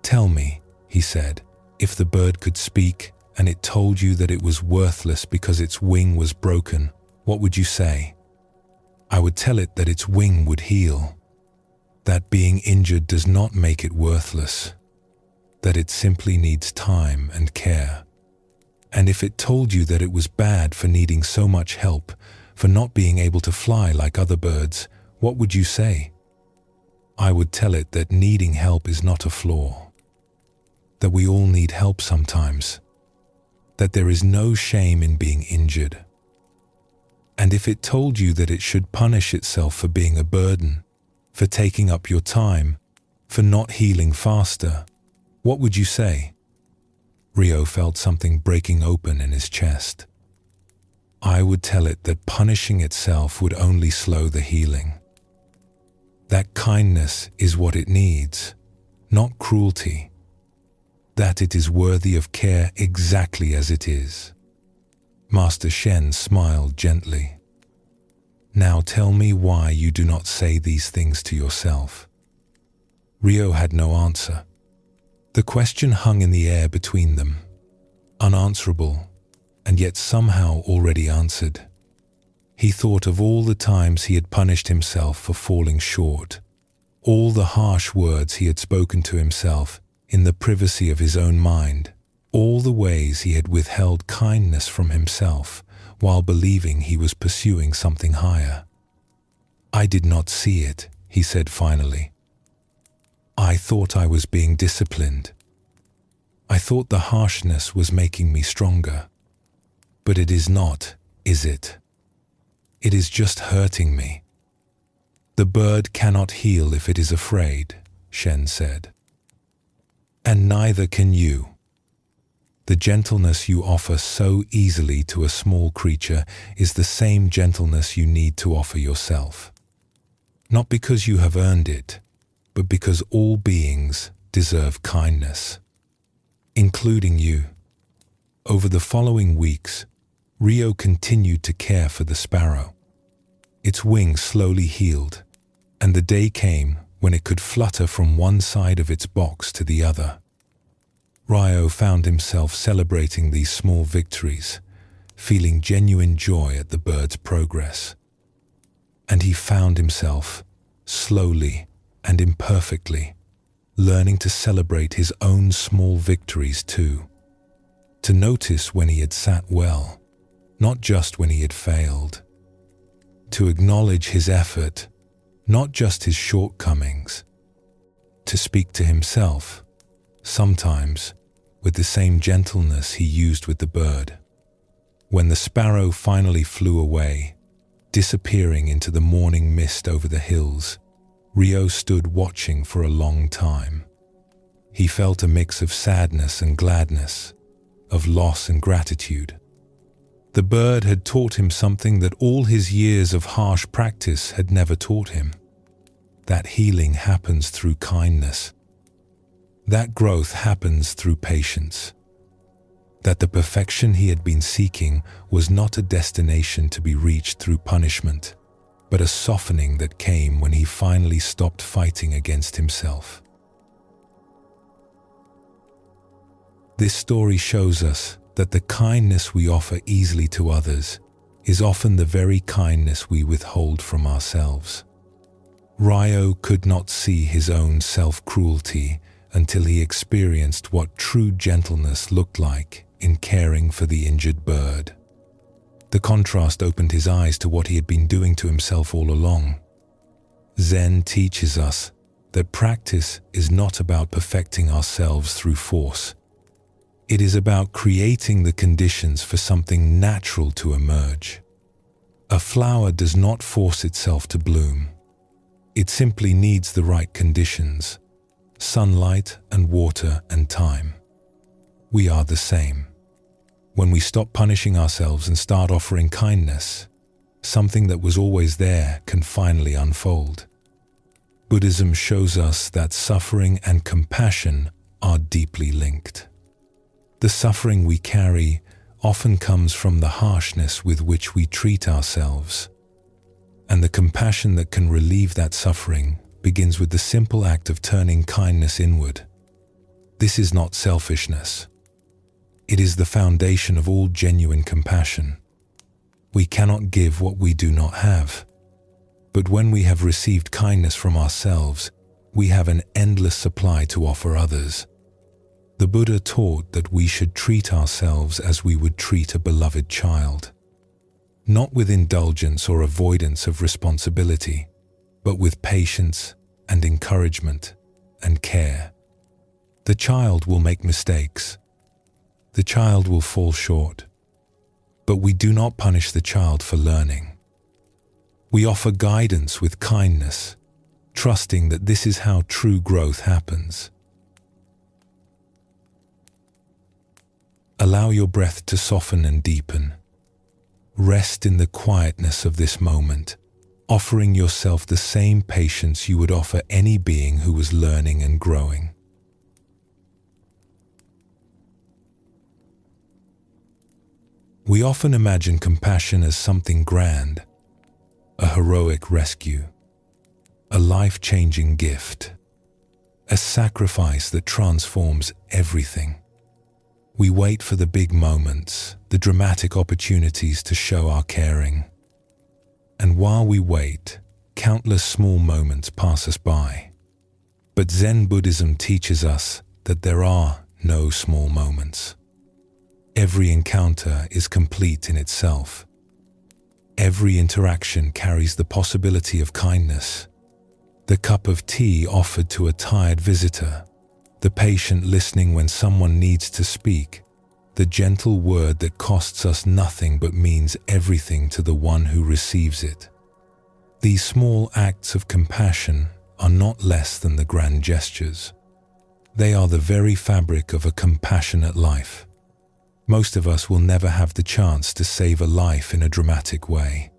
"Tell me," he said, "if the bird could speak and it told you that it was worthless because its wing was broken, what would you say?" "I would tell it that its wing would heal, that being injured does not make it worthless, that it simply needs time and care. And if it told you that it was bad for needing so much help, for not being able to fly like other birds, what would you say?" "I would tell it that needing help is not a flaw, that we all need help sometimes, that there is no shame in being injured. And if it told you that it should punish itself for being a burden, for taking up your time, for not healing faster, what would you say?" Ryo felt something breaking open in his chest. "I would tell it that punishing itself would only slow the healing. That kindness is what it needs, not cruelty. That it is worthy of care exactly as it is." Master Shen smiled gently. "Now tell me why you do not say these things to yourself." Ryo had no answer. The question hung in the air between them, unanswerable, and yet somehow already answered. He thought of all the times he had punished himself for falling short, All the harsh words he had spoken to himself in the privacy of his own mind, all the ways he had withheld kindness from himself while believing he was pursuing something higher. "I did not see it," he said finally. "I thought I was being disciplined. I thought the harshness was making me stronger. But it is not, is it? It is just hurting me." "The bird cannot heal if it is afraid," Shen said. "And neither can you. The gentleness you offer so easily to a small creature is the same gentleness you need to offer yourself. Not because you have earned it, but because all beings deserve kindness, including you." Over the following weeks, Rio continued to care for the sparrow. Its wings slowly healed, and the day came when it could flutter from one side of its box to the other. Rio found himself celebrating these small victories, feeling genuine joy at the bird's progress. And he found himself, slowly and imperfectly, learning to celebrate his own small victories too. To notice when he had sat well, not just when he had failed. To acknowledge his effort, not just his shortcomings. To speak to himself, sometimes with the same gentleness he used with the bird. When the sparrow finally flew away, disappearing into the morning mist over the hills, Rio stood watching for a long time. He felt a mix of sadness and gladness, of loss and gratitude. The bird had taught him something that all his years of harsh practice had never taught him. That healing happens through kindness. That growth happens through patience. That the perfection he had been seeking was not a destination to be reached through punishment, but a softening that came when he finally stopped fighting against himself. This story shows us that the kindness we offer easily to others is often the very kindness we withhold from ourselves. Rio could not see his own self-cruelty until he experienced what true gentleness looked like in caring for the injured bird. The contrast opened his eyes to what he had been doing to himself all along. Zen teaches us that practice is not about perfecting ourselves through force. It is about creating the conditions for something natural to emerge. A flower does not force itself to bloom. It simply needs the right conditions: sunlight and water and time. We are the same. When we stop punishing ourselves and start offering kindness, something that was always there can finally unfold. Buddhism shows us that suffering and compassion are deeply linked. The suffering we carry often comes from the harshness with which we treat ourselves, and the compassion that can relieve that suffering begins with the simple act of turning kindness inward. This is not selfishness. It is the foundation of all genuine compassion. We cannot give what we do not have. But when we have received kindness from ourselves, we have an endless supply to offer others. The Buddha taught that we should treat ourselves as we would treat a beloved child. Not with indulgence or avoidance of responsibility, but with patience and encouragement and care. The child will make mistakes. The child will fall short. But we do not punish the child for learning. We offer guidance with kindness, trusting that this is how true growth happens. Allow your breath to soften and deepen. Rest in the quietness of this moment, offering yourself the same patience you would offer any being who was learning and growing. We often imagine compassion as something grand, a heroic rescue, a life-changing gift, a sacrifice that transforms everything. We wait for the big moments, the dramatic opportunities to show our caring. And while we wait, countless small moments pass us by. But Zen Buddhism teaches us that there are no small moments. Every encounter is complete in itself. Every interaction carries the possibility of kindness. The cup of tea offered to a tired visitor, the patient listening when someone needs to speak, the gentle word that costs us nothing but means everything to the one who receives it. These small acts of compassion are not less than the grand gestures. They are the very fabric of a compassionate life. Most of us will never have the chance to save a life in a dramatic way.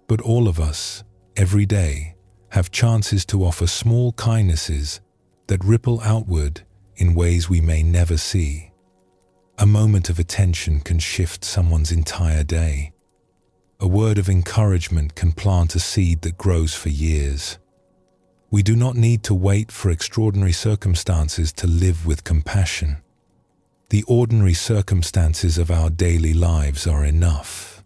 But all of us, every day, have chances to offer small kindnesses that ripple outward in ways we may never see. A moment of attention can shift someone's entire day. A word of encouragement can plant a seed that grows for years. We do not need to wait for extraordinary circumstances to live with compassion. The ordinary circumstances of our daily lives are enough.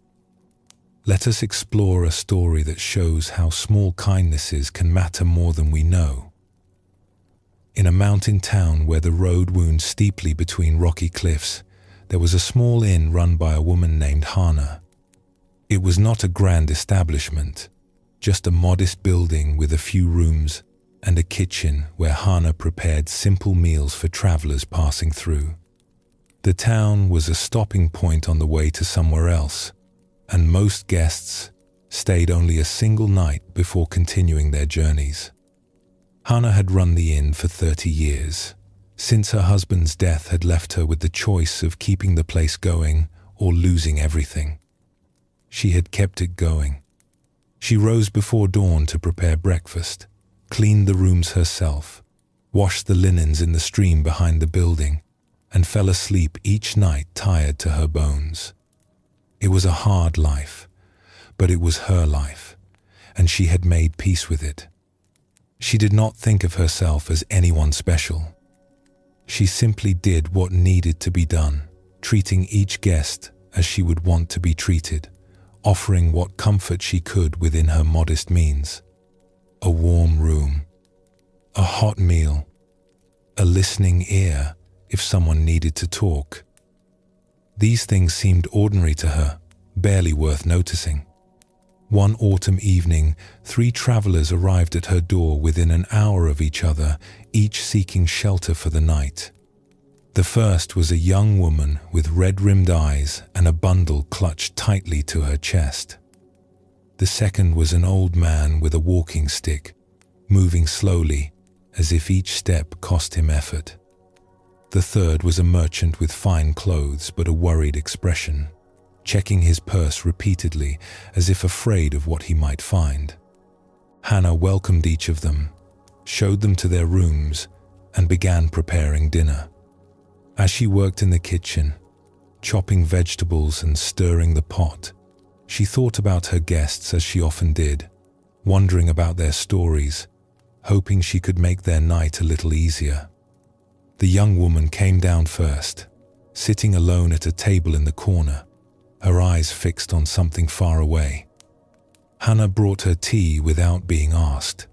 Let us explore a story that shows how small kindnesses can matter more than we know. In a mountain town where the road wound steeply between rocky cliffs, there was a small inn run by a woman named Hana. It was not a grand establishment, just a modest building with a few rooms and a kitchen where Hana prepared simple meals for travelers passing through. The town was a stopping point on the way to somewhere else, and most guests stayed only a single night before continuing their journeys. Hana had run the inn for 30 years, since her husband's death had left her with the choice of keeping the place going or losing everything. She had kept it going. She rose before dawn to prepare breakfast, cleaned the rooms herself, washed the linens in the stream behind the building, and fell asleep each night tired to her bones. It was a hard life, but it was her life, and she had made peace with it. She did not think of herself as anyone special. She simply did what needed to be done, treating each guest as she would want to be treated, offering what comfort she could within her modest means. A warm room, a hot meal, a listening ear if someone needed to talk. These things seemed ordinary to her, barely worth noticing. One autumn evening, 3 travelers arrived at her door within an hour of each other, each seeking shelter for the night. The first was a young woman with red-rimmed eyes and a bundle clutched tightly to her chest. The second was an old man with a walking stick, moving slowly, as if each step cost him effort. The third was a merchant with fine clothes but a worried expression, checking his purse repeatedly as if afraid of what he might find. Hana welcomed each of them, showed them to their rooms, and began preparing dinner. As she worked in the kitchen, chopping vegetables and stirring the pot, she thought about her guests as she often did, wondering about their stories, hoping she could make their night a little easier. The young woman came down first, sitting alone at a table in the corner, her eyes fixed on something far away. Hana brought her tea without being asked,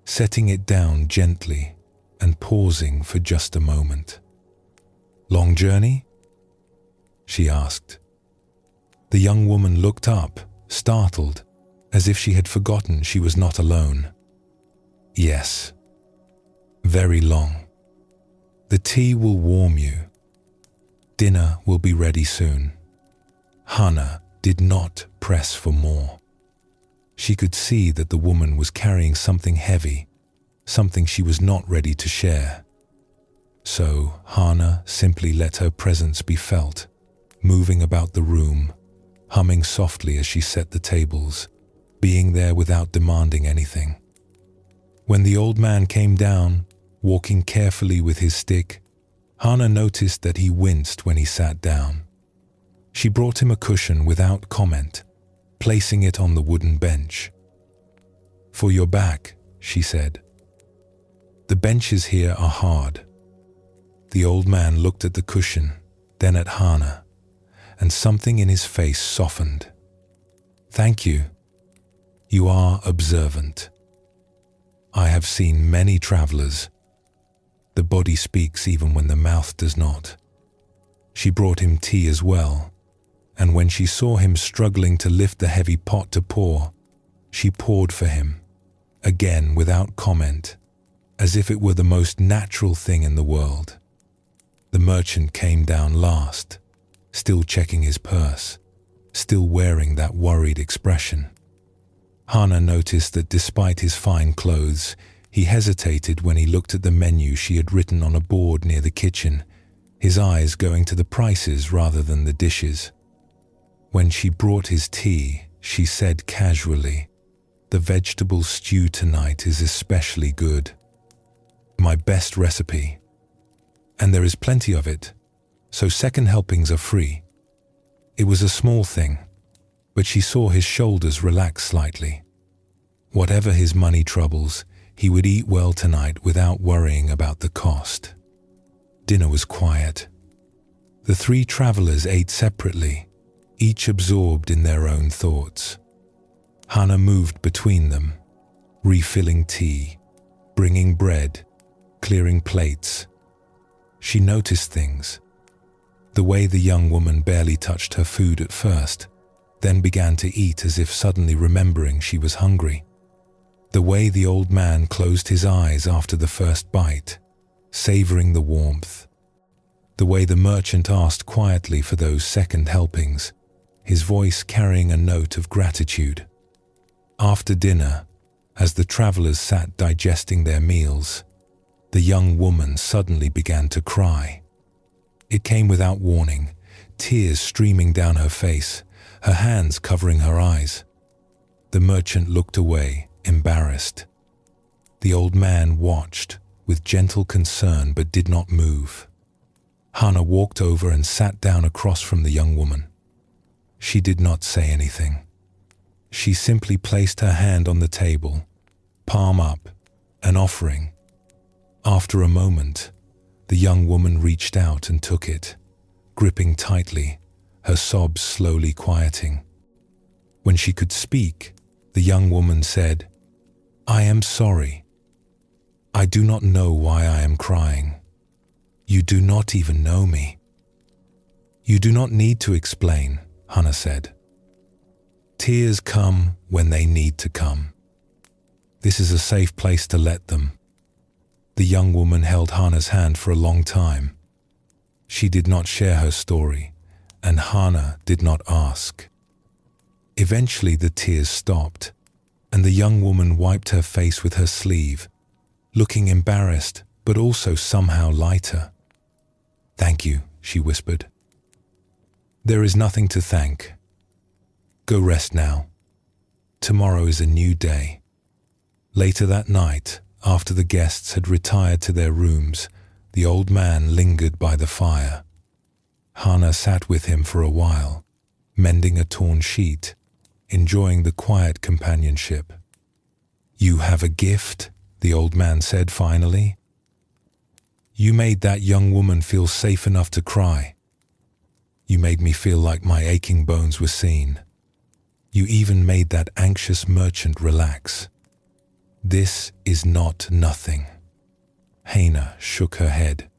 setting it down gently and pausing for just a moment. "Long journey?" she asked. The young woman looked up, startled, as if she had forgotten she was not alone. "Yes, very long. The tea will warm you. Dinner will be ready soon." Hana did not press for more. She could see that the woman was carrying something heavy, something she was not ready to share. So Hana simply let her presence be felt, moving about the room, humming softly as she set the tables, being there without demanding anything. When the old man came down, walking carefully with his stick, Hana noticed that he winced when he sat down. She brought him a cushion without comment, placing it on the wooden bench. "For your back," she said. "The benches here are hard." The old man looked at the cushion, then at Hana, and something in his face softened. "Thank you. You are observant. I have seen many travelers. The body speaks even when the mouth does not. She brought him tea as well, and when she saw him struggling to lift the heavy pot to pour, she poured for him, again without comment, as if it were the most natural thing in the world. The merchant came down last, still checking his purse, still wearing that worried expression. Hana noticed that despite his fine clothes, he hesitated when he looked at the menu she had written on a board near the kitchen, his eyes going to the prices rather than the dishes. When she brought his tea, she said casually, "The vegetable stew tonight is especially good. My best recipe. And there is plenty of it, so second helpings are free." It was a small thing, but she saw his shoulders relax slightly. Whatever his money troubles, he would eat well tonight without worrying about the cost. Dinner was quiet. The three travelers ate separately, each absorbed in their own thoughts. Hana moved between them, refilling tea, bringing bread, clearing plates. She noticed things. The way the young woman barely touched her food at first, then began to eat as if suddenly remembering she was hungry. The way the old man closed his eyes after the first bite, savoring the warmth. The way the merchant asked quietly for those second helpings, his voice carrying a note of gratitude. After dinner, as the travelers sat digesting their meals, the young woman suddenly began to cry. It came without warning, tears streaming down her face, her hands covering her eyes. The merchant looked away, embarrassed. The old man watched, with gentle concern but did not move. Hana walked over and sat down across from the young woman. She did not say anything. She simply placed her hand on the table, palm up, an offering. After a moment, the young woman reached out and took it, gripping tightly, her sobs slowly quieting. When she could speak, the young woman said, "I am sorry. I do not know why I am crying. You do not even know me." "You do not need to explain," Hana said. "Tears come when they need to come. This is a safe place to let them." The young woman held Hana's hand for a long time. She did not share her story, and Hana did not ask. Eventually the tears stopped, and the young woman wiped her face with her sleeve, looking embarrassed but also somehow lighter. "Thank you," she whispered. "There is nothing to thank. Go rest now. Tomorrow is a new day." Later that night, after the guests had retired to their rooms, the old man lingered by the fire. Hana sat with him for a while, mending a torn sheet, enjoying the quiet companionship. "You have a gift," the old man said finally. "You made that young woman feel safe enough to cry. You made me feel like my aching bones were seen. You even made that anxious merchant relax. This is not nothing." Hana shook her head.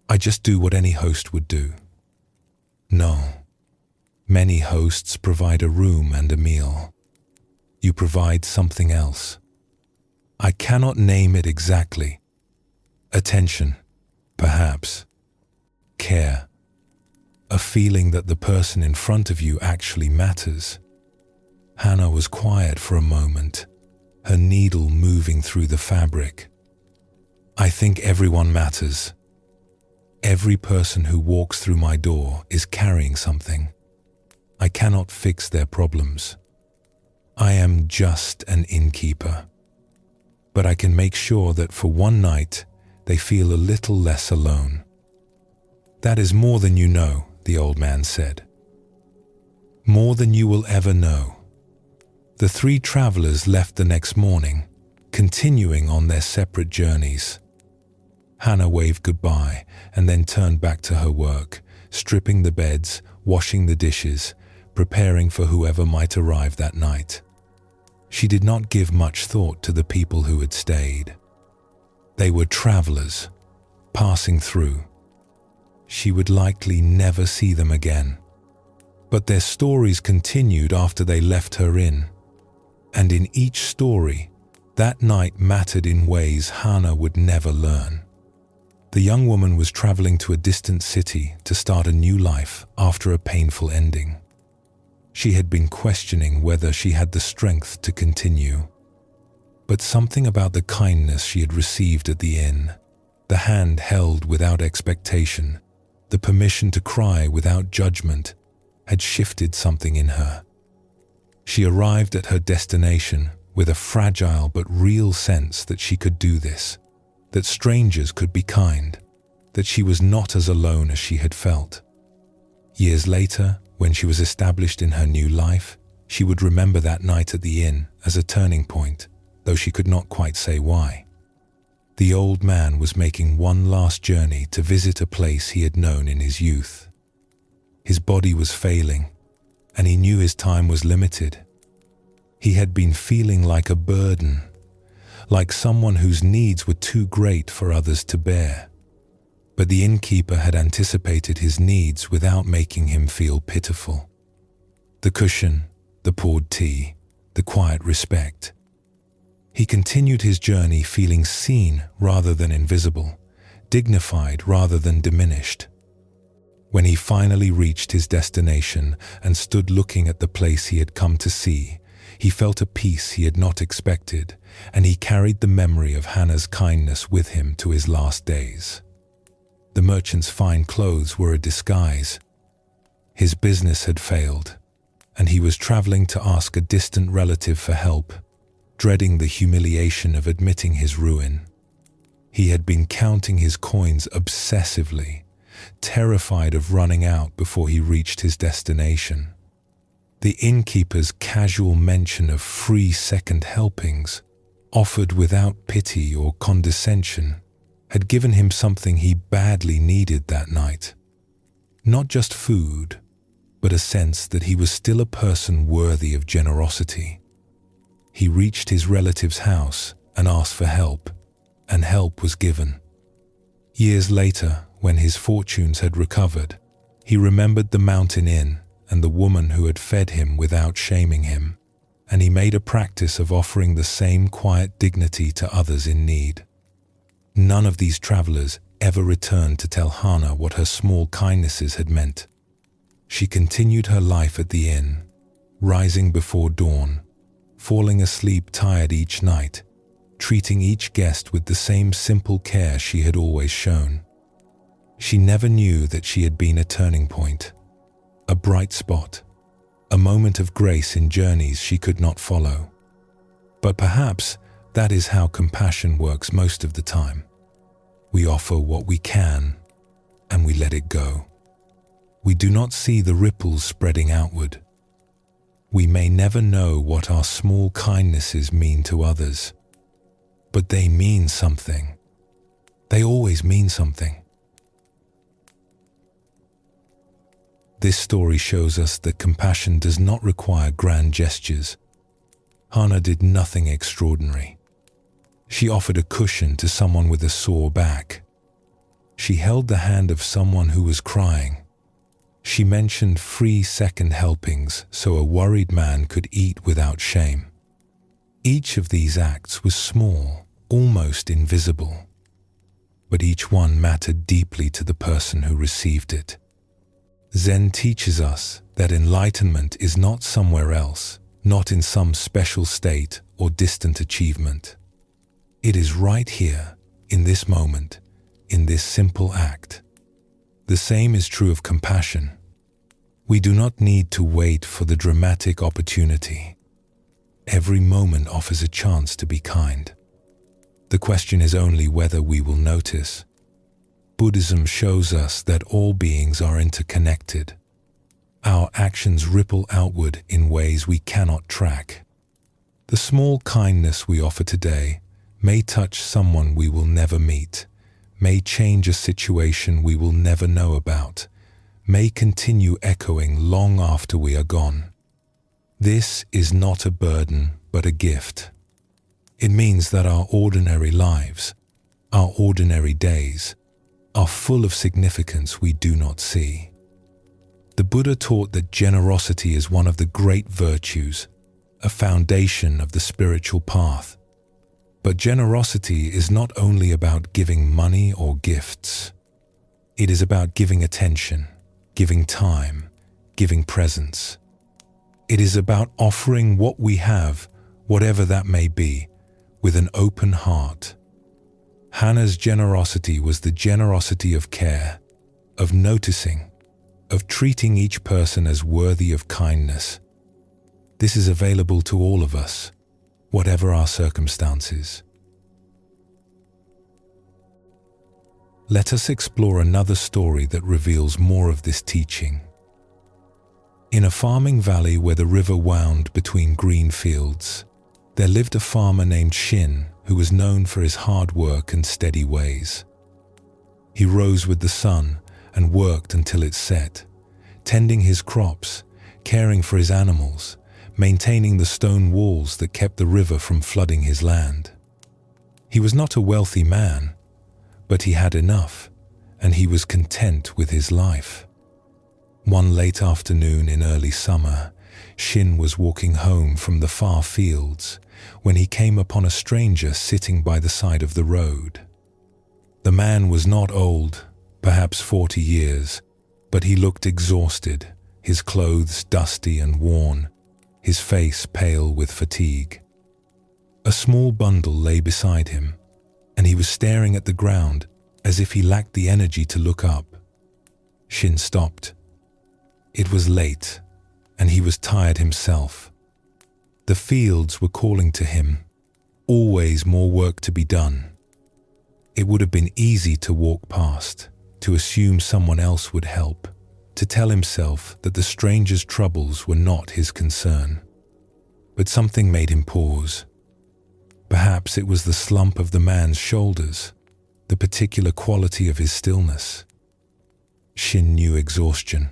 "I just do what any host would do." "No. Many hosts provide a room and a meal. You provide something else. I cannot name it exactly. Attention, perhaps. Care. A feeling that the person in front of you actually matters." Hana was quiet for a moment, her needle moving through the fabric. "I think everyone matters. Every person who walks through my door is carrying something. I cannot fix their problems. I am just an innkeeper. But I can make sure that for one night they feel a little less alone." "That is more than you know," the old man said. "More than you will ever know." The three travelers left the next morning, continuing on their separate journeys. Hana waved goodbye and then turned back to her work, stripping the beds, washing the dishes, preparing for whoever might arrive that night. She did not give much thought to the people who had stayed. They were travelers, passing through. She would likely never see them again. But their stories continued after they left her inn. And in each story, that night mattered in ways Hannah would never learn. The young woman was traveling to a distant city to start a new life after a painful ending. She had been questioning whether she had the strength to continue. But something about the kindness she had received at the inn, the hand held without expectation, the permission to cry without judgment, had shifted something in her. She arrived at her destination with a fragile but real sense that she could do this, that strangers could be kind, that she was not as alone as she had felt. Years later, when she was established in her new life, she would remember that night at the inn as a turning point, though she could not quite say why. The old man was making one last journey to visit a place he had known in his youth. His body was failing, and he knew his time was limited. He had been feeling like a burden, like someone whose needs were too great for others to bear. But the innkeeper had anticipated his needs without making him feel pitiful. The cushion, the poured tea, the quiet respect. He continued his journey feeling seen rather than invisible, dignified rather than diminished. When he finally reached his destination and stood looking at the place he had come to see, he felt a peace he had not expected, and he carried the memory of Hannah's kindness with him to his last days. The merchant's fine clothes were a disguise. His business had failed, and he was traveling to ask a distant relative for help, dreading the humiliation of admitting his ruin. He had been counting his coins obsessively, terrified of running out before he reached his destination. The innkeeper's casual mention of free second helpings, offered without pity or condescension, had given him something he badly needed that night. Not just food, but a sense that he was still a person worthy of generosity. He reached his relative's house and asked for help, and help was given. Years later, when his fortunes had recovered, he remembered the mountain inn and the woman who had fed him without shaming him, and he made a practice of offering the same quiet dignity to others in need. None of these travelers ever returned to tell Hannah what her small kindnesses had meant. She continued her life at the inn, rising before dawn, falling asleep tired each night, treating each guest with the same simple care she had always shown. She never knew that she had been a turning point, a bright spot, a moment of grace in journeys she could not follow. But perhaps that is how compassion works most of the time. We offer what we can, and we let it go. We do not see the ripples spreading outward. We may never know what our small kindnesses mean to others, but they mean something. They always mean something. This story shows us that compassion does not require grand gestures. Hannah did nothing extraordinary. She offered a cushion to someone with a sore back. She held the hand of someone who was crying. She mentioned free second helpings so a worried man could eat without shame. Each of these acts was small, almost invisible, but each one mattered deeply to the person who received it. Zen teaches us that enlightenment is not somewhere else, not in some special state or distant achievement. It is right here, in this moment, in this simple act. The same is true of compassion. We do not need to wait for the dramatic opportunity. Every moment offers a chance to be kind. The question is only whether we will notice. Buddhism shows us that all beings are interconnected. Our actions ripple outward in ways we cannot track. The small kindness we offer today may touch someone we will never meet, may change a situation we will never know about, may continue echoing long after we are gone. This is not a burden, but a gift. It means that our ordinary lives, our ordinary days, are full of significance we do not see. The Buddha taught that generosity is one of the great virtues, a foundation of the spiritual path. But generosity is not only about giving money or gifts. It is about giving attention, giving time, giving presence. It is about offering what we have, whatever that may be, with an open heart. Hannah's generosity was the generosity of care, of noticing, of treating each person as worthy of kindness. This is available to all of us, whatever our circumstances. Let us explore another story that reveals more of this teaching. In a farming valley where the river wound between green fields, there lived a farmer named Shin who was known for his hard work and steady ways. He rose with the sun and worked until it set, tending his crops, caring for his animals, maintaining the stone walls that kept the river from flooding his land. He was not a wealthy man, but he had enough, and he was content with his life. One late afternoon in early summer, Shin was walking home from the far fields when he came upon a stranger sitting by the side of the road. The man was not old, perhaps 40 years, but he looked exhausted, his clothes dusty and worn, his face pale with fatigue. A small bundle lay beside him, and he was staring at the ground as if he lacked the energy to look up. Shin stopped. It was late, and he was tired himself. The fields were calling to him, always more work to be done. It would have been easy to walk past, to assume someone else would help, to tell himself that the stranger's troubles were not his concern. But something made him pause. Perhaps it was the slump of the man's shoulders, the particular quality of his stillness. Shin knew exhaustion.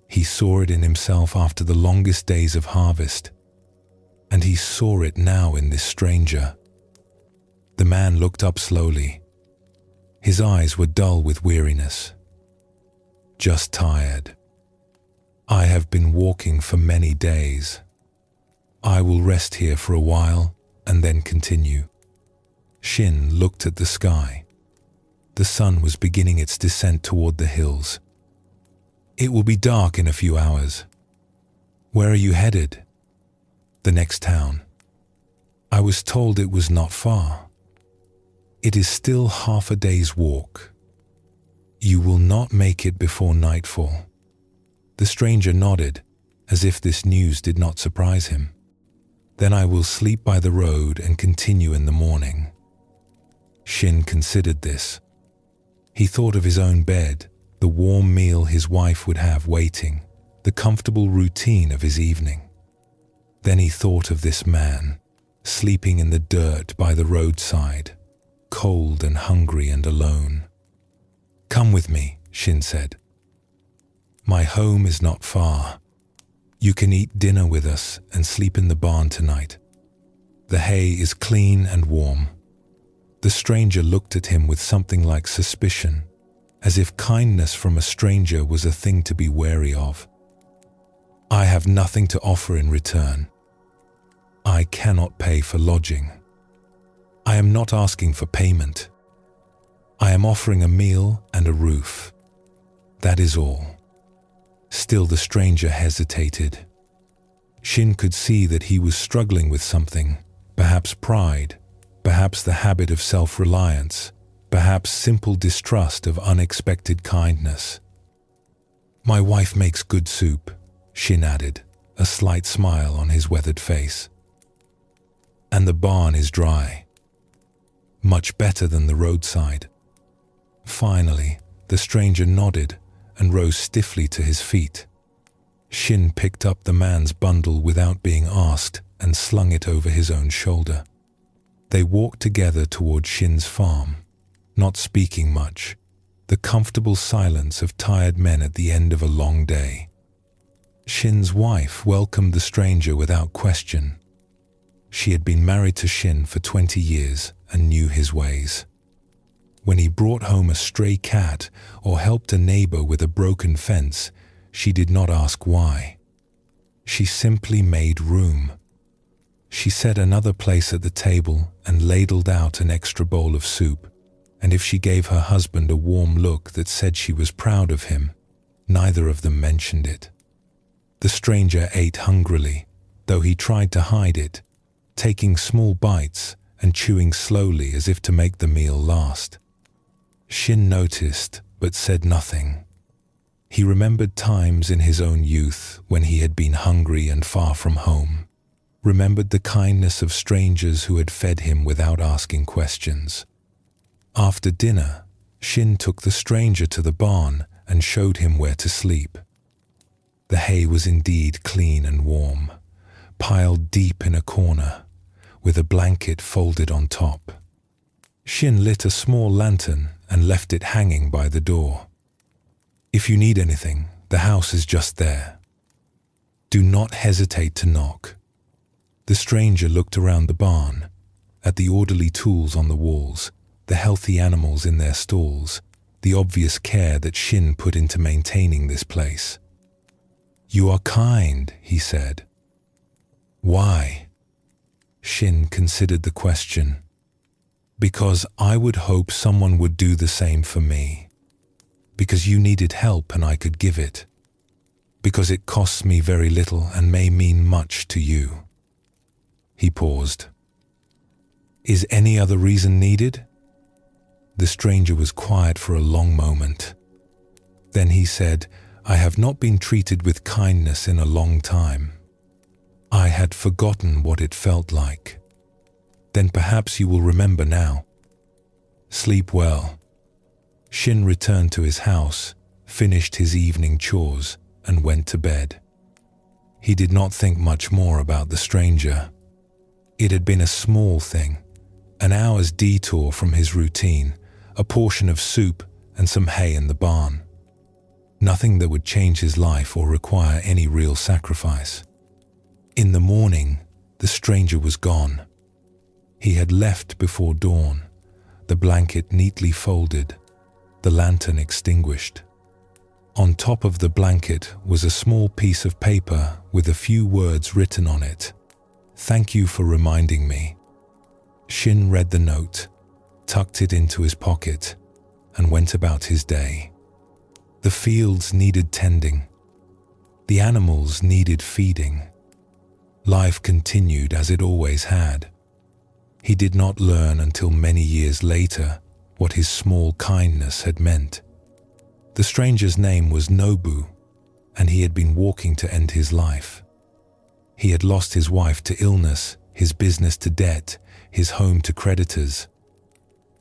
He saw it in himself after the longest days of harvest, and he saw it now in this stranger. The man looked up slowly. His eyes were dull with weariness. Just tired. I have been walking for many days. I will rest here for a while and then continue. Shin looked at the sky. The sun was beginning its descent toward the hills. It will be dark in a few hours. Where are you headed? The next town. I was told it was not far. It is still half a day's walk. You will not make it before nightfall. The stranger nodded, as if this news did not surprise him. Then I will sleep by the road and continue in the morning. Shin considered this. He thought of his own bed, the warm meal his wife would have waiting, the comfortable routine of his evening. Then he thought of this man, sleeping in the dirt by the roadside, cold and hungry and alone. Come with me, Shin said. My home is not far. You can eat dinner with us and sleep in the barn tonight. The hay is clean and warm. The stranger looked at him with something like suspicion, as if kindness from a stranger was a thing to be wary of. I have nothing to offer in return. I cannot pay for lodging. I am not asking for payment. I am offering a meal and a roof. That is all. Still the stranger hesitated. Shin could see that he was struggling with something, perhaps pride, perhaps the habit of self-reliance, perhaps simple distrust of unexpected kindness. My wife makes good soup, Shin added, a slight smile on his weathered face. And the barn is dry. Much better than the roadside. Finally, the stranger nodded and rose stiffly to his feet. Shin picked up the man's bundle without being asked and slung it over his own shoulder. They walked together toward Shin's farm, not speaking much, the comfortable silence of tired men at the end of a long day. Shin's wife welcomed the stranger without question. She had been married to Shin for 20 years and knew his ways. When he brought home a stray cat or helped a neighbor with a broken fence, she did not ask why. She simply made room. She set another place at the table and ladled out an extra bowl of soup, and if she gave her husband a warm look that said she was proud of him, neither of them mentioned it. The stranger ate hungrily, though he tried to hide it, taking small bites and chewing slowly as if to make the meal last. Shin noticed, but said nothing. He remembered times in his own youth when he had been hungry and far from home, remembered the kindness of strangers who had fed him without asking questions. After dinner, Shin took the stranger to the barn and showed him where to sleep. The hay was indeed clean and warm, piled deep in a corner, with a blanket folded on top. Shin lit a small lantern and left it hanging by the door. If you need anything, the house is just there. Do not hesitate to knock. The stranger looked around the barn, at the orderly tools on the walls, the healthy animals in their stalls, the obvious care that Shin put into maintaining this place. "You are kind," he said. "Why?" Shin considered the question. "Because I would hope someone would do the same for me. Because you needed help and I could give it. Because it costs me very little and may mean much to you." He paused. "Is any other reason needed?" The stranger was quiet for a long moment. Then he said, "I have not been treated with kindness in a long time. I had forgotten what it felt like. Then perhaps you will remember now. Sleep well." Shin returned to his house, finished his evening chores, and went to bed. He did not think much more about the stranger. It had been a small thing, an hour's detour from his routine, a portion of soup and some hay in the barn. Nothing that would change his life or require any real sacrifice. In the morning, the stranger was gone. He had left before dawn, the blanket neatly folded, the lantern extinguished. On top of the blanket was a small piece of paper with a few words written on it. "Thank you for reminding me." Shin read the note, tucked it into his pocket, and went about his day. The fields needed tending. The animals needed feeding. Life continued as it always had. He did not learn until many years later what his small kindness had meant. The stranger's name was Nobu, and he had been walking to end his life. He had lost his wife to illness, his business to debt, his home to creditors.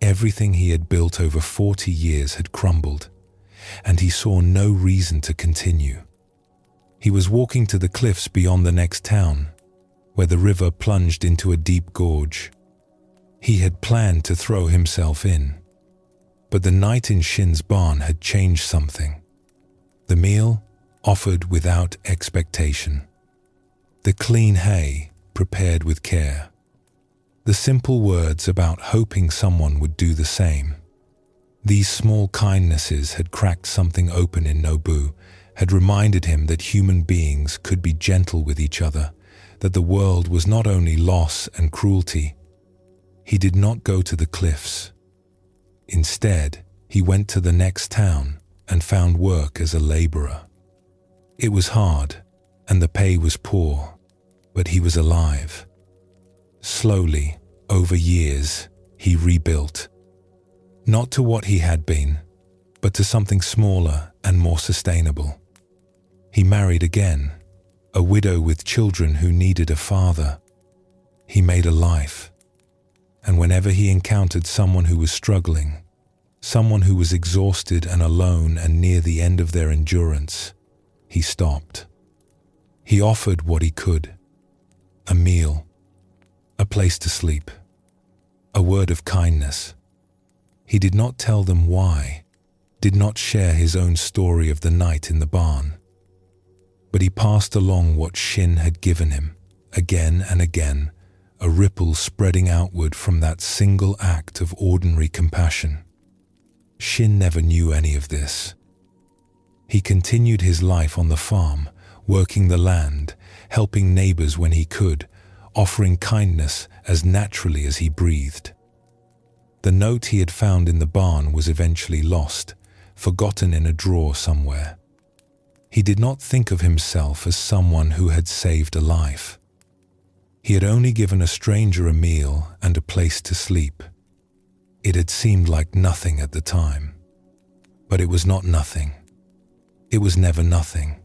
Everything he had built over 40 years had crumbled, and he saw no reason to continue. He was walking to the cliffs beyond the next town, where the river plunged into a deep gorge. He had planned to throw himself in, but the night in Shin's barn had changed something. The meal offered without expectation. The clean hay prepared with care. The simple words about hoping someone would do the same. These small kindnesses had cracked something open in Nobu, had reminded him that human beings could be gentle with each other, that the world was not only loss and cruelty. He did not go to the cliffs. Instead, he went to the next town and found work as a laborer. It was hard, and the pay was poor, but he was alive. Slowly, over years, he rebuilt. Not to what he had been, but to something smaller and more sustainable. He married again, a widow with children who needed a father. He made a life. And whenever he encountered someone who was struggling, someone who was exhausted and alone and near the end of their endurance, he stopped. He offered what he could: a meal, a place to sleep, a word of kindness. He did not tell them why, did not share his own story of the night in the barn, but he passed along what Shin had given him, again and again, a ripple spreading outward from that single act of ordinary compassion. Shin never knew any of this. He continued his life on the farm, working the land, helping neighbors when he could, offering kindness as naturally as he breathed. The note he had found in the barn was eventually lost, forgotten in a drawer somewhere. He did not think of himself as someone who had saved a life. He had only given a stranger a meal and a place to sleep. It had seemed like nothing at the time. But it was not nothing. It was never nothing.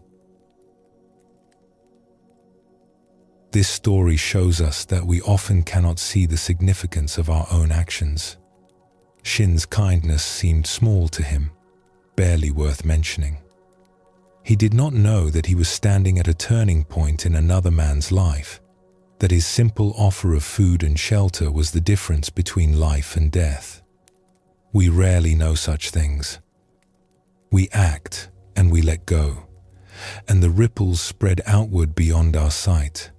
This story shows us that we often cannot see the significance of our own actions. Shin's kindness seemed small to him, barely worth mentioning. He did not know that he was standing at a turning point in another man's life, that his simple offer of food and shelter was the difference between life and death. We rarely know such things. We act and we let go, and the ripples spread outward beyond our sight.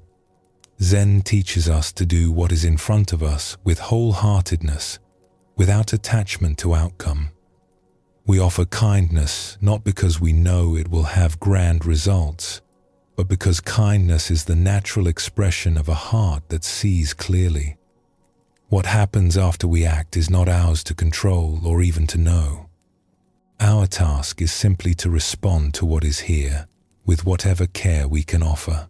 Zen teaches us to do what is in front of us with wholeheartedness, without attachment to outcome. We offer kindness not because we know it will have grand results, but because kindness is the natural expression of a heart that sees clearly. What happens after we act is not ours to control or even to know. Our task is simply to respond to what is here with whatever care we can offer.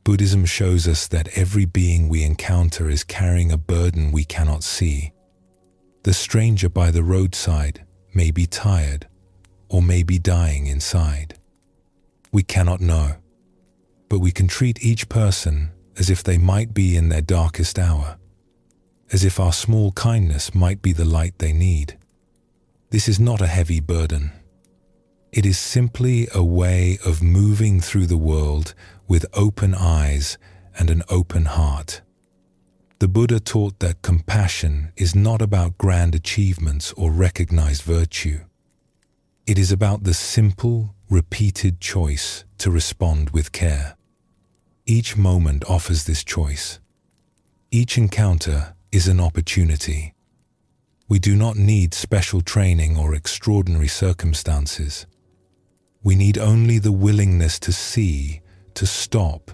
Buddhism shows us that every being we encounter is carrying a burden we cannot see. The stranger by the roadside may be tired or may be dying inside. We cannot know, but we can treat each person as if they might be in their darkest hour, as if our small kindness might be the light they need. This is not a heavy burden. It is simply a way of moving through the world with open eyes and an open heart. The Buddha taught that compassion is not about grand achievements or recognized virtue. It is about the simple, repeated choice to respond with care. Each moment offers this choice. Each encounter is an opportunity. We do not need special training or extraordinary circumstances. We need only the willingness to see, to stop,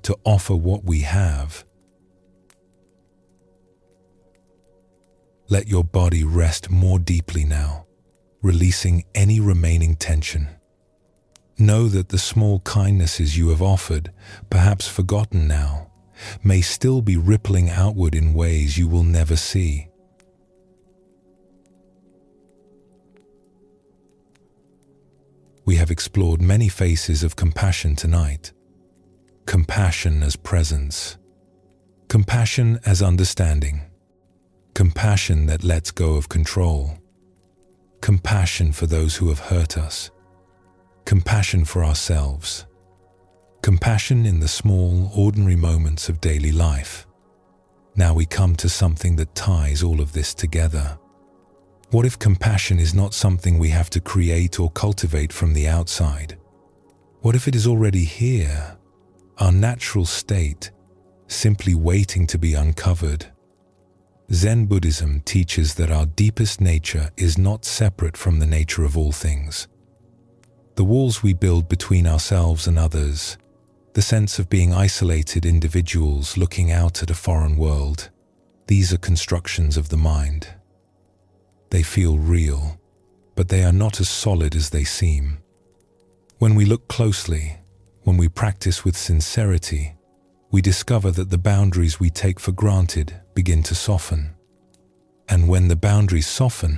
to offer what we have. Let your body rest more deeply now, releasing any remaining tension. Know that the small kindnesses you have offered, perhaps forgotten now, may still be rippling outward in ways you will never see. We have explored many faces of compassion tonight. Compassion as presence. Compassion as understanding. Compassion that lets go of control. Compassion for those who have hurt us. Compassion for ourselves. Compassion in the small, ordinary moments of daily life. Now we come to something that ties all of this together. What if compassion is not something we have to create or cultivate from the outside? What if it is already here, our natural state, simply waiting to be uncovered? Zen Buddhism teaches that our deepest nature is not separate from the nature of all things. The walls we build between ourselves and others, the sense of being isolated individuals looking out at a foreign world, these are constructions of the mind. They feel real, but they are not as solid as they seem. When we look closely, when we practice with sincerity, we discover that the boundaries we take for granted begin to soften. And when the boundaries soften,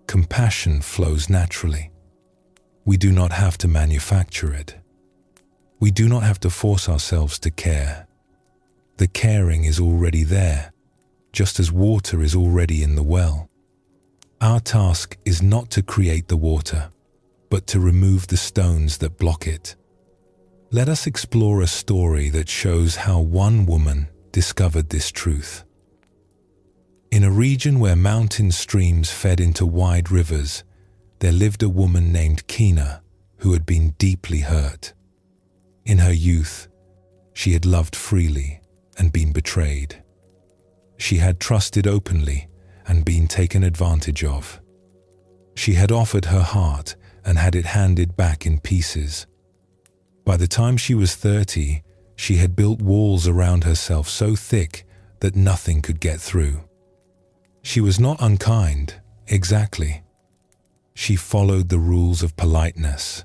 compassion flows naturally. We do not have to manufacture it. We do not have to force ourselves to care. The caring is already there, just as water is already in the well. Our task is not to create the water, but to remove the stones that block it. Let us explore a story that shows how one woman discovered this truth. In a region where mountain streams fed into wide rivers, there lived a woman named Kina who had been deeply hurt. In her youth, she had loved freely, and been betrayed. She had trusted openly and been taken advantage of. She had offered her heart and had it handed back in pieces. By the time she was 30, she had built walls around herself so thick that nothing could get through. She was not unkind, exactly. She followed the rules of politeness.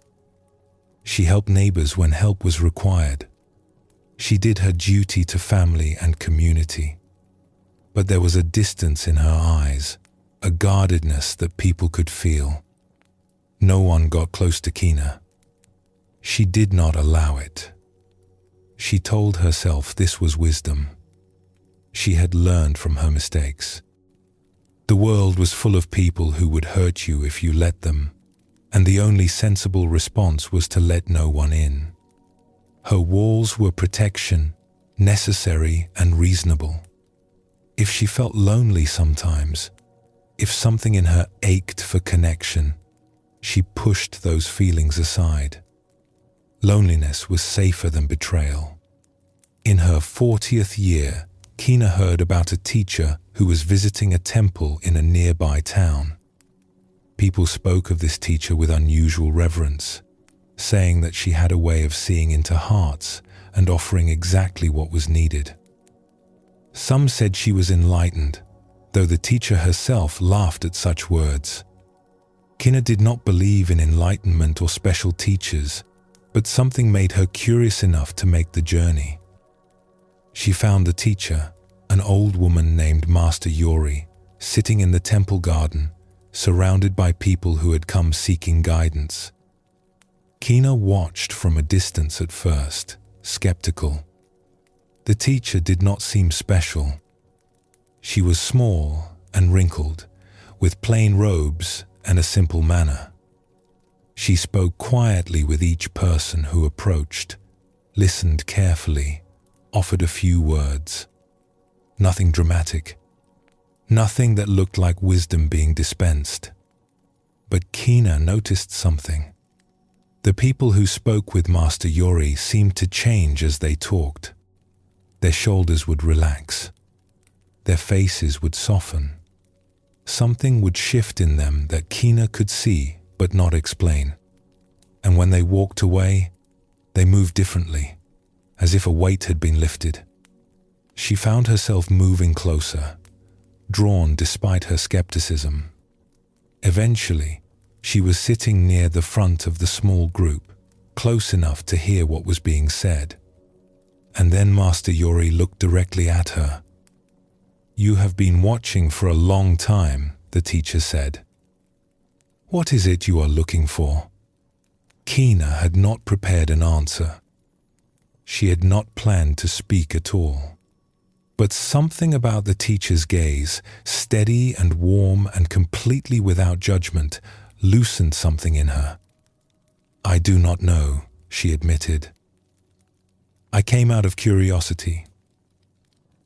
She helped neighbors when help was required. She did her duty to family and community. But there was a distance in her eyes, a guardedness that people could feel. No one got close to Kina. She did not allow it. She told herself this was wisdom. She had learned from her mistakes. The world was full of people who would hurt you if you let them, and the only sensible response was to let no one in. Her walls were protection, necessary and reasonable. If she felt lonely sometimes, if something in her ached for connection, she pushed those feelings aside. Loneliness was safer than betrayal. In her 40th year, Kina heard about a teacher who was visiting a temple in a nearby town. People spoke of this teacher with unusual reverence, saying that she had a way of seeing into hearts and offering exactly what was needed. Some said she was enlightened, though the teacher herself laughed at such words. Kina did not believe in enlightenment or special teachers, but something made her curious enough to make the journey. She found the teacher, an old woman named Master Yori, sitting in the temple garden, surrounded by people who had come seeking guidance. Kina watched from a distance at first, skeptical. The teacher did not seem special. She was small and wrinkled, with plain robes and a simple manner. She spoke quietly with each person who approached, listened carefully, offered a few words. Nothing dramatic, nothing that looked like wisdom being dispensed. But Kina noticed something. The people who spoke with Master Yori seemed to change as they talked. Their shoulders would relax. Their faces would soften. Something would shift in them that Kina could see but not explain. And when they walked away, they moved differently, as if a weight had been lifted. She found herself moving closer, drawn despite her skepticism. Eventually, she was sitting near the front of the small group, close enough to hear what was being said. And then Master Yori looked directly at her. "You have been watching for a long time," the teacher said. "What is it you are looking for?" Kina had not prepared an answer. She had not planned to speak at all. But something about the teacher's gaze, steady and warm and completely without judgment, loosened something in her. "I do not know," she admitted. "I came out of curiosity.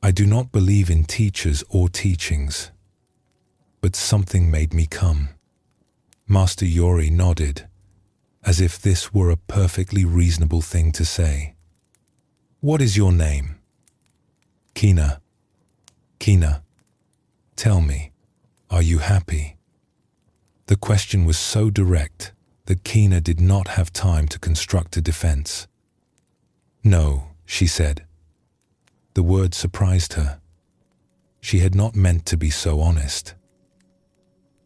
I do not believe in teachers or teachings, but something made me come." Master Yori nodded, as if this were a perfectly reasonable thing to say. "What is your name?" "Kina." "Kina, tell me, are you happy?" The question was so direct that Kina did not have time to construct a defense. "No," she said. The word surprised her. She had not meant to be so honest.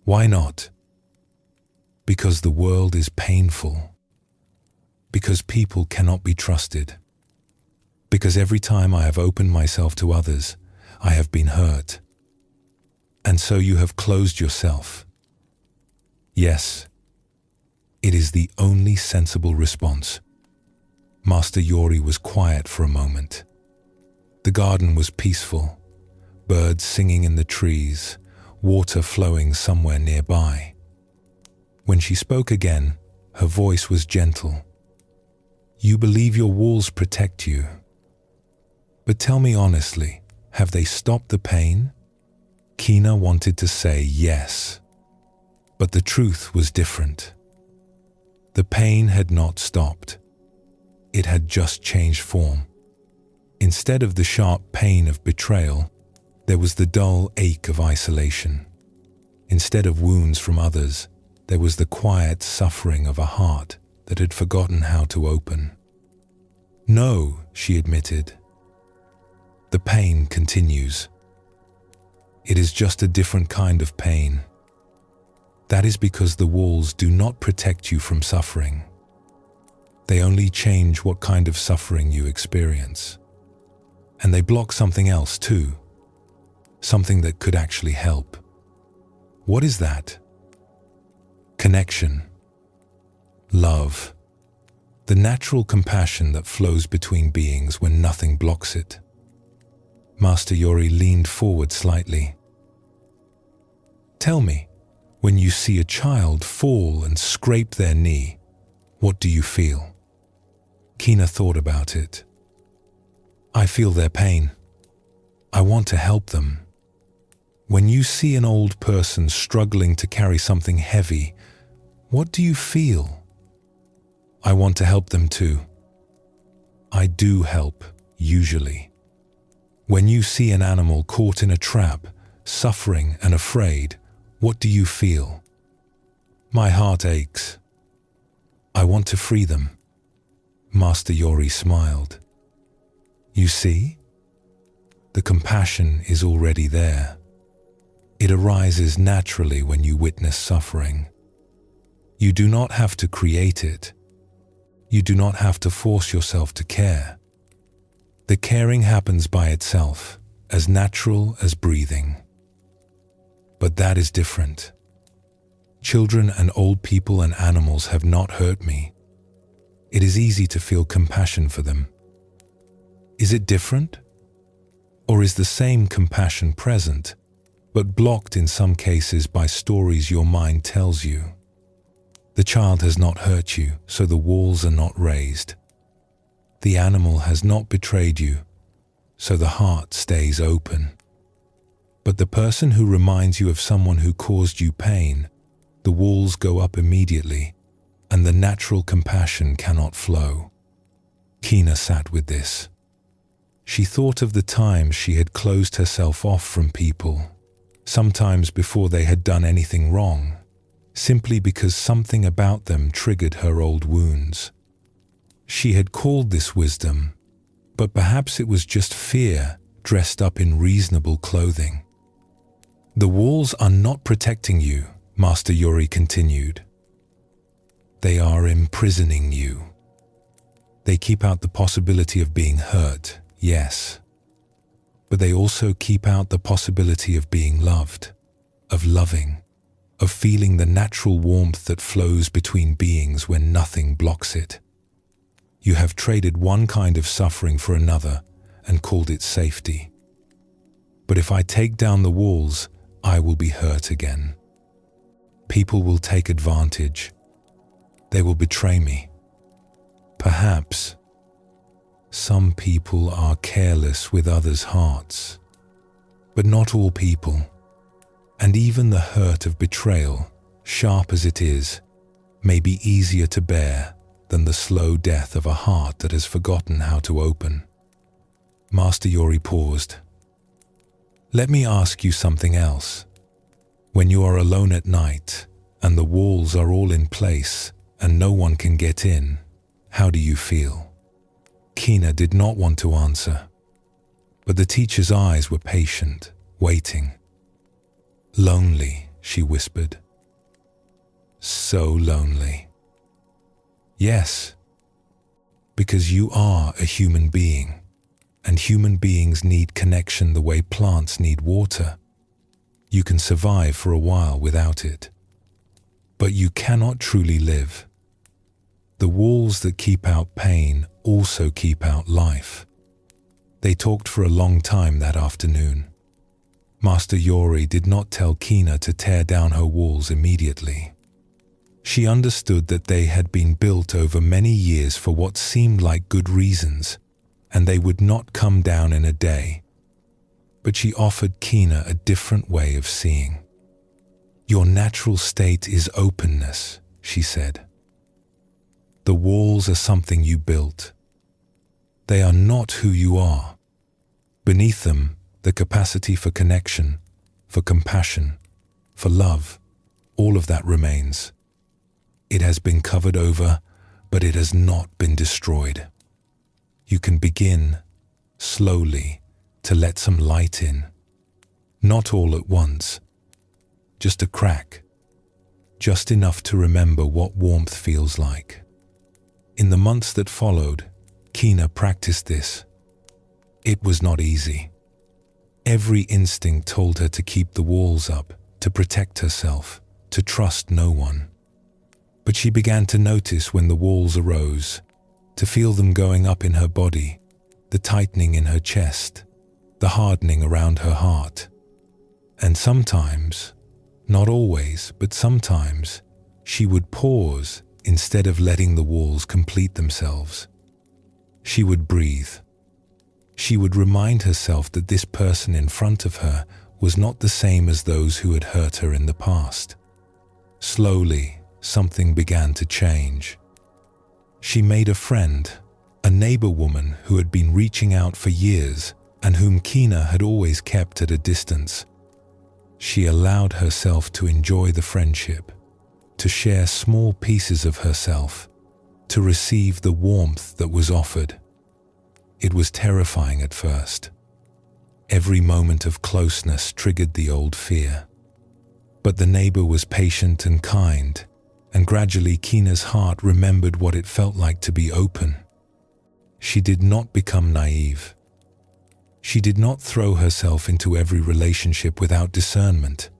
"Why not?" "Because the world is painful. Because people cannot be trusted. Because every time I have opened myself to others, I have been hurt. And so you have closed yourself." "Yes." It is the only sensible response. Master Yori was quiet for a moment. The garden was peaceful, birds singing in the trees, water flowing somewhere nearby. When she spoke again, her voice was gentle. "You believe your walls protect you. But tell me honestly, have they stopped the pain?" Kina wanted to say yes, but the truth was different. The pain had not stopped. It had just changed form. Instead of the sharp pain of betrayal, there was the dull ache of isolation. Instead of wounds from others, there was the quiet suffering of a heart that had forgotten how to open. "No," she admitted. "The pain continues. It is just a different kind of pain. That is because the walls do not protect you from suffering. They only change what kind of suffering you experience. And they block something else too, something that could actually help. What is that? Connection. Love. The natural compassion that flows between beings when nothing blocks it." Master Yori leaned forward slightly. "Tell me, when you see a child fall and scrape their knee, what do you feel?" Kina thought about it. "I feel their pain. I want to help them. When you see an old person struggling to carry something heavy, what do you feel?" "I want to help them too. I do help, usually. When you see an animal caught in a trap, suffering and afraid, what do you feel?" "My heart aches. I want to free them." Master Yori smiled. "You see? The compassion is already there. It arises naturally when you witness suffering. You do not have to create it. You do not have to force yourself to care. The caring happens by itself, as natural as breathing. But that is different. Children and old people and animals have not hurt me. It is easy to feel compassion for them. Is it different? Or is the same compassion present, but blocked in some cases by stories your mind tells you? The child has not hurt you, so the walls are not raised. The animal has not betrayed you, so the heart stays open. But the person who reminds you of someone who caused you pain, the walls go up immediately, and the natural compassion cannot flow. Kina sat with this. She thought of the times she had closed herself off from people, sometimes before they had done anything wrong, simply because something about them triggered her old wounds. She had called this wisdom, but perhaps it was just fear dressed up in reasonable clothing. "The walls are not protecting you," Master Yori continued. "They are imprisoning you. They keep out the possibility of being hurt, yes, but they also keep out the possibility of being loved, of loving, of feeling the natural warmth that flows between beings when nothing blocks it. You have traded one kind of suffering for another and called it safety. But if I take down the walls, I will be hurt again. People will take advantage. They will betray me. Perhaps some people are careless with others' hearts, but not all people. And even the hurt of betrayal, sharp as it is, may be easier to bear than the slow death of a heart that has forgotten how to open." Master Yori paused. "Let me ask you something else. When you are alone at night and the walls are all in place and no one can get in, how do you feel?" Kina did not want to answer, but the teacher's eyes were patient, waiting. "Lonely," she whispered. "So lonely." "Yes, because you are a human being, and human beings need connection the way plants need water. You can survive for a while without it, but you cannot truly live. The walls that keep out pain also keep out life." They talked for a long time that afternoon. Master Yori did not tell Kina to tear down her walls immediately. She understood that they had been built over many years for what seemed like good reasons, and they would not come down in a day. But she offered Kina a different way of seeing. "Your natural state is openness," she said. "The walls are something you built. They are not who you are. Beneath them, the capacity for connection, for compassion, for love, all of that remains. It has been covered over, but it has not been destroyed. You can begin, slowly, to let some light in. Not all at once, just a crack, just enough to remember what warmth feels like. In the months that followed, Kina practiced this. It was not easy. Every instinct told her to keep the walls up, to protect herself, to trust no one. But she began to notice when the walls arose, to feel them going up in her body, the tightening in her chest, the hardening around her heart. And sometimes, not always, but sometimes, she would pause instead of letting the walls complete themselves. She would breathe. She would remind herself that this person in front of her was not the same as those who had hurt her in the past. Slowly, something began to change. She made a friend, a neighbor woman who had been reaching out for years and whom Kina had always kept at a distance. She allowed herself to enjoy the friendship, to share small pieces of herself, to receive the warmth that was offered. It was terrifying at first. Every moment of closeness triggered the old fear. But the neighbor was patient and kind, and gradually Kina's heart remembered what it felt like to be open. She did not become naive. She did not throw herself into every relationship without discernment.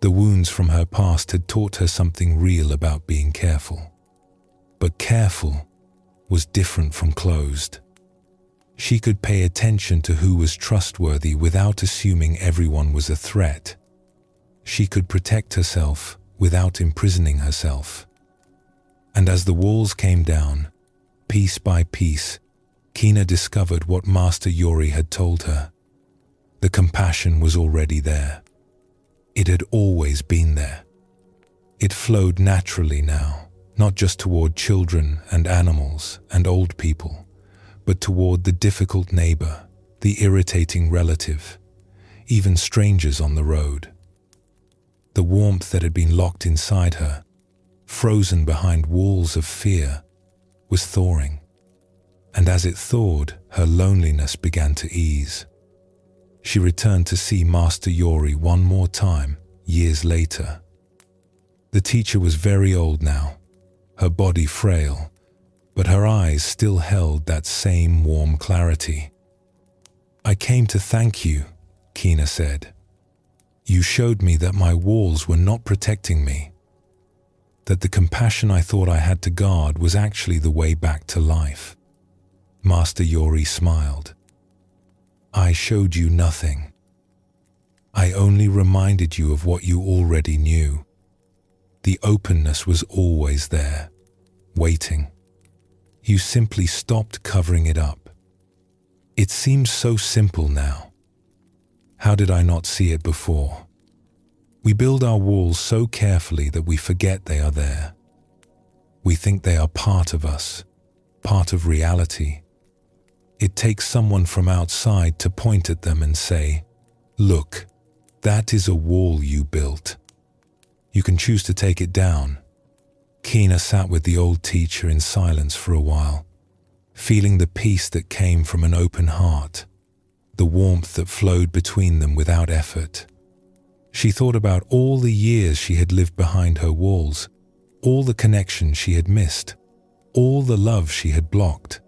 The wounds from her past had taught her something real about being careful. But careful was different from closed. She could pay attention to who was trustworthy without assuming everyone was a threat. She could protect herself without imprisoning herself. And as the walls came down, piece by piece, Kina discovered what Master Yori had told her. The compassion was already there. It had always been there. It flowed naturally now, not just toward children and animals and old people, but toward the difficult neighbor, the irritating relative, even strangers on the road. The warmth that had been locked inside her, frozen behind walls of fear, was thawing. And as it thawed, her loneliness began to ease. She returned to see Master Yori one more time, years later. The teacher was very old now, her body frail, but her eyes still held that same warm clarity. "I came to thank you," Kina said. "You showed me that my walls were not protecting me, that the compassion I thought I had to guard was actually the way back to life." Master Yori smiled. "I showed you nothing. I only reminded you of what you already knew. The openness was always there, waiting. You simply stopped covering it up. It seems so simple now. How did I not see it before? We build our walls so carefully that we forget they are there. We think they are part of us, part of reality. It takes someone from outside to point at them and say, 'Look, that is a wall you built. You can choose to take it down.'" Kina sat with the old teacher in silence for a while, feeling the peace that came from an open heart, the warmth that flowed between them without effort. She thought about all the years she had lived behind her walls, all the connections she had missed, all the love she had blocked.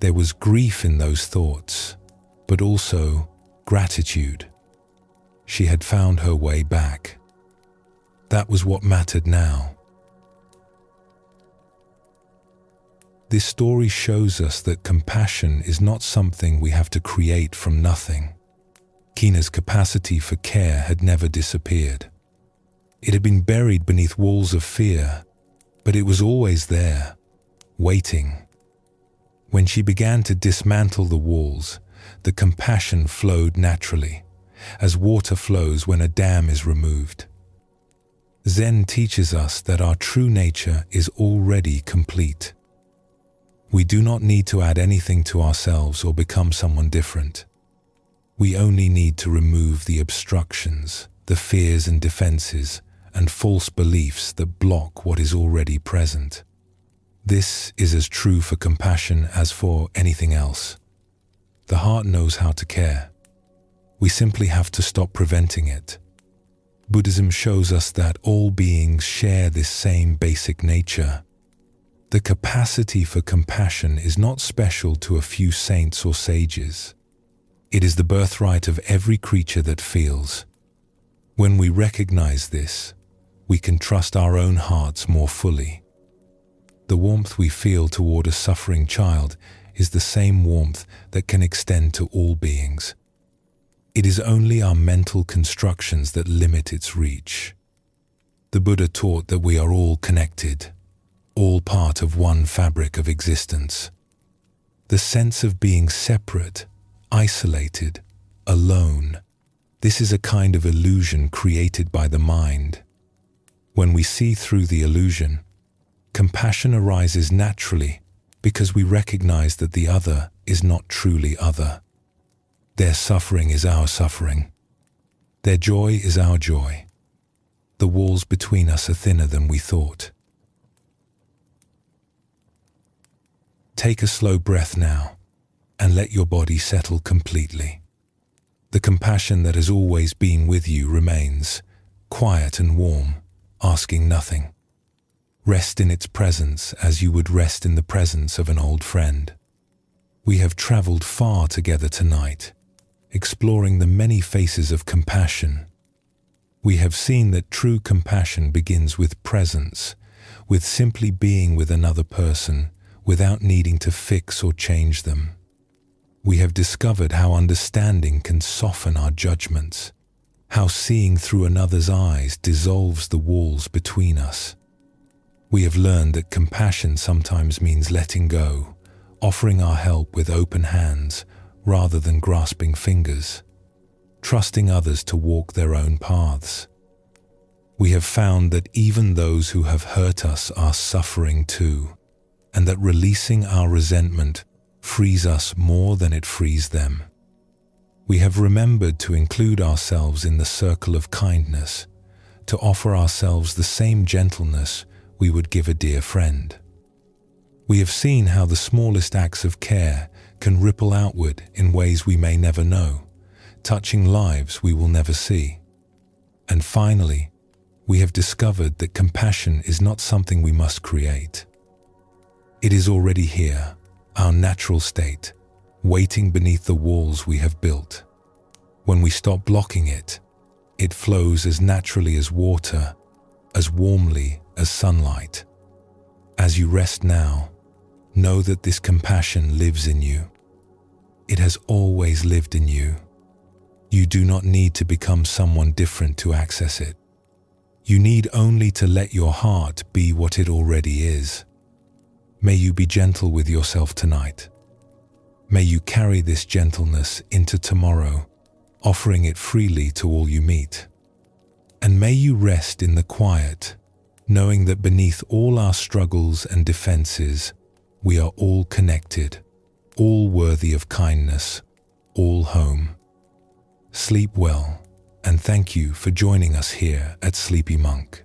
There was grief in those thoughts, but also gratitude. She had found her way back. That was what mattered now. This story shows us that compassion is not something we have to create from nothing. Kina's capacity for care had never disappeared. It had been buried beneath walls of fear, but it was always there, waiting. When she began to dismantle the walls, the compassion flowed naturally, as water flows when a dam is removed. Zen teaches us that our true nature is already complete. We do not need to add anything to ourselves or become someone different. We only need to remove the obstructions, the fears and defenses, and false beliefs that block what is already present. This is as true for compassion as for anything else. The heart knows how to care. We simply have to stop preventing it. Buddhism shows us that all beings share this same basic nature. The capacity for compassion is not special to a few saints or sages. It is the birthright of every creature that feels. When we recognize this, we can trust our own hearts more fully. The warmth we feel toward a suffering child is the same warmth that can extend to all beings. It is only our mental constructions that limit its reach. The Buddha taught that we are all connected, all part of one fabric of existence. The sense of being separate, isolated, alone, this is a kind of illusion created by the mind. When we see through the illusion, compassion arises naturally because we recognize that the other is not truly other. Their suffering is our suffering. Their joy is our joy. The walls between us are thinner than we thought. Take a slow breath now and let your body settle completely. The compassion that has always been with you remains, quiet and warm, asking nothing. Rest in its presence as you would rest in the presence of an old friend. We have traveled far together tonight, exploring the many faces of compassion. We have seen that true compassion begins with presence, with simply being with another person without needing to fix or change them. We have discovered how understanding can soften our judgments, how seeing through another's eyes dissolves the walls between us. We have learned that compassion sometimes means letting go, offering our help with open hands rather than grasping fingers, trusting others to walk their own paths. We have found that even those who have hurt us are suffering too, and that releasing our resentment frees us more than it frees them. We have remembered to include ourselves in the circle of kindness, to offer ourselves the same gentleness we would give a dear friend. We have seen how the smallest acts of care can ripple outward in ways we may never know, touching lives we will never see. And finally, we have discovered that compassion is not something we must create. It is already here, our natural state, waiting beneath the walls we have built. When we stop blocking it, it flows as naturally as water, as warmly as sunlight. As you rest now, know that this compassion lives in you. It has always lived in you. You do not need to become someone different to access it. You need only to let your heart be what it already is. May you be gentle with yourself tonight. May you carry this gentleness into tomorrow, offering it freely to all you meet. And may you rest in the quiet, knowing that beneath all our struggles and defenses, we are all connected, all worthy of kindness, all home. Sleep well, and thank you for joining us here at Sleepy Monk.